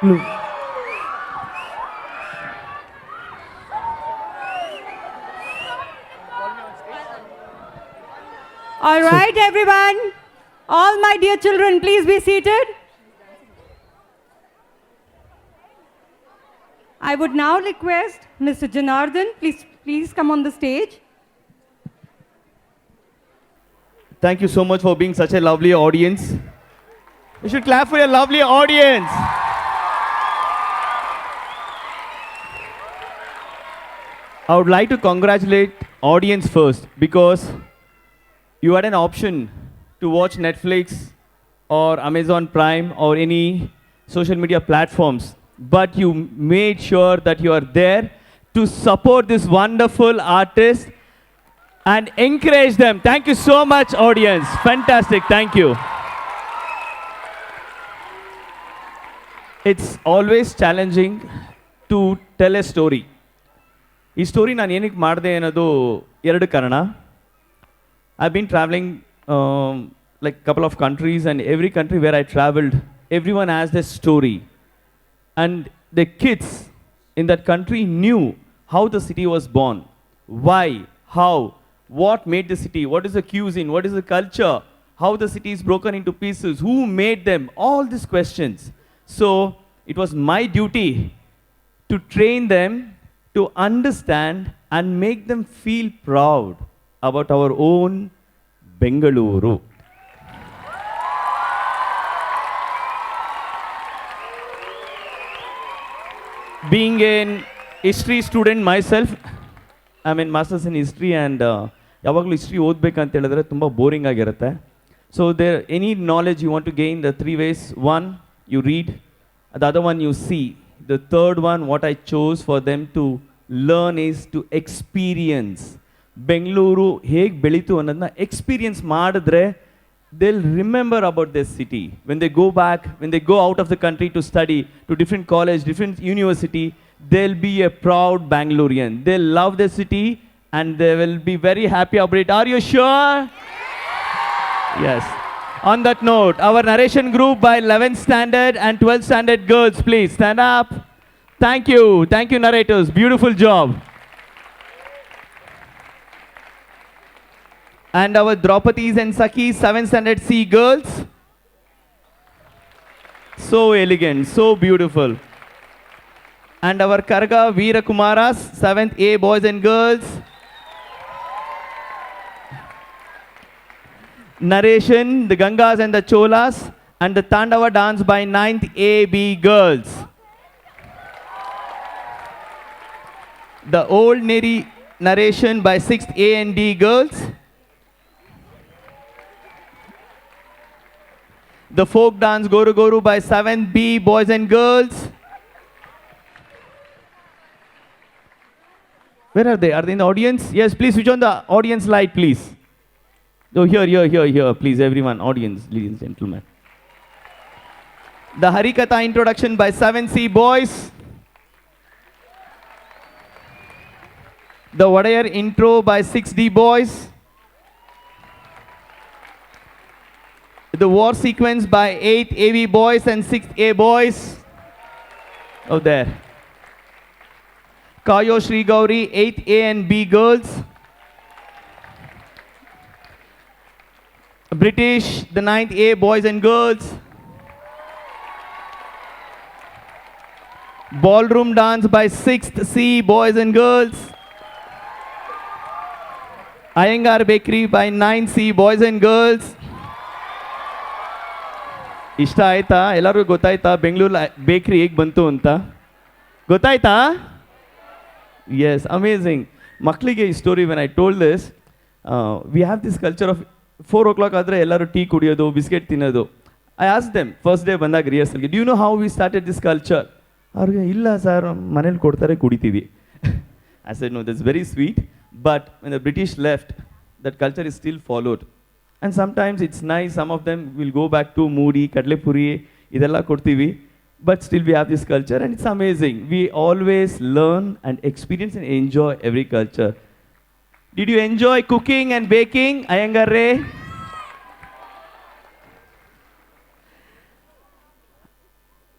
Blue. All right, everyone. All my dear children, please be seated. I would now request Mr. Janardhan, please come on the stage. Thank you so much for being such a lovely audience. You should clap for your lovely audience. I would like to congratulate audience first because you had an option to watch Netflix or Amazon Prime or any social media platforms, but you made sure that you are there to support this wonderful artist and encourage them. Thank you so much, audience. Fantastic. Thank you. It's always challenging to tell a story. ಈ story ನಾನು ಏನಕ್ಕೆ ಮಾಡಿದೆ ಅನ್ನೋದು ಎರಡು ಕಾರಣ. I've been traveling like a couple of countries, and every country where I traveled, everyone has their story. And the kids in that country knew how the city was born, why, how, what made the city, what is the cuisine, what is the culture, how the city is broken into pieces, who made them, all these questions. So it was my duty to train them, to understand and make them feel proud about our own Bengaluru. Being a history student myself, I'm in masters in history, and ಯಾವಾಗಲೂ history ಓದಬೇಕಂತ ಹೇಳಿದ್ರೆ ತುಂಬ boring ಆಗಿರುತ್ತೆ. So there any knowledge you want to gain, the three ways: one, you read; the other one, you see; the third one, what I chose for them to learn, is to experience. Bengaluru ಹೇಗೆ ಬೆಳೀತು ಅನ್ನೋದನ್ನ experience ಮಾಡಿದ್ರೆ they'll remember about their city. When they go back, when they go out of the country to study, to different college, different university, they'll be a proud Bengalurian. They'll love their city and they will be very happy about it. Are you sure? Yes. On that note, our narration group by 11th standard and 12th standard girls, please stand up. Thank you. Thank you, narrators. Beautiful job. And our Draupadis and Sakis, 7th standard C girls. So elegant, so beautiful. And our Karga Veera Kumaras, 7th A boys and girls. Narration, the Gangas and the Cholas, and the Tandava dance by 9th A B girls. The old Neri narration by 6th A and D girls. The folk dance Goru Goru by 7th B boys and girls. Where are they? Are they in the audience? Yes, please switch on the audience light, please. Oh, here, please, everyone, audience, ladies and gentlemen. The Harikatha introduction by 7th C boys. The Vadayar intro by 6D boys. The war sequence by 8th AV boys and 6th A boys. Oh, there. Kayo Sri Gauri, 8th A and B girls. British, the 9th A boys and girls. Ballroom dance by 6th C boys and girls. Iyengar Bakery by 9th C boys and girls. ಇಷ್ಟ ಆಯ್ತಾ? ಎಲ್ಲರಿಗೂ ಗೊತ್ತಾಯ್ತಾ ಬೆಂಗಳೂರು ಬೇಕ್ರಿ ಹೇಗೆ ಬಂತು ಅಂತ? ಗೊತ್ತಾಯ್ತಾ? Yes, amazing. ಮಕ್ಕಳಿಗೆ ಈ story when I told this, we have this culture of 4 o'clock ಆದರೆ ಎಲ್ಲರೂ ಟೀ ಕುಡಿಯೋದು, ಬಿಸ್ಕೆಟ್ ತಿನ್ನೋದು. I asked them first day ಬಂದಾಗ ರಿಹರ್ಸಲ್ಗೆ, do you know how we started this culture? ಅವ್ರಿಗೆ ಇಲ್ಲ ಸರ್, ಮನೇಲಿ ಕೊಡ್ತಾರೆ ಕುಡಿತೀವಿ. I said no, that's very sweet, but when the British left, that culture is still followed. And sometimes it's nice, some of them will go back to moody, kadle puri, idella kodtivi, but still we have this culture and it's amazing. We always learn and experience and enjoy every culture. Did you enjoy cooking and baking, Iyengarre?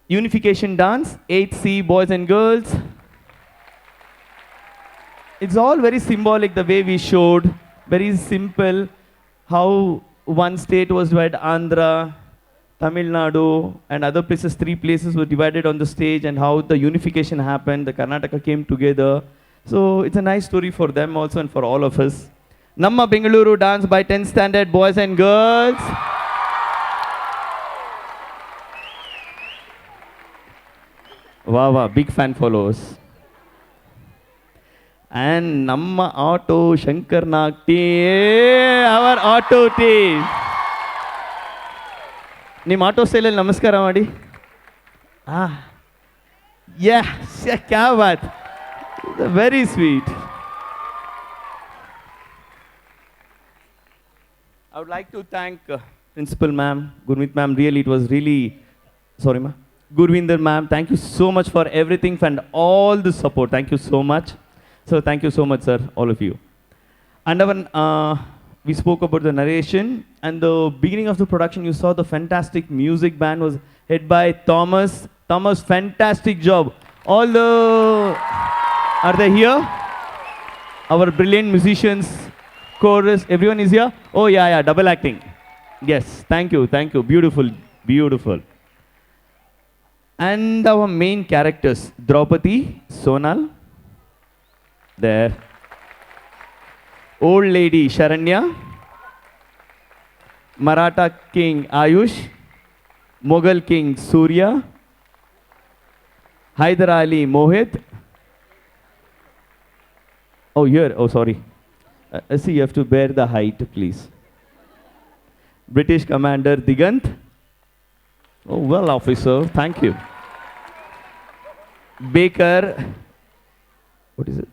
unification dance, 8C, boys and girls. It's all very symbolic, the way we showed, very simple, how one state was divided, Andhra, Tamil Nadu, and other places, 3 places were divided on the stage, and how the unification happened, the Karnataka came together. So it's a nice story for them also and for all of us. Namma Bengaluru dance by 10th standard boys and girls. Wow, wow, big fan followers. And Namma Auto Shankar Nag team, our auto team. Nim auto sale namaskara madi. Yeah, kya baat. Very sweet. I would like to thank Principal Ma'am, Gurmeet Ma'am. Really, it was really, sorry Ma, Gurvinder Ma'am. Thank you so much for everything and all the support. Thank you so much. So thank you so much, sir, all of you. And we spoke about the narration, and the beginning of the production, you saw the fantastic music band was head by Thomas. Thomas, fantastic job. All the, are they here? Our brilliant musicians, chorus, everyone is here? Oh yeah, double acting. Yes, thank you, beautiful, beautiful. And our main characters, Draupadi, Sonal, there. Old lady, Sharanya. Maratha king, Ayush. Mughal king, Surya. Hyder Ali, Mohit. Oh, here, oh sorry. See, you have to bear the height, please. British commander, Digant. Oh, well, officer, thank you. Baker, what is it?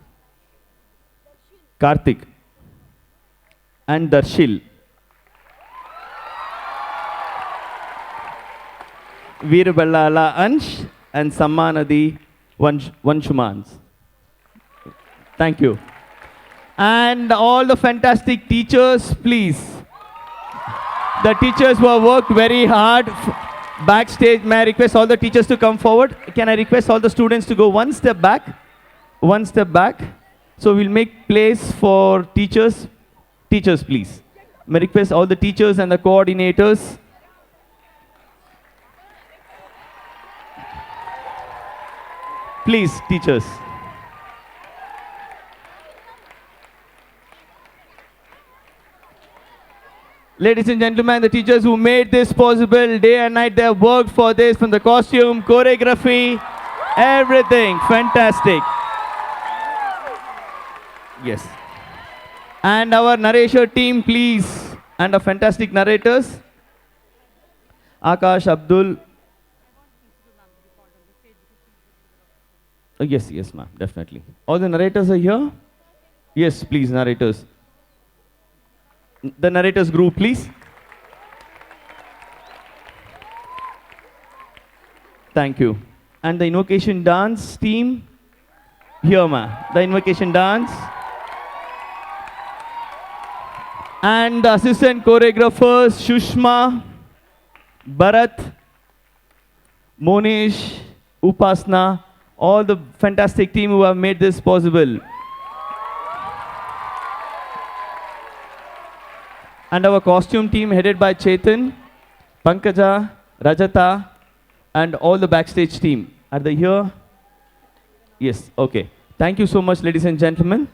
Karthik and Darshil. Veerballala Ansh and Sammanadi Vanshumans. Thank you. And all the fantastic teachers, please. The teachers who have worked very hard backstage, may I request all the teachers to come forward? Can I request all the students to go one step back? One step back. So we'll make place for teachers. Teachers, please. May I request all the teachers and the coordinators. Please, teachers. Ladies and gentlemen, the teachers who made this possible, day and night, they have worked for this, from the costume, choreography, everything. Fantastic. Yes. And our narration team, please. And our fantastic narrators. Akash, Abdul. Oh, yes, yes, ma'am, definitely. All the narrators are here? Yes, please, narrators. The narrators group, please. Thank you. And the invocation dance team? Here, ma'am. The invocation dance. And the assistant choreographers, Shushma, Bharat, Monish, Upasna, all the fantastic team who have made this possible. And our costume team headed by Chetan, Pankaja, Rajata, and all the backstage team. Are they here? Yes, okay. Thank you so much, ladies and gentlemen.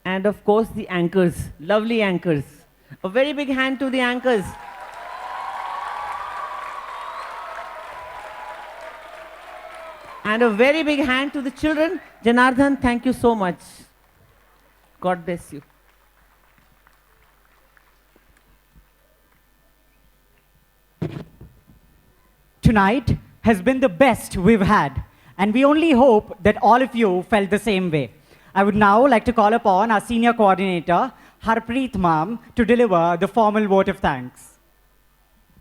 And of course, the anchors, lovely anchors. A very big hand to the anchors. And a very big hand to the children. Janardhan, thank you so much. God bless you. Tonight has been the best we've had, and we only hope that all of you felt the same way. I would now like to call upon our senior coordinator, Harpreet Ma'am, to deliver the formal vote of thanks.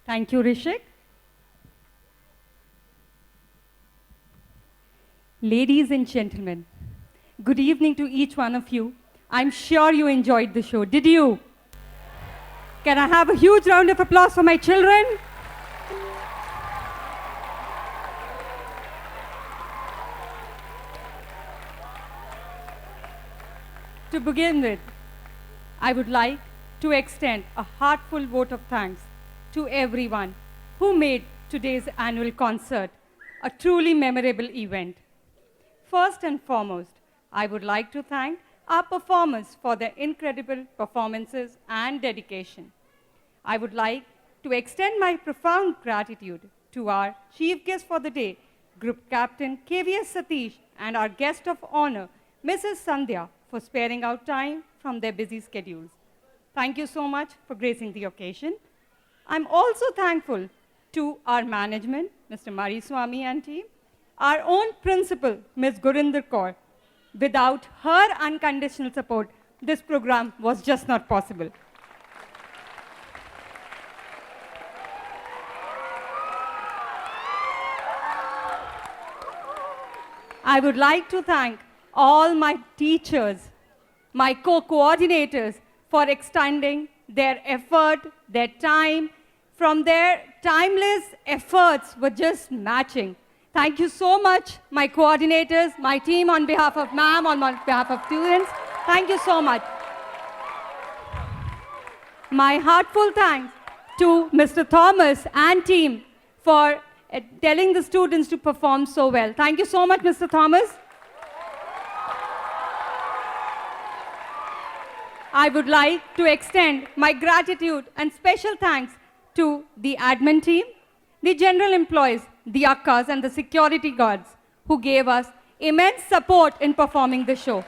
Thank you, Rishik. Ladies and gentlemen, good evening to each one of you. I'm sure you enjoyed the show. Did you? Can I have a huge round of applause for my children? To begin with, I would like to extend a heartfelt vote of thanks to everyone who made today's annual concert a truly memorable event. First and foremost, I would like to thank our performers for their incredible performances and dedication. I would like to extend my profound gratitude to our chief guest for the day, Group Captain KVS Satish, and our guest of honor, Mrs. Sandhya, for sparing out time from their busy schedules. Thank you so much for gracing the occasion. I'm also thankful to our management, Mr. Mari Swami and team, our own principal, Ms. Gurinder Kaur. Without her unconditional support, this program was just not possible. I would like to thank all my teachers, my co-coordinators for extending their effort, their time. From their timeless efforts were just matching. Thank you so much, my coordinators, my team on behalf of ma'am, on behalf of students. Thank you so much. My heartfelt thanks to Mr. Thomas and team for telling the students to perform so well. Thank you so much, Mr. Thomas. I would like to extend my gratitude and special thanks to the admin team, the general employees, the akkas and the security guards who gave us immense support in performing the show.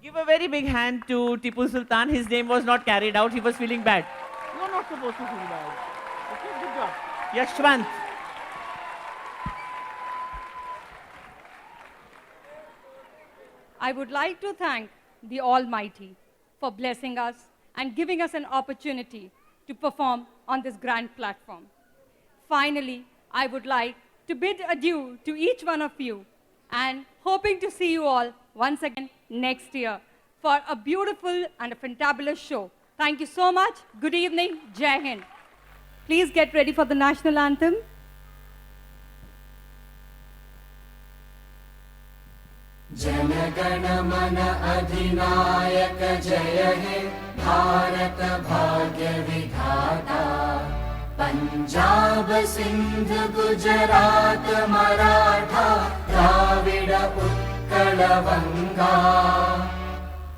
Give a very big hand to Tipu Sultan. His name was not carried out. He was feeling bad. You are not supposed to feel bad. Okay, good job. Yashwant. I would like to thank the Almighty for blessing us and giving us an opportunity to perform on this grand platform. Finally, I would like to bid adieu to each one of you and hoping to see you all once again next year for a beautiful and a fantabulous show. Thank you so much. Good evening. Jai Hind. Please get ready for the national anthem. जनगण मन अधिनायक जय हे भारत भाग्य विधाता पंजाब सिंध गुजरात मराठा द्राविड उत्कल बंगा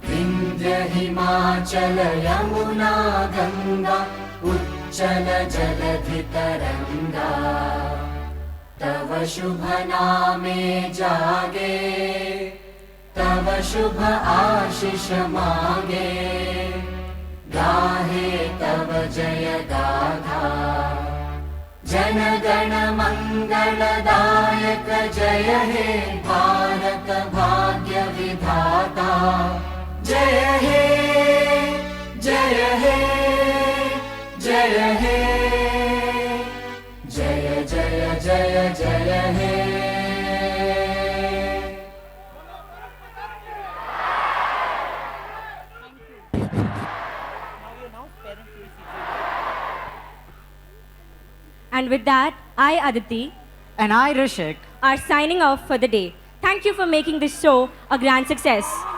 विंध्य हिमाचल यमुना गंगा उच्चल जलधि तरंगा तव शुभ नामे जागे तव शुभ आशीष मागे गाहे तव जय गाथा जन गण मंगलदायक जय हे भारत भाग्य विधाता जय हे जय हे जय हे जय जय जय जय हे And with that, I, Aditi, and I, Rishik, are signing off for the day. Thank you for making this show a grand success.